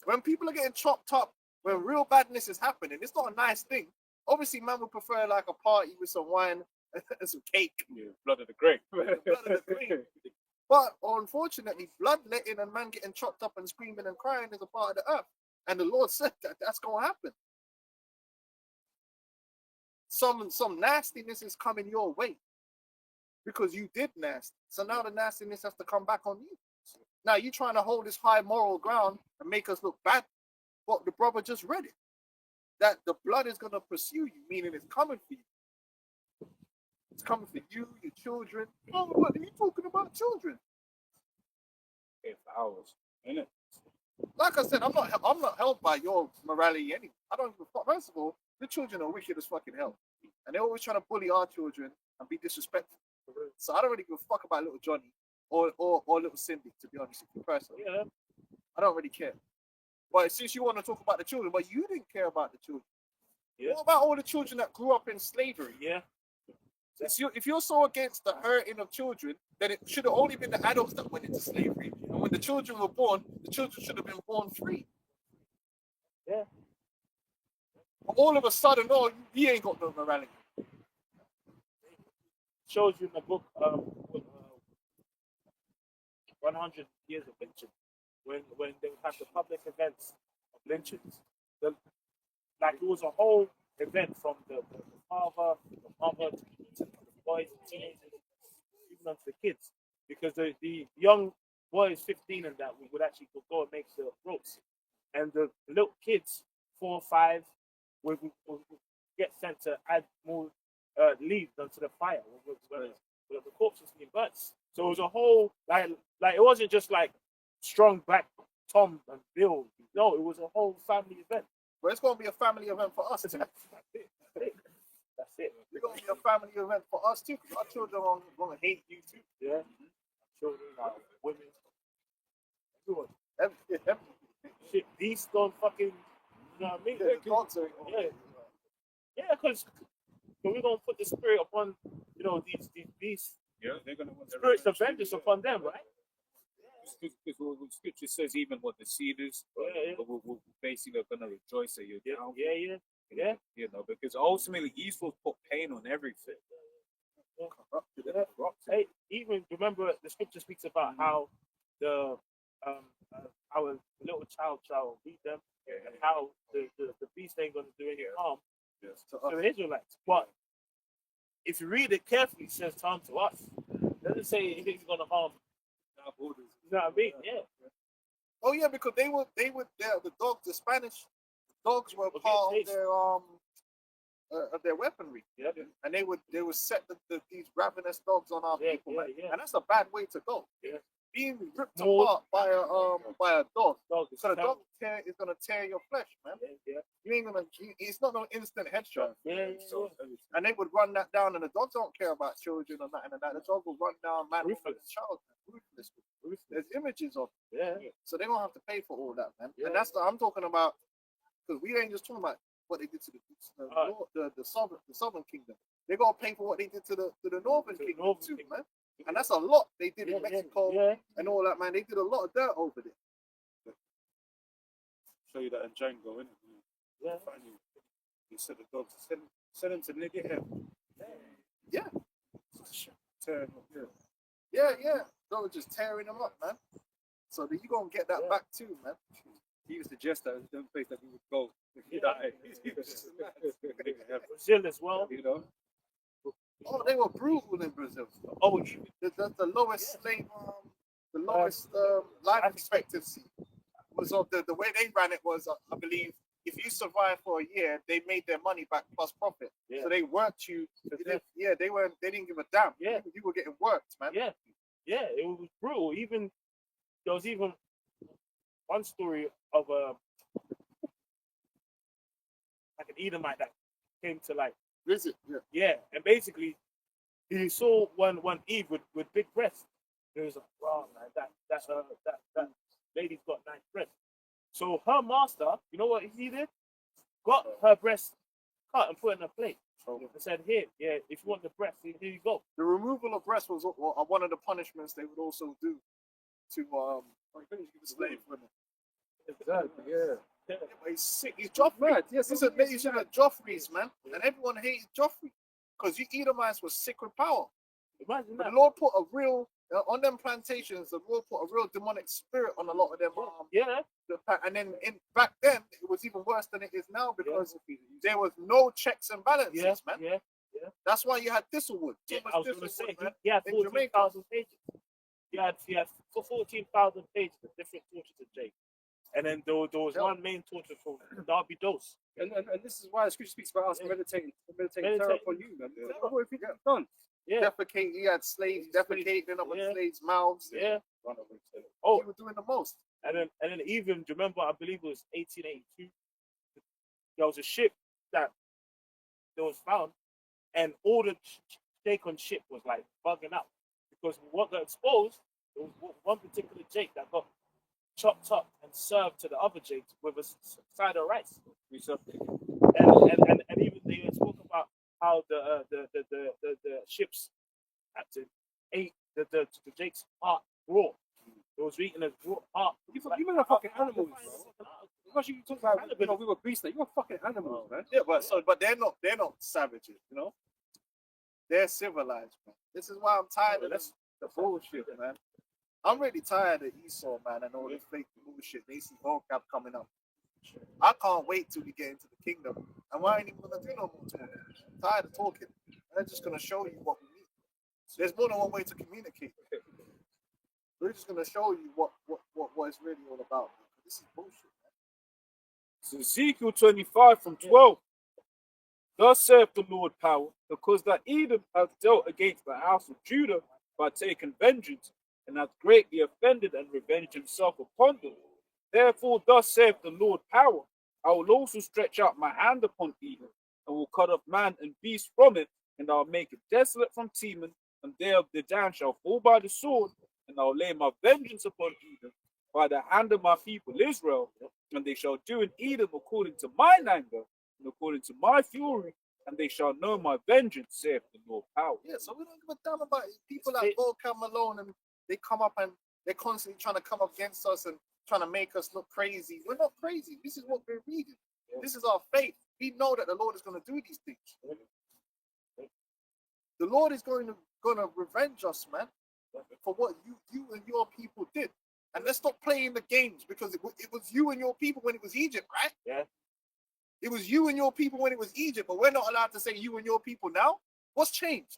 When people are getting chopped up, when real badness is happening, it's not a nice thing. Obviously, man would prefer like a party with some wine and some cake. Yeah, blood of the grape. Blood of the grape. But unfortunately, bloodletting and man getting chopped up and screaming and crying is a part of the earth. And the Lord said that that's going to happen. Some nastiness is coming your way because you did nasty. So now the nastiness has to come back on you. Now you trying to hold this high moral ground and make us look bad. But the brother just read it. That the blood is going to pursue you, meaning it's coming for you. It's coming for you, your children. Oh, what are you talking about, children? Yeah, for hours, innit? Like I said, I'm not held by your morality anyway. I don't give a fuck. First of all, the children are wicked as fucking hell, and they're always trying to bully our children and be disrespectful. So I don't really give a fuck about little Johnny or little Cindy, to be honest with you, personally. Yeah. I don't really care. But since you want to talk about the children, but you didn't care about the children. Yeah. What about all the children that grew up in slavery? Yeah. If you're so against the hurting of children, then it should have only been the adults that went into slavery. And when the children were born, the children should have been born free. Yeah. But all of a sudden, oh, he ain't got no morality. Shows you in the book 100 years of lynching, when they would have the public events of lynchings. Like it was a whole event from the father, the mother, to the boys, the teenagers, even onto the kids. Because the young boys, 15 and that, would actually go and make the ropes. And the little kids, 4 or 5, would get sent to add more leaves onto the fire when the corpse was being burnt. So it was a whole, like it wasn't just like strong black Tom and Bill. No, it was a whole family event. But it's going to be a family event for us. That's it. That's it. It's going to be a family event for us too. Because our children are going to hate you too. Yeah. Children, women, everyone. Every Shit, beasts don't fucking, you know what I mean? Yeah. Yeah, because we're going to put the spirit upon, these beasts. Yeah, they're gonna want their Spirits of revenge. vengeance upon them, right? Because what scripture says, even what the seeders, Yeah. we're basically going to rejoice at your downfall. Yeah. You know, because ultimately Esau put pain on everything. Corrupted and corrupted. Hey, even remember the scripture speaks about how the our little child shall lead them, and how the beast ain't going to do any harm Yes. to the Israelites. But if you read it carefully, it says harm to us. It doesn't say anything's going to harm our borders. You know what I mean? Yeah. Oh yeah, because they were the dogs, the Spanish dogs were Okay, part taste. of their weaponry. Yeah. And they would set these ravenous dogs on our Yeah, people, yeah, man. yeah. And that's a bad way to go. Yeah. Being ripped More- apart by a dog. Dog is So the terrible. dog is gonna tear your flesh, man. Yeah. You ain't gonna. It's not no instant headshot. Yeah. And they would run that down, and the dogs don't care about children or nothing and that. The dog will run down man, woman, Ruthless. and child, man. Ruthless. There's images of it. Yeah. So they don't have to pay for all that, man. Yeah. And that's I'm talking about, because we ain't just talking about what they did to the southern kingdom. They gotta pay for what they did to the northern To the kingdom northern too, kingdom. man. And that's a lot they did in Mexico Yeah. and all that, man. They did a lot of dirt over there. Show you that in Django, innit? Yeah. Funny. He said the dogs send him to nigga him. Yeah. Tear him up, yeah. Yeah. They were just tearing them up, man. So you gonna get that back too, man. He used to suggest that in the place that we would go. Brazil as well. You know? Oh, they were brutal in Brazil. Oh, The lowest slave, the lowest life expectancy was of the way they ran it was, I believe, if you survive for a year, they made their money back plus profit. Yeah. So they worked you. death. Yeah, they didn't give a damn. Yeah. You were getting worked, man. Yeah, yeah, it was brutal. Even there was even one story of like an Edomite that came to like Visit. Yeah. and basically he saw one Eve with big breasts. He was like, wow, man, that lady's got nice breasts. So her master, you know what he did? Got her breast cut and put in a plate. And said, here, yeah, if you want the breast, here you go. The removal of breasts was one of the punishments they would also do to slave women. Exactly. Yeah. Yeah, but he's sick. He's Joffrey. Mad. Yes, It's a nation of Joffreys, man, and everyone hated Joffrey because you Edomites were sick with power. Imagine But that. the Lord put a real on them plantations. The Lord put a real demonic spirit on a lot of them. Yeah, And then back then it was even worse than it is now because there was no checks and balances, yeah, man. yeah. That's why you had Thistlewood. Too Yeah, much I was going to Thistlewood, say, man. he had in 14,000 pages. He had for 14,000 pages of different tortures of Jake. And then there was one main torture for Darby Dose. And this is why the scripture speaks about us meditating terror Meditating. upon you, man. What have you done? Yeah, Defecate. He had slaves defecating up in Yeah. slaves' mouths. yeah. He Oh, was doing the most. and then even, do you remember, I believe it was 1882, there was a ship that was found, and all the Jake on ship was like bugging out because what got exposed, there was one particular Jake that got chopped up and served to the other Jakes with a side of rice. And even they even spoke about how the ships had to eat the Jake's heart raw. It was eating as raw heart. You men are fucking animals, bro. Because you talk about, we were beasts. You were fucking animals, man. Yeah, but they're not savages, you know. They're civilized, man. This is why I'm tired of the bullshit, man. I'm really tired of Esau, man, and all this fake bullshit. They see vocab coming up. I can't wait till we get into the kingdom. And I ain't even gonna do no more talking. I'm tired of talking. I'm just gonna show you what we need. There's more than one way to communicate. We're just gonna show you what it's really all about. This is bullshit, man. So Ezekiel 25 from 12. Thus saith the Lord power, because that Edom hath dealt against the house of Judah by taking vengeance, and hath greatly offended and revenged himself upon them. Therefore, thus saith the Lord power, I will also stretch out my hand upon Edom, and will cut off man and beast from it, and I will make it desolate from Teman, and thereof the Dan shall fall by the sword, and I will lay my vengeance upon Edom by the hand of my people Israel, and they shall do in Edom according to mine anger, and according to my fury, and they shall know my vengeance, saith the Lord power. Yeah, so we don't give a damn about people like Volcam Malone, and they come up and they're constantly trying to come up against us and trying to make us look crazy. We're not crazy. This is what we're reading. This is our faith. We know that the Lord is going to do these things. The Lord is going to revenge us, man, for what you and your people did. And let's stop playing the games, because it was you and your people when it was Egypt, right? Yeah. It was you and your people when it was Egypt, but we're not allowed to say you and your people now. What's changed?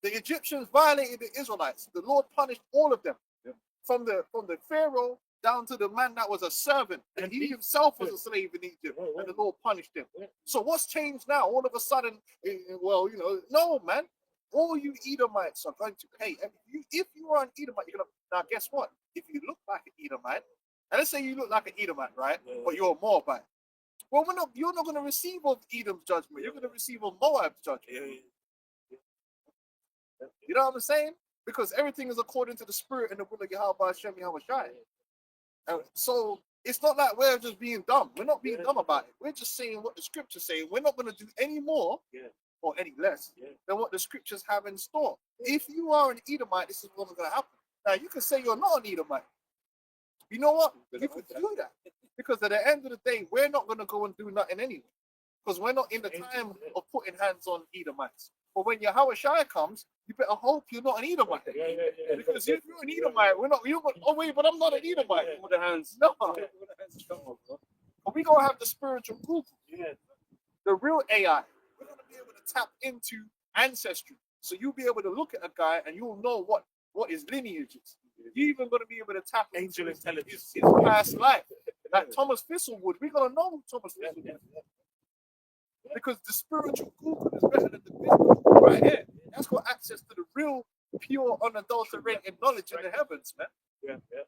The Egyptians violated the Israelites. The Lord punished all of them, from the Pharaoh down to the man that was a servant, and he himself was a slave in Egypt, and the Lord punished him. So what's changed now? All of a sudden, well, no, man. All you Edomites are going to pay. And if you are an Edomite, you're gonna. Now, guess what? If you look like an Edomite, and let's say you look like an Edomite, right? But you're a Moabite. Well, you're not going to receive of Edom's judgment. You're going to receive of Moab's judgment. You know what I'm saying? Because everything is according to the spirit and the will of Yahweh Hashem Yahweh Shai. And so it's not like we're just being dumb. We're not being dumb about it. We're just saying what the scriptures say. We're not going to do any more or any less than what the scriptures have in store. If you are an Edomite, this is what's going to happen. Now, you can say you're not an Edomite. You know what? You could do that. Because at the end of the day, we're not going to go and do nothing anyway. Because we're not in the time of putting hands on Edomites. But when Yahweh Shai comes, you better hope you're not an Edomite. Because if you're an Edomite, you're going, oh wait, but I'm not an Edomite. With the hands. No. But we're going to have the spiritual Google. The real AI. We're going to be able to tap into ancestry. So you'll be able to look at a guy and you'll know what his lineage is. You're even going to be able to tap into his past life. Like Thomas Thistlewood, we're gonna know who Thomas Thistlewood is. Because the spiritual Google is better than the physical right here. That's got access to the real, pure, unadulterated knowledge in the heavens, man. Yeah, yeah.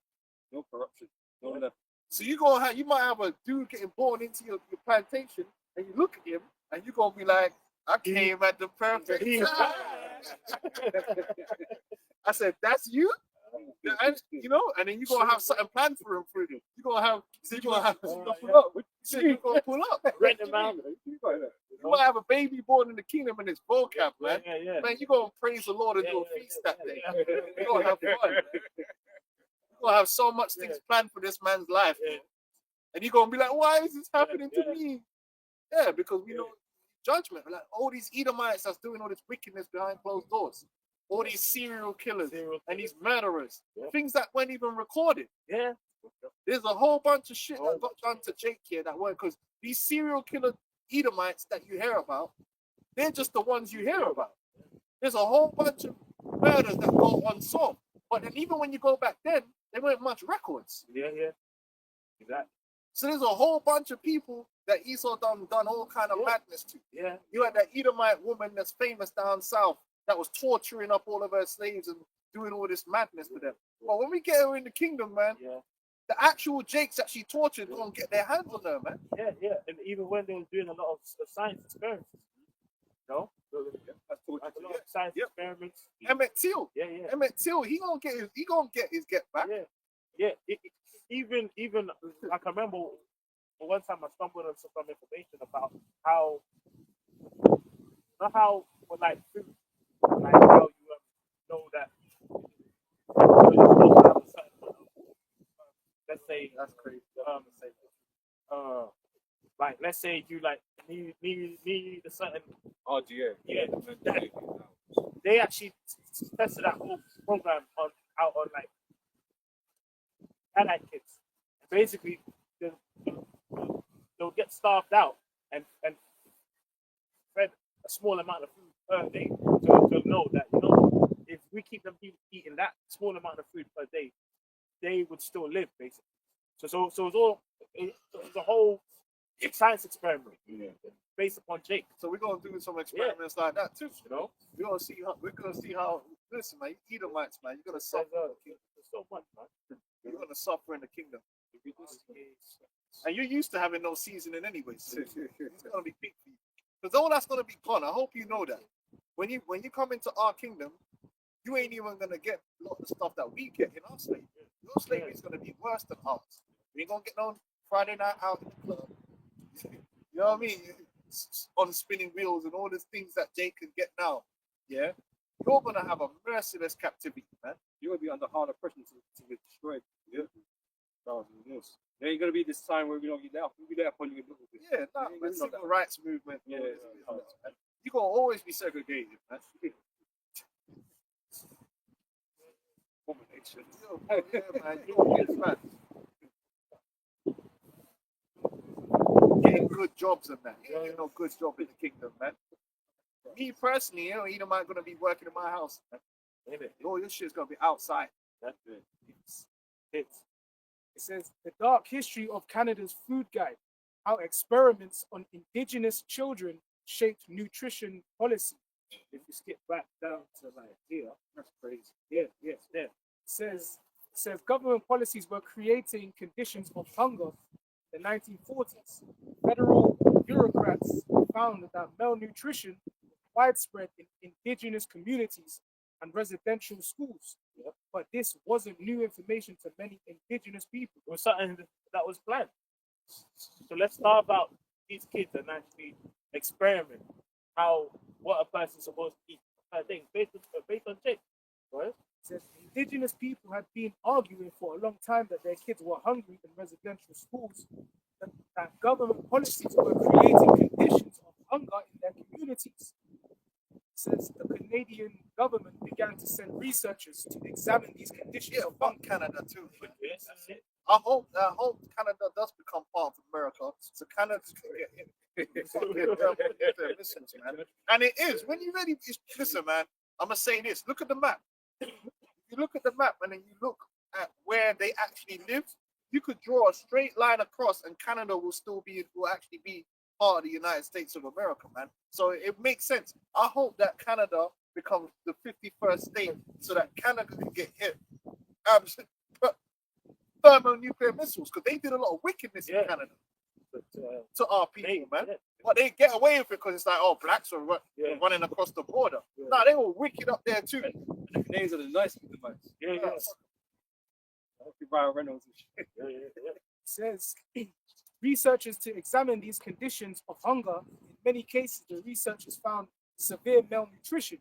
No corruption. No left. So you might have a dude getting born into your plantation, and you look at him, and you're gonna be like, I came at the perfect time. I said, that's you? And, you know, and then you're gonna have something planned for him through him. You're gonna have pull up. You said you're gonna pull up. Rent them out. You might have a baby born in the kingdom in his vocab, man. Yeah. Man, you're gonna praise the Lord and do a feast that day. You're gonna have fun. You're gonna have so much things planned for this man's life. Yeah. And you're gonna be like, why is this happening to me? Yeah, because we know judgment. Like all these Edomites that's doing all this wickedness behind closed doors. All these serial killers and these murderers. Yeah. Things that weren't even recorded. Yeah. There's a whole bunch of shit that got done to Jake here that weren't, because these serial killer Edomites that you hear about, they're just the ones you hear about. There's a whole bunch of murders that go unsolved. But then even when you go back then, there weren't much records. Yeah. Exactly. So there's a whole bunch of people that Esau done all kind of madness to. Yeah. You had that Edomite woman that's famous down south that was torturing up all of her slaves and doing all this madness to them. But when we get her in the kingdom, man, the actual Jakes that she tortured gonna get their hands on her, man. Yeah. And even when they were doing a lot of science experiments, you know, a lot of science experiments. Emmett Till. Yeah. Emmett Till, he gonna get his get back. Yeah. Even like I remember one time I stumbled on some information about how like food, like how you know that you're supposed to have a certain, let's say That's crazy. like let's say you like need a certain RDA. they actually tested that whole program out on like allied kids. Basically, they'll get starved out and fed a small amount of food per day to know that, you know, if we keep them eating that small amount of food per day, they would still live, basically. So it's a whole science experiment based upon Jake. So we're gonna do some experiments like that too. You know, We're gonna see how. Listen, man, Edomites, man, you're gonna suffer. there's so much, man. You're gonna suffer in the kingdom. And you're used to having no seasoning anyway. So it's gonna be big for you. Because all that's gonna be gone. I hope you know that. When you come into our kingdom, you ain't even gonna get a lot of the stuff that we get in our slavery. Your slavery is gonna be worse than ours. We ain't gonna get no Friday night out in the club. You know what I mean? On spinning wheels and all the things that Jake can get now. Yeah? You're gonna have a merciless captivity, man. You're gonna be under harder pressure to get destroyed. Yeah. Yes. There ain't gonna be this time where we don't get out. We'll be there for you. Yeah, nah, man, civil rights movement. Yeah. You're gonna always be segregated, man. Abomination. Yeah, man, you're gonna get fat. Getting good jobs and that. You ain't getting no good job in the kingdom, man. Me personally, you know, Edomite gonna be working in my house, man. All your shit's gonna be outside. That's it. It says the dark history of Canada's food guide, how experiments on indigenous children shaped nutrition policy. If you skip back down to like here, That's crazy. yeah, there. Says government policies were creating conditions of hunger in the 1940s. Federal bureaucrats found that malnutrition was widespread in indigenous communities and residential schools. But this wasn't new information to many indigenous people. It was something that was planned. So let's start about these kids and actually experiment what a person's supposed to eat. I think based on Jake, right? It says indigenous people had been arguing for a long time that their kids were hungry in residential schools, that government policies were creating conditions of hunger in their communities. Since the Canadian government began to send researchers to examine these conditions Yeah, of fuck hunger. Canada too. Yes, that's it. I hope Canada does become part of America, so Canada can get listen, man. And it is when you really listen, man. I'm gonna say this. Look at the map. If you look at the map and then you look at where they actually live, you could draw a straight line across, and Canada will actually be part of the United States of America, man. So it makes sense. I hope that Canada becomes the 51st state, so that Canada can get hit thermonuclear missiles, because they did a lot of wickedness in Canada to our people, man. But they get away with it because it's like, oh, blacks are running across the border. Nah, they were wicked up there too. The Canadians are the nice people, man. Ryan Reynolds and shit. It says researchers to examine these conditions of hunger. In many cases, the researchers found severe malnutrition.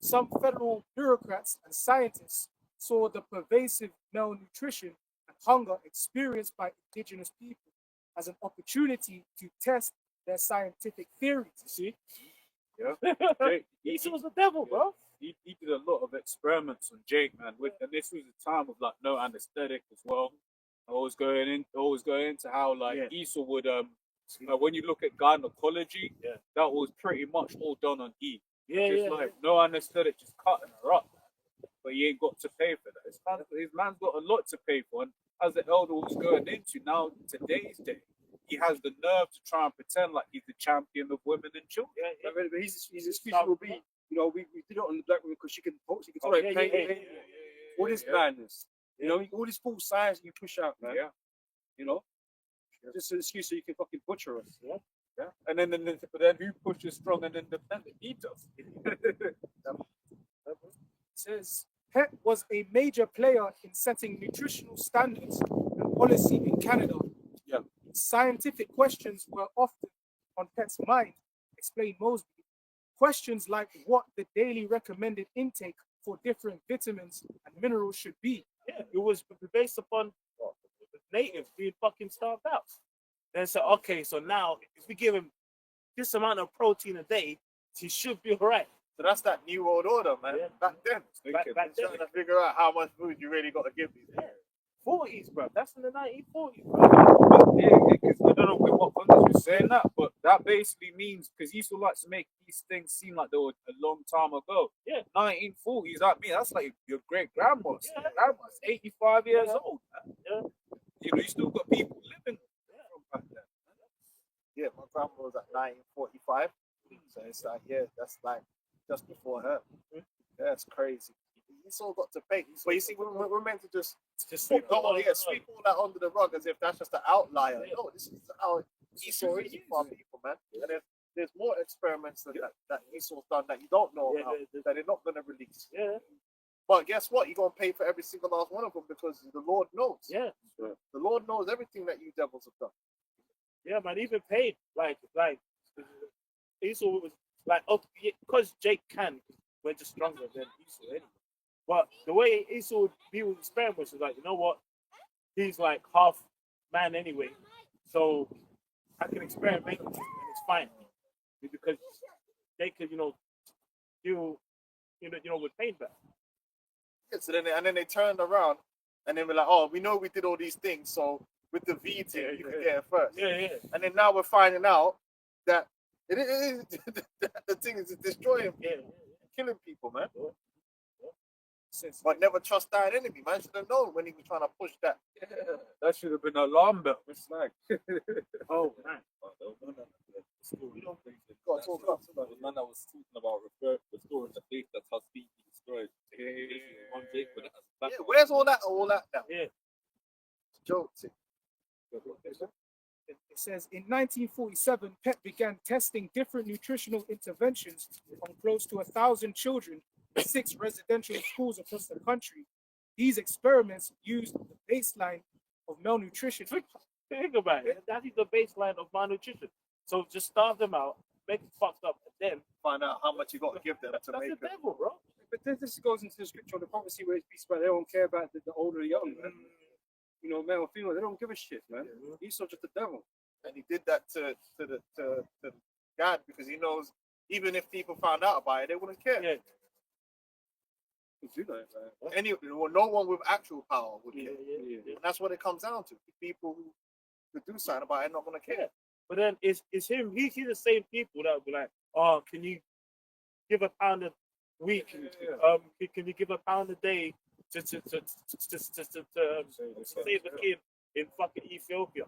Some federal bureaucrats and scientists saw the pervasive malnutrition and hunger experienced by indigenous people as an opportunity to test their scientific theories. You see? Esau's the devil, bro. He did a lot of experiments on Jake, man. And this was a time of like no anesthetic as well. Always going into how like Esau would when you look at gynecology, that was pretty much all done on Eve. Like no anesthetic, just cutting her up. But he ain't got to pay for that. His man's got a lot to pay for. And as the elder was going into now, today's day, he has the nerve to try and pretend like he's the champion of women and children. But his excuse will be, you know, we did it on the black woman because she can tolerate pain. All this madness, you know, all this false science you push out, man. You know, just an excuse so you can fucking butcher us. And then who pushes strong and independent? He does. It says PET was a major player in setting nutritional standards and policy in Canada. Scientific questions were often on PET's mind, explained Mosby. Questions like what the daily recommended intake for different vitamins and minerals should be. It was based upon natives being fucking starved out. Then so okay, so now if we give him this amount of protein a day, he should be all right. So that's that new world order, man. Back then, Back then, trying to figure out how much food you really got to give these. 40s, bro. That's in the 1940s, bro. Because I don't know what context you're saying that, but that basically means because Esau likes to make these things seem like they were a long time ago. 1940s. That means that's like your great grandma's. Grandma's 85 years old. Man. You know, you still got people living from back then. Yeah, my grandma was at 1945, so it's like that's like just before her. That's crazy. He's all got to pay. But you see, we're meant to just sweep all that under the rug as if that's just an outlier. No, this is how Esau is for our people, man. And there's more experiments that Esau's done that you don't know about, that they're not going to release. But guess what? You're going to pay for every single last one of them because the Lord knows. The Lord knows everything that you devils have done. Yeah, man, even paid like Esau was like, because Jake we're just stronger than Esau anyway. But the way Esau would be with experiments is like, you know what? He's like half man anyway, so I can experiment with him and it's fine because they could, deal, with pain back. Yeah, so then they turned around and then we're like, oh, we know we did all these things, so with the V team, you can get it first. And then now we're finding out that it is the thing is destroying, killing people, man. But never trust that enemy, man. Should have known when he was trying to push that. That should have been an alarm bell. It's like, oh man. The man that was talking about restoring the faith that's how speed he destroyed. Where's all that now? Jokes. It says in 1947, PET began testing different nutritional interventions on close to 1,000 children in 6 residential schools across the country. These experiments used the baseline of malnutrition. Think about it. That is the baseline of malnutrition. So just starve them out, make it fucked up, and then find out how much you got to give them to make it. That's the devil, bro. But this goes into the scripture of the prophecy where it speaks about they don't care about the old or the young, man. You know, male or female, they don't give a shit, man. Esau's just the devil. And he did that to God because he knows even if people found out about it, they wouldn't care. No one with actual power would care. And that's what it comes down to. People who could do something about it not going to care. But then it's him. He's the same people that would be like, oh, can you give £1 a week? Can you give £1 a day to save the kid in fucking Ethiopia.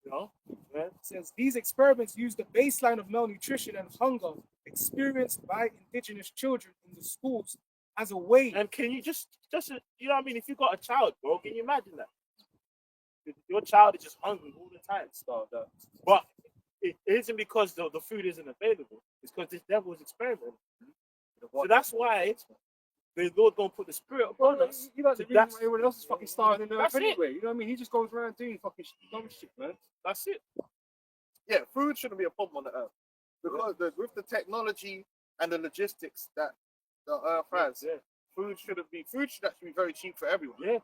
You know? Yeah. It says these experiments use the baseline of malnutrition and hunger experienced by indigenous children in the schools as a way. And can you just you know what I mean? If you got a child, bro, can you imagine that? Your child is just hungry all the time. But it isn't because the food isn't available. It's because this devil is experimenting. So that's why the Lord don't put the spirit upon us. You know, the reason That's- why everyone else is fucking starving in That's earth it. anyway. You know what I mean? He just goes around doing fucking dumb shit, man. That's it. Yeah, food shouldn't be a problem on the earth because with the technology and the logistics that the earth has, Yeah. food should actually be very cheap for everyone. Yeah.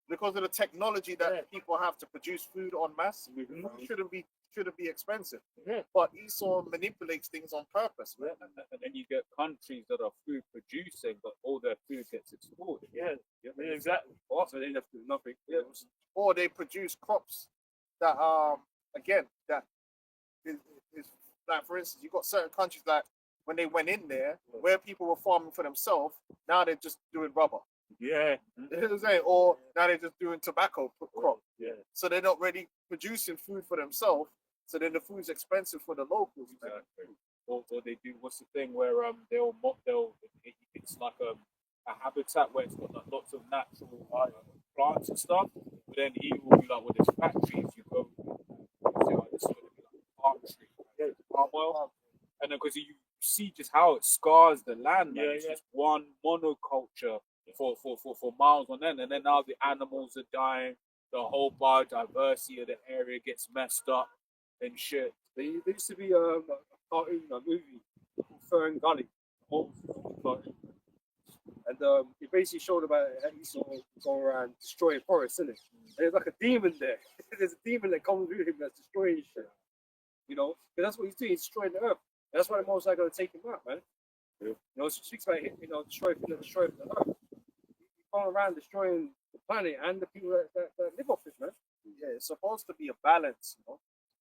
Because of the technology that Yeah. people have to produce food en masse, food shouldn't be expensive. Yeah. But Esau manipulates things on purpose. Man. And then you get countries that are food producing, but all their food gets exported. Yeah. Exactly. So they left with nothing. Yeah. Or they produce crops that again that is like, for instance, you've got certain countries like when they went in there where people were farming for themselves, now they're just doing rubber. Yeah. You know what I'm saying? Or now they're just doing tobacco crop. Yeah. So they're not really producing food for themselves. So then the food's expensive for the locals. Man. Exactly. Or they do what's the thing where it's like a habitat where it's got like lots of natural plants and stuff. But then he will be like, with his factories, you go, you see, like, this is going to be like palm tree, palm oil, and then because you see just how it scars the land, man. Yeah, It's yeah. just one monoculture for miles on end, and then now the animals are dying, the whole biodiversity of the area gets messed up and shit. There used to be a cartoon, a movie called Fern Gully. Old cartoon. And it basically showed about how Esau go around destroying forests, isn't it? And there's like a demon there. There's a demon that comes with him that's destroying shit. You know? Because that's what he's doing, he's destroying the earth. And that's why the Most High gonna take him out, man. You know, it speaks about him, destroy the earth. He's going around destroying the planet and the people that live off it, man. Yeah, it's supposed to be a balance,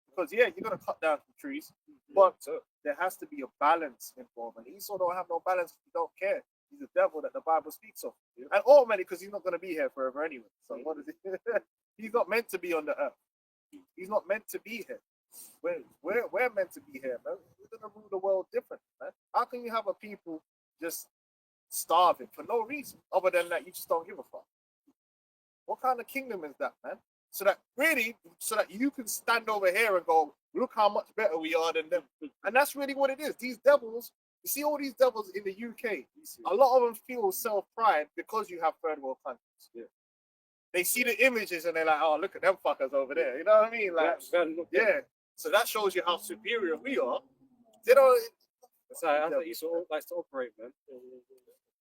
Because you're gonna cut down some trees, but there has to be a balance involved. And Esau don't have no balance. He don't care. He's the devil that the Bible speaks of, and ultimately because he's not gonna be here forever anyway. So what is it? He's not meant to be on the earth. He's not meant to be here. We're meant to be here, man. We're gonna rule the world different, man. How can you have a people just starving for no reason other than that you just don't give a fuck? What kind of kingdom is that, man? So that you can stand over here and go, look how much better we are than them. And that's really what it is. These devils, you see all these devils in the UK, a lot of them feel self-pride because you have third world countries. Yeah. They see the images and they're like, oh, look at them fuckers over there. You know what I mean? Like, yeah. So that shows you how superior we are. They don't. That's how Esau likes to operate, man.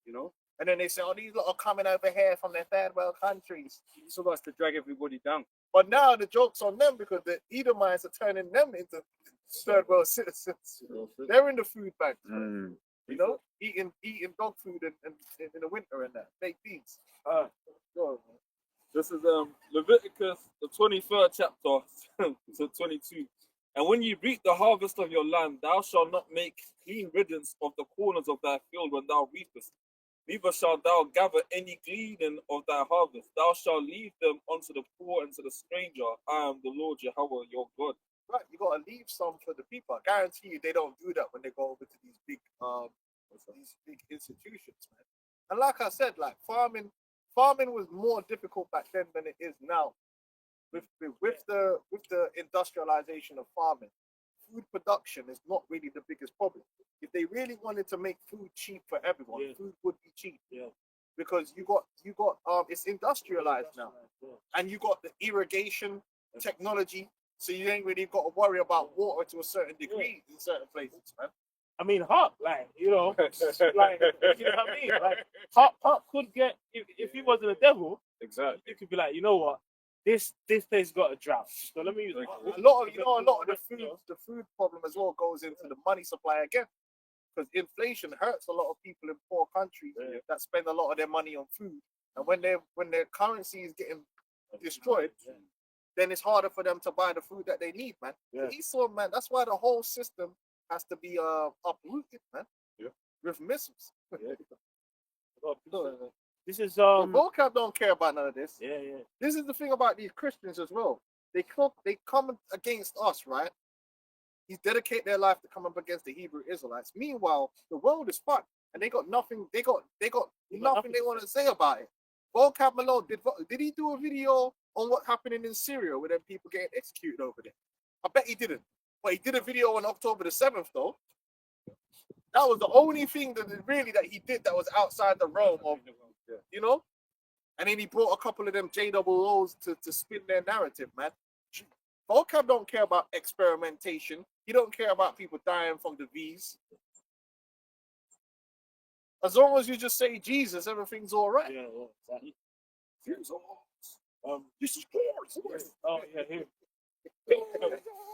You know? And then they say, oh, these lot are coming over here from their third world countries. Esau likes to drag everybody down. But now the joke's on them because the Edomites are turning them into third world citizens. They're in the food bank, eating dog food in the winter and that, baked beans. This is Leviticus, the 23rd chapter to 22. And when you reap the harvest of your land, thou shalt not make clean riddance of the corners of thy field when thou reapest. Neither shalt thou gather any gleaning of thy harvest. Thou shalt leave them unto the poor and to the stranger. I am the Lord Jehovah your God. Right, you gotta leave some for the people. I guarantee you they don't do that when they go over to these big institutions, man. And like I said, like farming was more difficult back then than it is now. With the industrialization of farming, food production is not really the biggest problem. If they really wanted to make food cheap for everyone, food would be cheap. Yeah. Because you got it's industrialized now, and you got the irrigation technology, so you ain't really got to worry about water to a certain degree in certain places, man. I mean, Hawk, like, like, you know what I mean? Like, Hawk could get, if he wasn't a devil, Exactly. it could be like, you know what? This place got a drought. So let me use A lot of the food problem as well goes into the money supply again, because inflation hurts a lot of people in poor countries that spend a lot of their money on food, and when their currency is getting destroyed, then it's harder for them to buy the food that they need, man. Yeah. Esau, man, that's why the whole system has to be uprooted, man. Yeah. With missiles. This is But vocab don't care about none of this. yeah, yeah. This is the thing about these Christians as well. They come against us, right? He's dedicate their life to come up against the Hebrew Israelites. Meanwhile, the world is fucked, and they got nothing. They got nothing they want to say about it. Vocab Malone did he do a video on what happening in Syria with them people getting executed over there? I bet he didn't. But he did a video on October the 7th, though. That was the only thing that he did that was outside the realm of, you know. And then he brought a couple of them JOOs to spin their narrative, man. Vocab don't care about experimentation. He don't care about people dying from the V's. As long as you just say Jesus, everything's all right. Yeah, exactly. This is glorious. Oh yeah, here.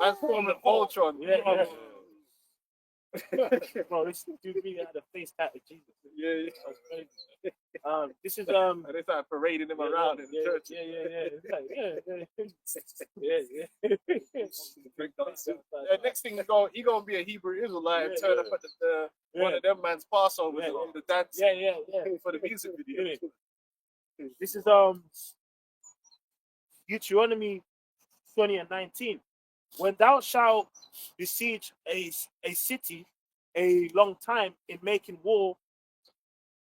Man's from the Ultron. Yeah. Bro, this dude really had a face tat of Jesus. Yeah. That's crazy. This is And they started parading him around in the church. Yeah. It's like, yeah. Next thing he gonna be a Hebrew Israelite and turn up at the one of them man's Passover on the dance Yeah. for the music video. This is Deuteronomy 20:19. When thou shalt besiege a city a long time in making war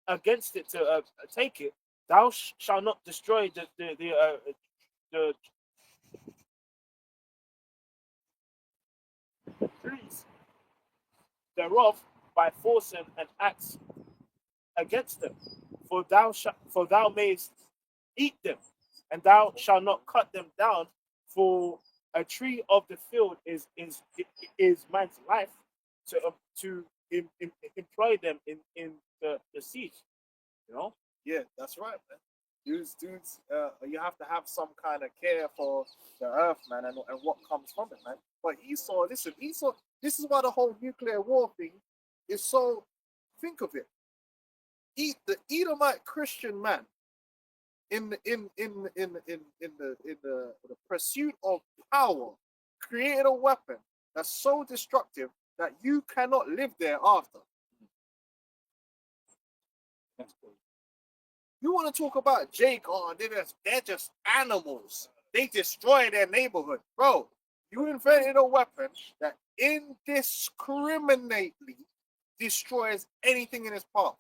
against it to take it, thou shalt not destroy the trees thereof by force and axe against them, for thou mayest eat them, and thou shalt not cut them down, for a tree of the field is man's life to employ them in the siege. You know? Yeah, that's right, man. Dudes, you have to have some kind of care for the earth, man, and what comes from it, man. But Esau, this is why the whole nuclear war thing is so. Think of it. The Edomite Christian man in the pursuit of power created a weapon that's so destructive that you cannot live there after. You want to talk about Jake? Oh, they're just animals. They destroy their neighborhood, bro. You invented a weapon that indiscriminately destroys anything in its path.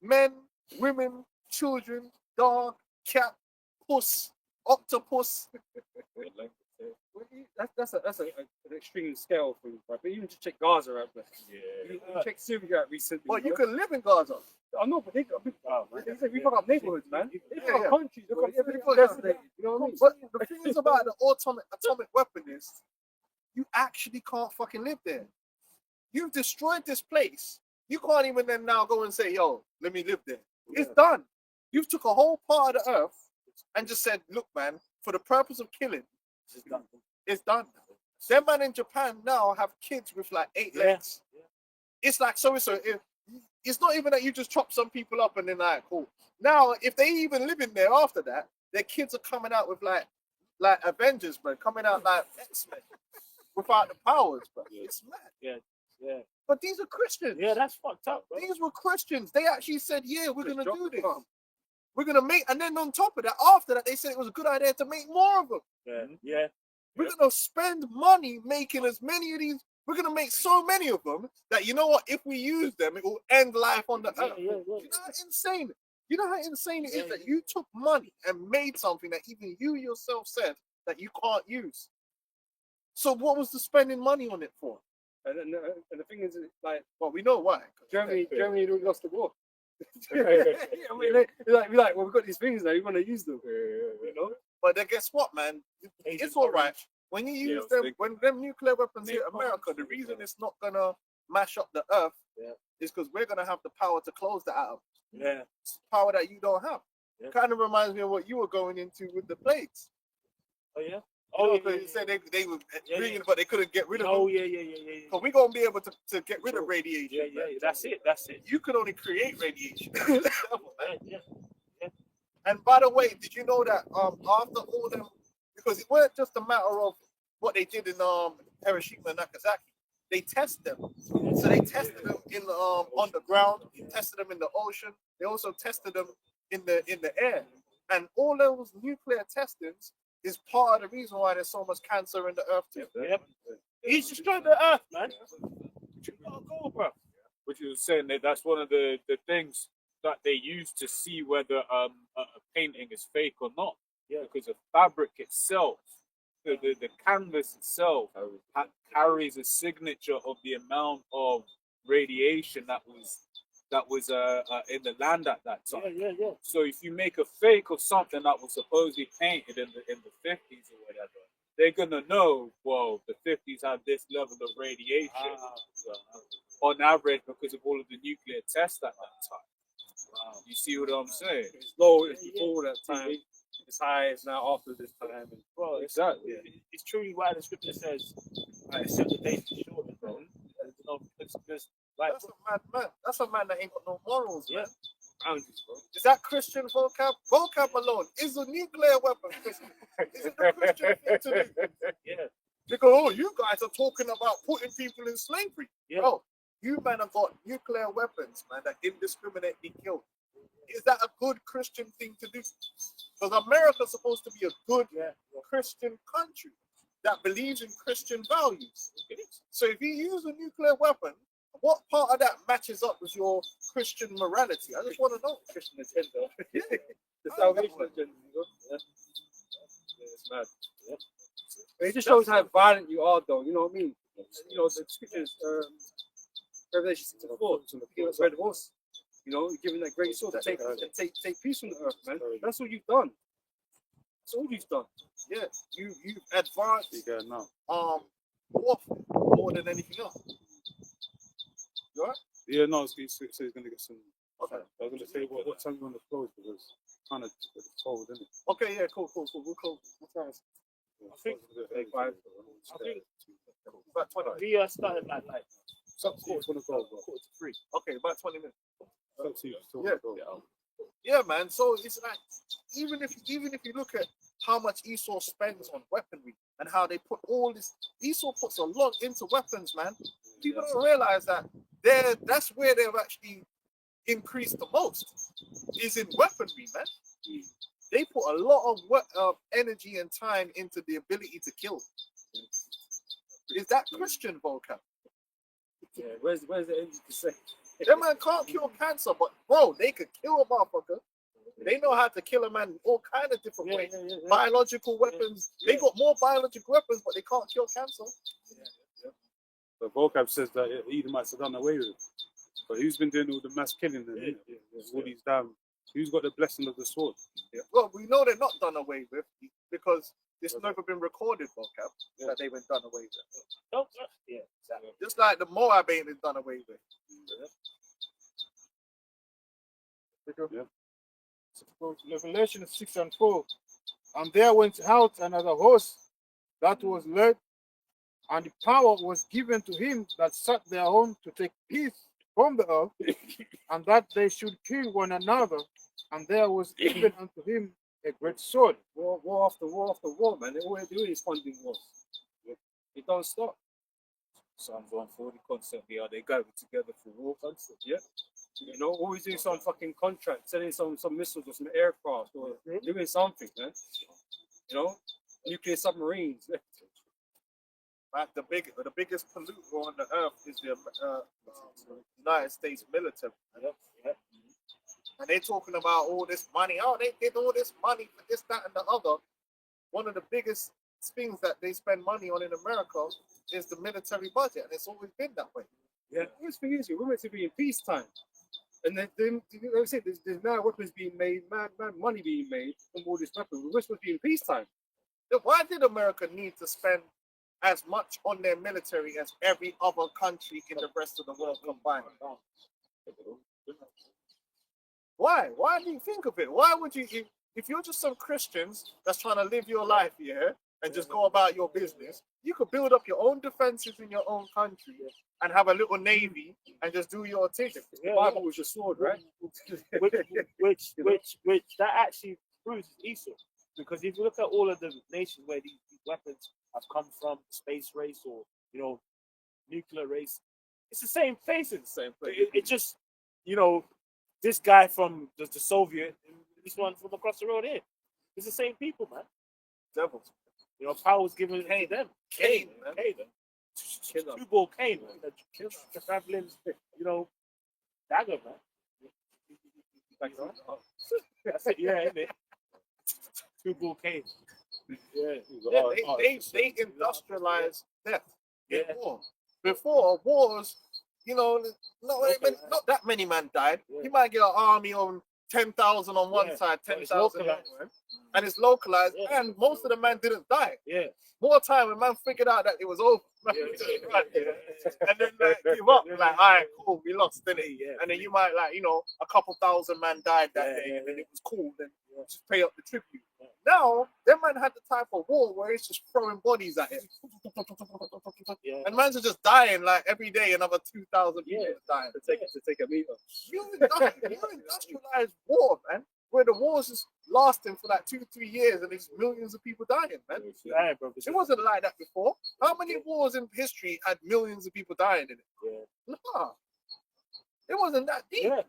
Men, women, children, dog, cat, puss, octopus. That's an extreme scale for you, right? But even just check Gaza out there. Yeah. You check Syria out recently. But you can live in Gaza. I know, but we fuck up neighborhoods, man. They fuck Yeah. up countries. They fuck up everything Yeah. decimated, you know what I mean? But the thing is about the atomic weapon is you actually can't fucking live there. You've destroyed this place. You can't even then now go and say, yo, let me live there. It's done. You've took a whole part of the earth and just said, look, man, for the purpose of killing, it's done. Them man in Japan now have kids with like 8 legs. Yeah. It's like so. It's not even that you just chop some people up and then like, cool. Now, if they even live in there after that, their kids are coming out with like Avengers, man, coming out like X-Men without the powers, bro. It's mad. Yeah. But these are Christians. Yeah, that's fucked up, bro. These were Christians. They actually said, yeah, we're going to do this. We're going to make, and then on top of that, after that, they said it was a good idea to make more of them. Yeah. We're going to spend money making as many of these. We're going to make so many of them that, you know what, if we use them, it will end life on the earth. Yeah. You know how insane? You know how insane it is that you took money and made something that even you yourself said that you can't use. So what was the spending money on it for? And the thing is, like, Well, we know why. Germany already lost the war. I mean, we're like, well, we've got these things now. We want to use them. You know. But then guess what, man? It's all right. When you use them, when them nuclear weapons hit America, the reason it's not gonna mash up the earth is because we're gonna have the power to close the atom. Yeah. It's power that you don't have. Yeah. Kind of reminds me of what you were going into with the plagues. Oh yeah. You said they were bringing, but they couldn't get rid of them. Oh yeah. So we're gonna be able to get rid of radiation. Yeah. That's it. You can only create radiation. Yeah. And by the way, did you know that after all them, because it weren't just a matter of what they did in Hiroshima and Nagasaki, they tested them. So they tested them in on the ground, tested them in the ocean. They also tested them in the air, and all those nuclear testings is part of the reason why there's so much cancer in the earth too. Yep. He's destroyed the earth, man. You gotta go, bro. Which is saying that that's one of the things that they use to see whether a painting is fake or not. Yeah. Because the fabric itself, the canvas itself carries a signature of the amount of radiation that was in the land at that time. Yeah. So if you make a fake of something that was supposedly painted in the 50s or whatever, they're gonna know, well, the 50s have this level of radiation on average because of all of the nuclear tests at that time. You see what I'm saying? It's low, it's before that time. It's high, it's now after this time. And Bro, Exactly. it's truly why the scripture says, except the days is short, bro. Because, like, That's a mad man. That's a man that ain't got no morals, man. boundaries, bro. Is that Christian vocab? Vocab alone is a nuclear weapon. Christian. Is it a Christian thing to do? Yeah. Because oh, you guys are talking about putting people in slavery. Yeah. Bro, you man have got nuclear weapons, man, that indiscriminately kill. Is that a good Christian thing to do? Because America's supposed to be a good Christian country that believes in Christian values. So if you use a nuclear weapon, what part of that matches up with your Christian morality? I just want to know. Christian agenda. The I salvation know it. agenda. Yeah, it's mad. It just shows how violent you are, though. You know what I mean? You know, the scriptures, Revelation 6:4, give us red horse. You know, you're giving that great sword to take peace from the earth, man. That's what you've done. That's all you've done. Yeah, you've advanced now. warfare more than anything else. You all right? Yeah, no, so he's going to get some. Okay. I was going to say what time you want to close because kind of cold, isn't it? Okay, yeah, cool. We'll close. What time is it? I think- five. I think About 20. we started at like It's up to you. It's going to go, bro. 2:45. Okay, about 20 minutes. It's up to you. It's still Yeah. gonna go. Yeah, man. So it's like even if you look at how much Esau spends on weaponry and how they put all this, Esau puts a lot into weapons, man. People don't realize that that's where they've actually increased the most is in weaponry, man. They put a lot of energy and time into the ability to kill. Is that Christian vocab? Yeah, where's the energy to say? That man can't cure cancer, but bro, they could kill a motherfucker. They know how to kill a man in all kind of different ways. Biological weapons. They got more biological weapons, but they can't cure cancer. The vocab says that Edomites are done away with. But who's been doing all the mass killing then? All these damn. Who's got the blessing of the sword? Well, we know they're not done away with because it's never been recorded, vocab, that they've been done away with. Yeah, exactly. Just like the Moab ain't been done away with. Revelation 6:4. And there went out another host that was led, and the power was given to him that sat thereon to take peace from the earth, and that they should kill one another. And there was given unto him a great sword. War after war, man. All they're doing is funding wars. It don't stop. Psalms 140 constantly are they gathered together for war constantly. Yeah. You know, always doing some fucking contract, selling some missiles or some aircraft or doing something, man. You know, nuclear submarines. Like the biggest polluter on the earth is the United States military. And they're talking about all this money. Oh, they did all this money for this, that, and the other. One of the biggest things that they spend money on in America is the military budget, and it's always been that way. Yeah, this thing is, we're meant to be in peacetime. And then like I said, there's now weapons being made, mad money being made from all this weapons. We're supposed to be in peacetime. Then why did America need to spend as much on their military as every other country in the rest of the world combined? Why? Why do you think of it? Why would you, if you're just some Christians that's trying to live your life here and just go about your business, you could build up your own defenses in your own country and have a little navy and just do your thing. The Bible was your sword, right? which that actually proves Esau. Because if you look at all of the nations where these weapons have come from, space race or nuclear race, it's the same faces. Same place. It just this guy from the Soviet, and this one from across the road here. It's the same people, man. Devils. You know, power's given to them. Cain, man. Two-ball Cain, man. The traveling, you know, dagger, man. Like, you know? That's it, yeah, isn't it? Two-ball Cain. Yeah. They industrialized death in Yeah. war. Before wars, you know, not that many men died. Yeah. You might get an army on 10,000 on one Yeah, side, but it's 10,000 on localized. one, and it's localized, Yeah. and most of the men didn't die. Yeah. More time when man figured out that it was over, man, Yeah. and then like, give up, like, all right, cool, we lost, didn't it? Yeah. And then you might like, you know, a couple thousand man died that Yeah, day, yeah, and then yeah. it was cool. Then just pay up the tribute. Now, them man had the type of war where it's just throwing bodies at it. Yeah. And man's are just dying like every day, another 2,000 people Yeah. are dying. To take a meter. You industrialized war, man, where the war's just lasting for like 2-3 years and there's millions of people dying, man. Yeah, bro. It wasn't like that before. How many wars in history had millions of people dying in it? Yeah. Nah. It wasn't that deep. Yeah.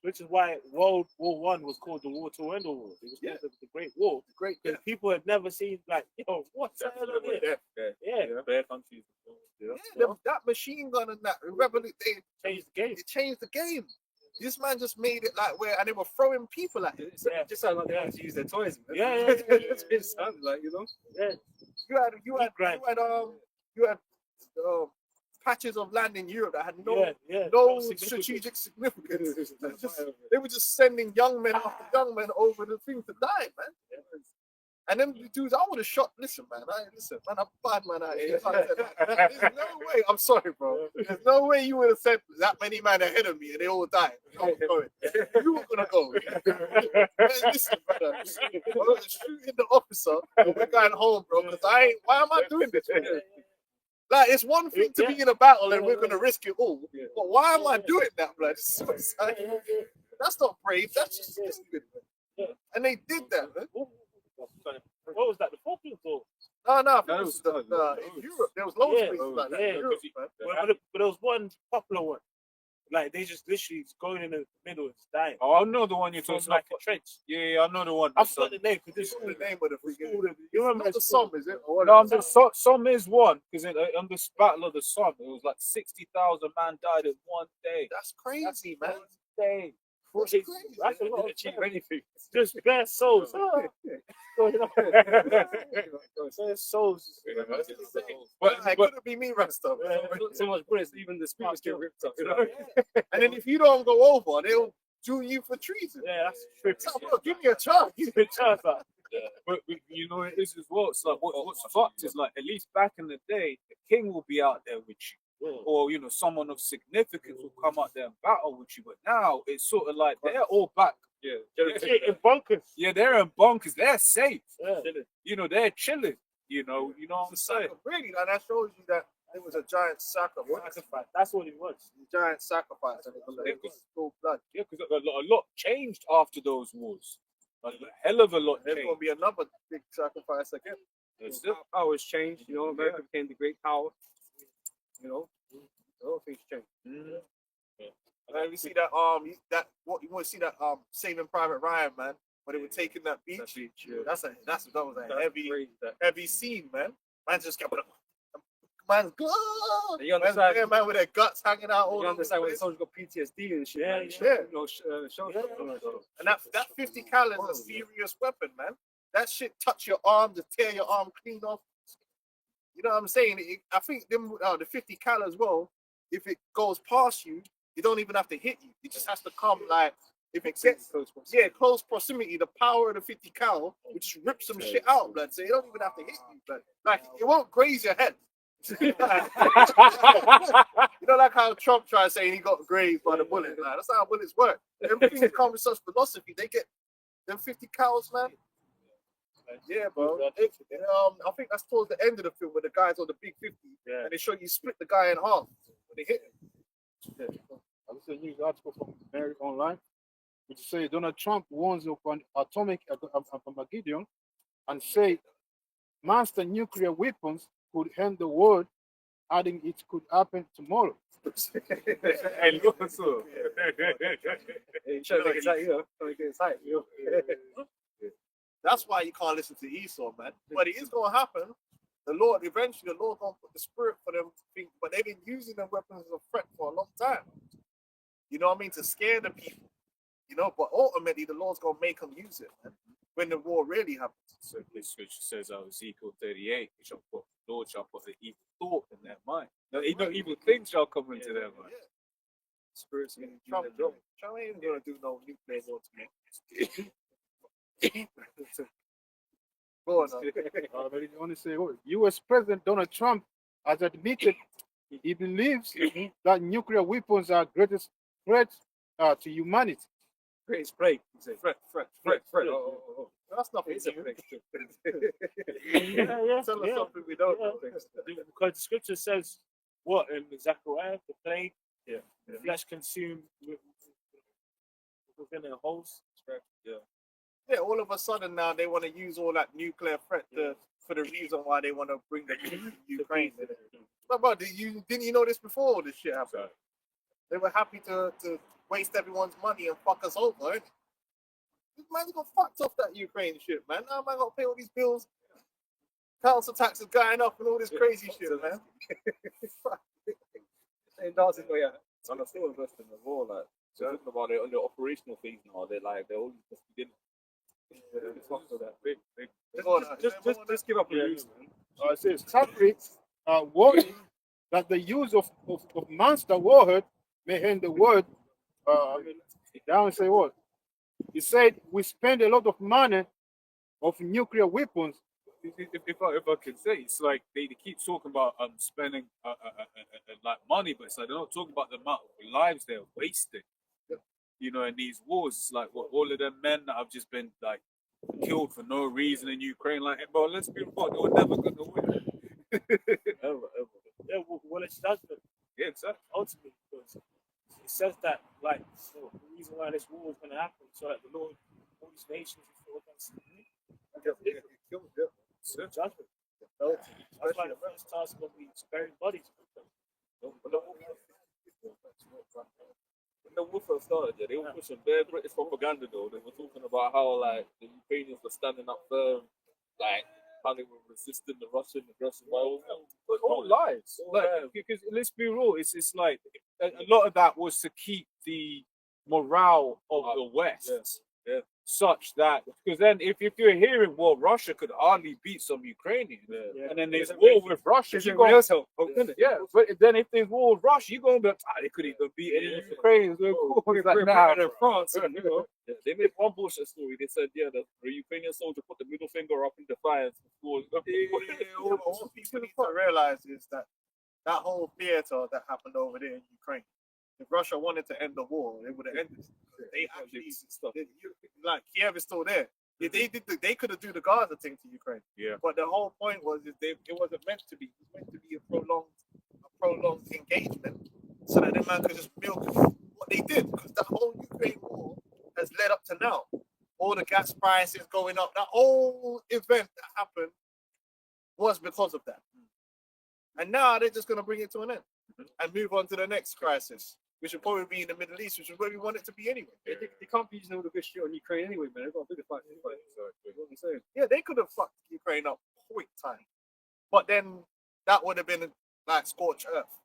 Which is why World War One was called the War to End All War. It was Yeah. called the Great War. Great. Because people had never seen, like, yo, what's the hell of this? Yeah. Bare countries. Yeah, that machine gun and that they Changed the game. it changed the game. This man just made it like where, and they were throwing people at it. Yeah. It just sounds like they had to use their toys, man. Yeah, yeah, yeah, yeah, That's what it sounded like, you know. Yeah. You had patches of land in Europe that had no Yeah, yeah. no significance. strategic significance. They were just sending young men after young men over the thing to die, man. And then the dudes, I would have shot. Listen, man, I'm a bad man out here. There's no way. I'm sorry, bro. There's no way you would have said that many men ahead of me and they all died. I was going. You were gonna go. Man, listen, brother. We're shooting the officer and we're going home, bro. Because why am I doing this? Man? Like, it's one thing to be in a battle and we're gonna risk it all, but why am I doing that, blood? It's suicide. That's not brave. That's just stupid, man. And they did that, man. What was that? The Falklands War? No, No, it it was was- in Europe. There was loads Yeah, of places like that. yeah, in Europe, man. But there was one popular one. Like, they just literally going in the middle and dying. Oh, I know the one you're So talking it's like about. a trench. Yeah, I know the one. I forgot the name because this What's the name of the freaking? you remember Not the school? Somme, is it? Or No, what is it? Somme is one because on this battle of the Somme, it was like 60,000 man died in one day. That's crazy, man. Day. That's It's- crazy. That's a lot of Achieve time. anything. Just bare souls. Bare souls. But it couldn't be me, Rasta. So much bullets, even the spirits get ripped up, you know. And then if you don't go over, they'll do you for treason. Yeah, that's true. So, bro, give me a chance. Give me a chance, man. But you know it is as well. It's like what's fucked is like at least back in the day, the king will be out there with you, or you know someone of significance will come out there and battle with you. But now it's sort of like they're all back. Yeah. In bunkers. Yeah, they're in bunkers. They're safe. Yeah. You know they're chilling. You know what I'm saying. Really, and that shows you that it was a giant sacrifice. Sacrifice. That's what it was. A giant sacrifice. And it was full blood. Yeah, because a lot changed after those wars. Like, a hell of a lot There's changed. gonna be another big sacrifice again. It's still- Powers changed, you know. America became the great power. You know, a lot of things changed. And you see that what you want to see that Saving Private Ryan, man, when they were taking that beach. That beach, yeah. That was a That's heavy crazy, that. heavy scene, man. Man just kept man's good. You understand? Man's there, man, with their guts hanging out all You over understand the when the place. soldiers got PTSD and shit. Yeah, like, yeah. You know, show And that 50 cal is a serious weapon, man. That shit touch your arm to tear your arm clean off. You know what I'm saying? I think the 50 cal as well, if it goes past you, you don't even have to hit you. It just has to come like, if it gets close proximity, the power of the 50 cal will just rip some shit out, blood. So you don't even have to hit you, blood. Like, it won't graze your head. You know, like how Trump tried saying he got grazed by the bullet. Like, that's how bullets work. Everything comes with such philosophy. They get them 50 cals, man. Yeah, bro. I think that's towards the end of the film where the guy's on the big 50 and they show you split the guy in half when they hit him. This is a news article from Mary Online, which says Donald Trump warns of an atomic Armageddon and say master nuclear weapons could end the world, adding it could happen tomorrow. Hey, look at so. Hey, trying to make it tight, you know. Trying to get it tight, you know. That's why you can't listen to Esau, man. But it is gonna happen. The Lord eventually, the Lord gonna put the spirit for them to think. But they've been using them weapons as a threat for a long time. You know what I mean? To scare the people. You know, but ultimately the Lord's gonna make them use it, man. When the war really happens. So this scripture says, Ezekiel 38, the Lord shall put the evil thought in their mind. No evil things shall come into their mind. Yeah. Spirits in Trump, the job. Trump ain't gonna do no nuclear war to me. Go on, But I want to say, U.S. President Donald Trump has admitted he believes that nuclear weapons are greatest threat to humanity. Greatest plague. Fret. Oh. That's nothing It's a new. plague. Yeah. Tell us something we don't know. Because the scripture says what in Zechariah, the plague, Yeah. the flesh consumed within a host. Yeah, all of a sudden now they want to use all that nuclear threat for the reason why they want to bring the peace to Ukraine. But didn't you know this before all this shit happened? They were happy to waste everyone's money and fuck us over. Ain't it? This man's got fucked off that Ukraine shit, man. Now man got to pay all these bills. Council taxes going up and all this crazy shit, man. And dancing, yeah. And I'm still investing in the war, like so talking about it on the operational things now, they're all just beginning. Just give up on news, man. It says Catholics are worried that the use of monster warhead may end the world. Down and say what? He said we spend a lot of money of nuclear weapons. If I can say, it's like they keep talking about spending like money, but it's like they're not talking about the amount of lives they're wasting. You know, in these wars, it's like what all of them men that have just been like killed for no reason in Ukraine. Like, bro, let's be real, they were never gonna win. Ever. Yeah, well, it's judgment. Yeah, exactly. Ultimately, because it says that, like, so the reason why this war is going to happen, so that the Lord, all these nations will feel against me. It's judgment. That's why the first task will be sparing bodies. When the war first started, they were pushing bare British propaganda though. They were talking about how like the Ukrainians were standing up firm, like how they were resisting the Russian aggression. But all lies. Like, because let's be real, it's like a lot of that was to keep the morale of the West such that, because then if you're hearing, well, Russia could hardly beat some Ukrainians, and then there's war with Russia, you go, but then if there's war with Russia, you're going to be they could even beat any Ukrainians. It's like, nah, France, you know, they made one bullshit story. They said, the Ukrainian soldier put the middle finger up in defiance before. What people need to realize is that whole theater that happened over there in Ukraine, if Russia wanted to end the war, they would have ended it. They actually, like Kiev is still there. They could have do the Gaza thing to Ukraine. Yeah. But the whole point was it wasn't meant to be. It was meant to be a prolonged engagement, so that the man could just milk what they did. Because that whole Ukraine war has led up to now. All the gas prices going up. That whole event that happened was because of that. And now they're just going to bring it to an end and move on to the next crisis, which will probably be in the Middle East, which is where we want it to be anyway. They can't be using all the good shit on Ukraine anyway, man. They've got a bigger fight. You know what I'm saying? Yeah, they could have fucked Ukraine up quick time, but then that would have been like scorched earth.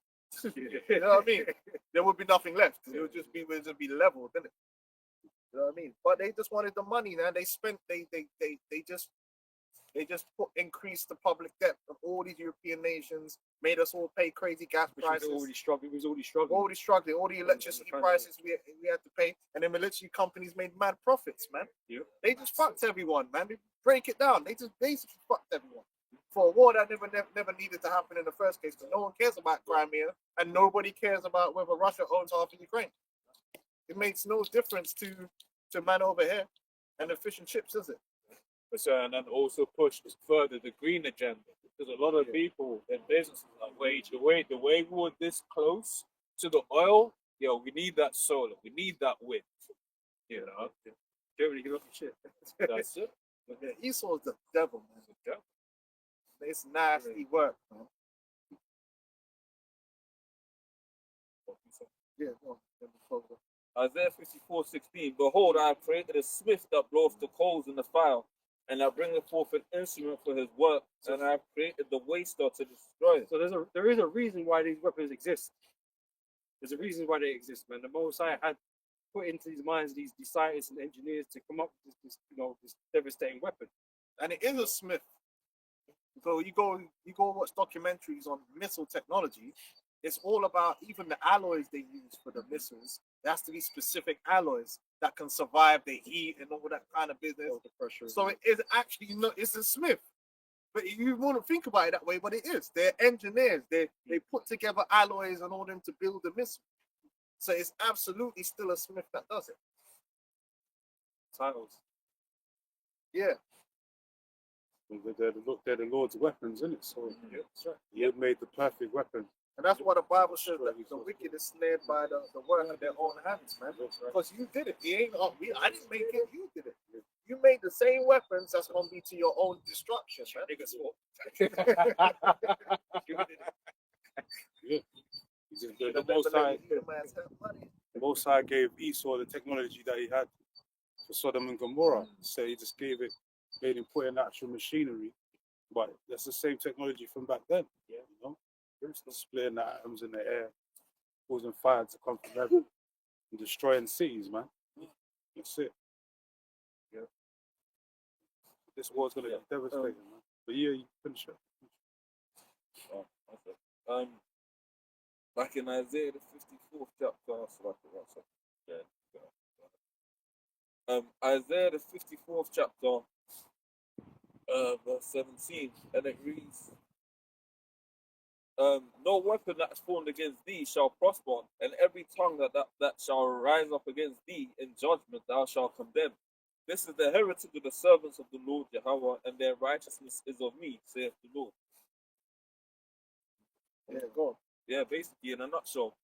You know what I mean? There would be nothing left. It would just be level, didn't it? You know what I mean? But they just wanted the money, man. They spent. They just increased the public debt of all these European nations, made us all pay crazy gas prices. We was already struggling. All the electricity prices we had to pay, and then military companies made mad profits, man. Yeah. They just fucked everyone, man. They break it down. They just basically fucked everyone for a war that never needed to happen in the first place. Because no one cares about Crimea, and nobody cares about whether Russia owns half of Ukraine. It makes no difference to man over here and the fish and chips, is it? And then also push further the green agenda, because a lot of people in businesses are like, wait, the way we're this close to the oil, we need that solar, we need that wind, you know. Germany give up the shit. That's it. Yeah, Esau's the devil, man. It's nasty work, man. Yeah, go on. Let me follow that. Isaiah 54:16. Behold, I have created a smith that bloweth the coals in the fire, and that bringeth forth an instrument for his work, and I have created the waster to destroy it. So there is a reason why these weapons exist. There's a reason why they exist, man. The Most High had put into these minds these scientists and engineers to come up with this devastating weapon. And it is a Smith. So you go watch documentaries on missile technology. It's all about even the alloys they use for the missiles. There has to be specific alloys that can survive the heat and all that kind of business. The pressure. So it is actually not. It's a Smith, but you wouldn't think about it that way. But it is. They're engineers. They put together alloys and all them to build the missile. So it's absolutely still a Smith that does it. Titles. Yeah. They're the Lord's weapons, isn't it? So He had made the perfect weapon. And that's why the Bible says that the wicked is snared by the work of their own hands, man. Because you did it. I didn't make it. You did it. You made the same weapons that's going to be to your own destruction, man. The Most High gave Esau the technology that he had for Sodom and Gomorrah. So he just made him put in actual machinery. But that's the same technology from back then. You know? Splitting the atoms in the air, causing fire to come from heaven, and destroying cities, man. That's it. Yeah. This war's gonna be devastating, man. But yeah, you finish it. Oh, okay. Back in Isaiah the 54th chapter, Isaiah the 54th chapter, verse 17, and it reads, no weapon that is formed against thee shall prosper, and every tongue that shall rise up against thee in judgment thou shalt condemn. This is the heritage of the servants of the Lord Jehovah, and their righteousness is of me, saith the Lord. Yeah, go on. Yeah, basically, in a nutshell,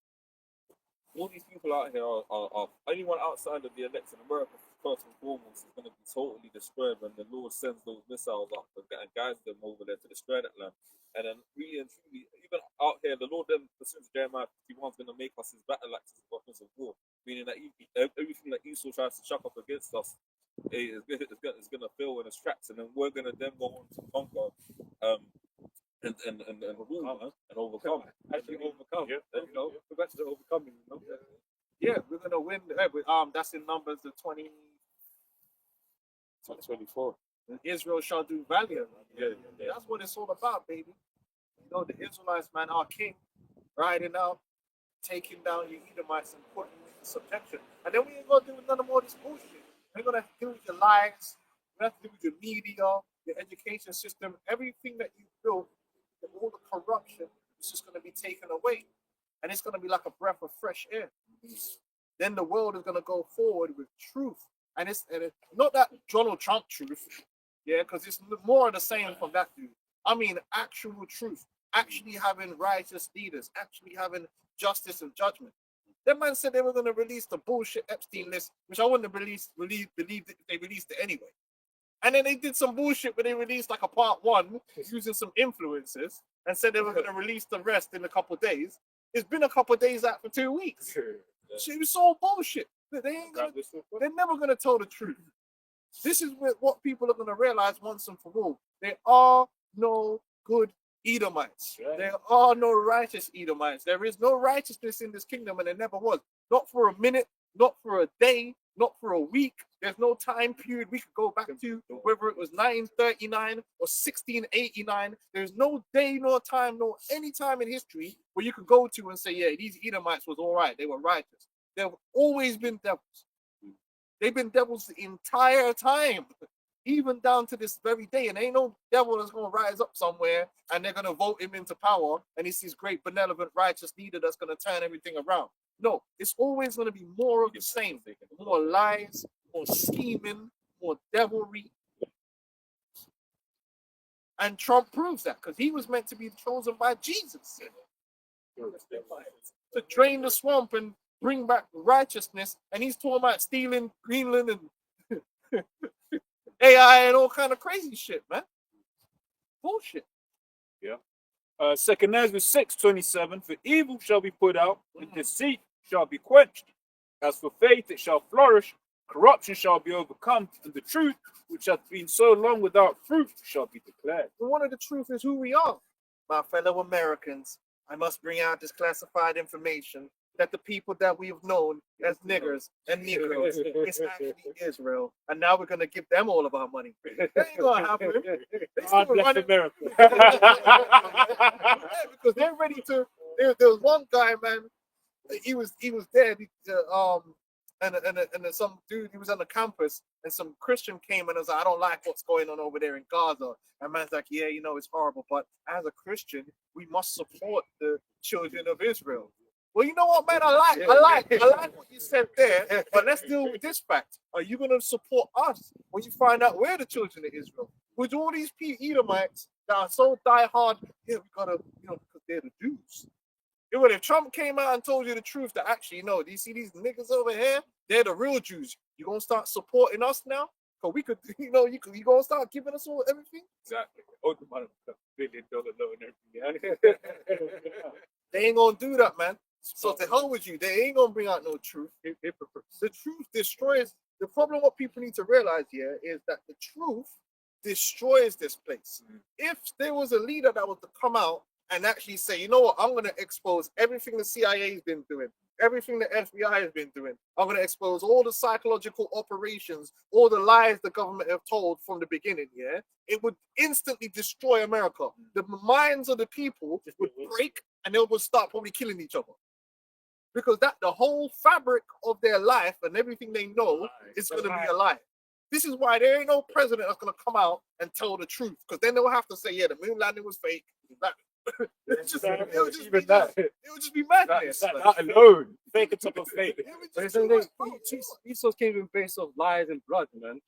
all these people out here are anyone outside of the elected America, first and foremost, is going to be totally destroyed when the Lord sends those missiles up and guides them over there to destroy that land. And then, really and truly, even out here, the Lord then, since Jeremiah 51 is going to make us his battle axes and weapons of war, meaning that everything that Esau tries to chuck up against us is going to fail in its tracks, and then we're going to then go on to conquer and rule and overcome. Actually overcome. Yeah. You know, go back to the overcoming. You know? Yeah, we're gonna win. That's in Numbers the 20. 24. Israel shall do valiant. Yeah. That's what it's all about, baby. You know, the Israelites, man, our king, riding out, taking down your Edomites and putting them into subjection. And then we ain't gonna do none of more of this bullshit. We're gonna deal with your lives. We have to deal with your media, your education system, everything that you built, all the corruption is just gonna be taken away. And it's gonna be like a breath of fresh air. Then the world is gonna go forward with truth. And it's not that Donald Trump truth, yeah, because it's more of the same from that dude. I mean, actual truth, actually having righteous leaders, actually having justice and judgment. That man said they were going to release the bullshit Epstein list, which I wouldn't have believed if they released it anyway. And then they did some bullshit where they released like a part 1 using some influencers and said they were going to release the rest in a couple of days. It's been a couple of days out for 2 weeks. It was all bullshit. They're never going to tell the truth. This is what people are going to realize once and for all. There are no good Edomites. Right. There are no righteous Edomites. There is no righteousness in this kingdom, and there never was. Not for a minute, not for a day, not for a week. There's no time period we could go back to, whether it was 939 or 1689. There's no day, nor time, nor any time in history where you could go to and say, yeah, these Edomites was all right. They were righteous. They've always been devils. They've been devils the entire time, even down to this very day. And ain't no devil that's going to rise up somewhere and they're going to vote him into power. And he's this great, benevolent, righteous leader that's going to turn everything around. No, it's always going to be more of the same. More lies, more scheming, more devilry. And Trump proves that because he was meant to be chosen by Jesus to drain the swamp and bring back righteousness, and he's talking about stealing Greenland and AI and all kind of crazy shit, man. Bullshit. Second Ezra 6:27, for evil shall be put out, and deceit shall be quenched. As for faith, it shall flourish. Corruption shall be overcome, and the truth, which hath been so long without fruit, shall be declared. But one of the truth is who we are. My fellow Americans, I must bring out this classified information that the people that we've known as niggers and Negroes is actually Israel. And now we're going to give them all of our money. That ain't going to happen. They still God bless running- America. Yeah, because they're ready to. There was one guy, man. He was there. And some dude, he was on the campus, and some Christian came and was like, I don't like what's going on over there in Gaza. And man's like, yeah, you know, it's horrible, but as a Christian, we must support the children of Israel. Well, you know what, man? I like what you said there, but let's deal with this fact. Are you going to support us when you find out we're the children of Israel? With all these Edomites that are so diehard, yeah, we got to, you know, because they're the Jews. You know, if Trump came out and told you the truth that actually, you know, do you see these niggas over here? They're the real Jews. You gonna start supporting us now? Cause we could, you know, you gonna start giving us all everything? Exactly. Oh, the money, $1 billion loan and everything. They ain't gonna do that, man. So to hell with you, they ain't gonna bring out no truth. The truth destroys. The problem, what people need to realize here is that the truth destroys this place. If there was a leader that was to come out and actually say, you know what, I'm going to expose everything the CIA has been doing, everything the FBI has been doing. I'm going to expose all the psychological operations, all the lies the government have told from the beginning, yeah? It would instantly destroy America. The minds of the people would break and they would start probably killing each other. Because that the whole fabric of their life and everything they know is going to be a lie. This is why there ain't no president that's going to come out and tell the truth. Because then they'll have to say, yeah, the moon landing was fake. It would just be madness. That alone. Fake on top of fake. But it's only Esau's kingdom based off lies and blood, man.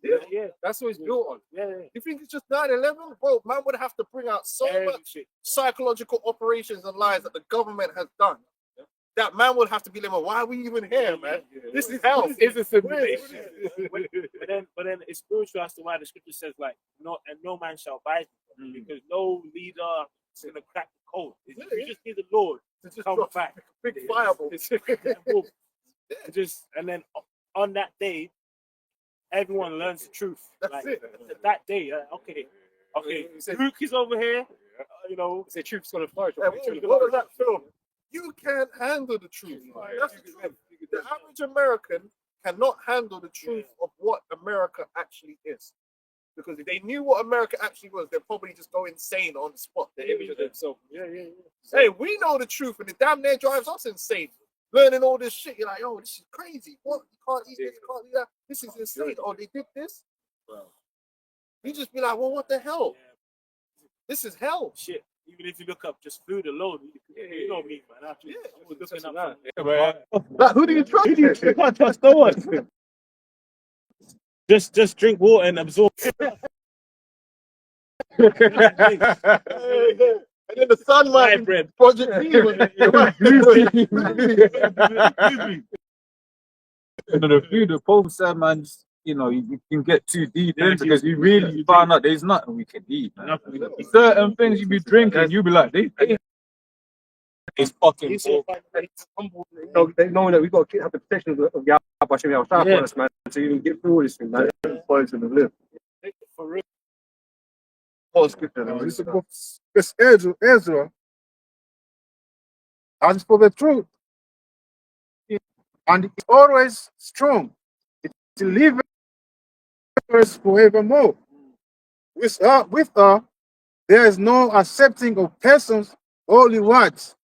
Yeah. That's what it's built on. You think it's just 9/11? Bro, man would have to bring out so much psychological operations and lies that the government has done. That man would have to be like, why are we even here, man? This is hell. It's a simulation. But then it's spiritual as to why the scripture says like no man shall buy them, because no leader is gonna crack the code. You just need the Lord to come back. Big fireball. And then on that day, everyone learns the truth. That's like it. that day, okay. Luke is over here. You know, The truth's gonna flourish. What was that film? You can't handle the truth. That's the truth. The average American cannot handle the truth of what America actually is. Because if they knew what America actually was, they'd probably just go insane on the spot. The image of themselves. Hey, we know the truth, and it damn near drives us insane. Learning all this shit, you're like, oh, this is crazy. What? You can't eat this, you can't eat that. This is insane. Oh, they did this? You just be like, well, what the hell? This is hell. shit. Even if you look up just food alone, you know me, man. I was looking up Who do you trust? You can't trust no one. Just drink water and absorb. And then the sunlight bread. Project B was The food, the Pope said, man, just, you know, you can get too deep in because you really find out there's nothing we can eat, man. Certain things you be drinking, you be like, it's fucking They know that we've got to have the protection of Yahweh Hashem Yahweh on us, man, so you can get through all this thing, man. Poison to live. Oh, scripture. It's a book. It's Ezra. As for the truth, and it's always strong. It delivers forevermore. With her, there is no accepting of persons only words,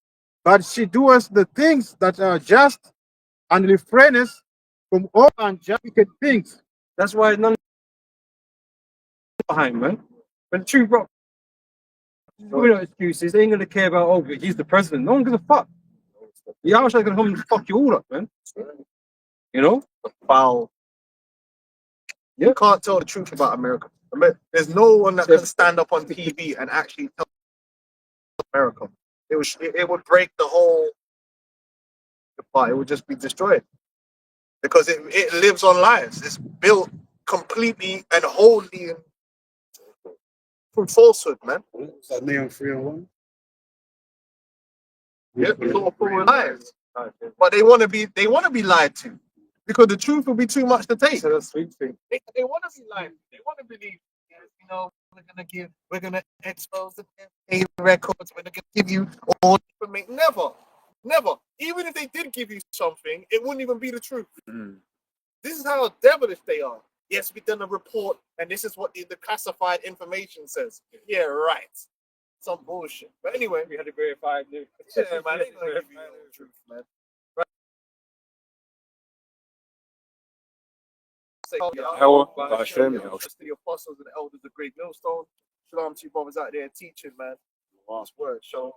but she doeth the things that are just and refraineth from all unjust wicked things. That's why none behind, man. When the truth bro, no excuses. They ain't gonna care about, oh, he's the president. No one gives a fuck. Yahweh is gonna come and fuck you all up, man. You know? Foul. You can't tell the truth about America. There's no one that can stand up on TV and actually tell America. It would break the whole. It would just be destroyed because it lives on lies. It's built completely and wholly from falsehood, man. Is that Neon 301? Yeah, it's all full of lies. but they want to be lied to, because the truth will be too much to take. So that's sweet thing. They want to be lied to. They want to believe, yes, you know, we're gonna expose the FA records. We're gonna give you all the information. Never. Even if they did give you something, it wouldn't even be the truth. This is how devilish they are. Yes, we done a report, and this is what the classified information says. Yeah, right. Some bullshit. But anyway, We had to verify it. yeah, man, they gonna give you the truth, man. Right. Say, Hell, to the apostles and the elders of Great Millstone. Shalom to you brothers out there teaching, man. This word, shalom.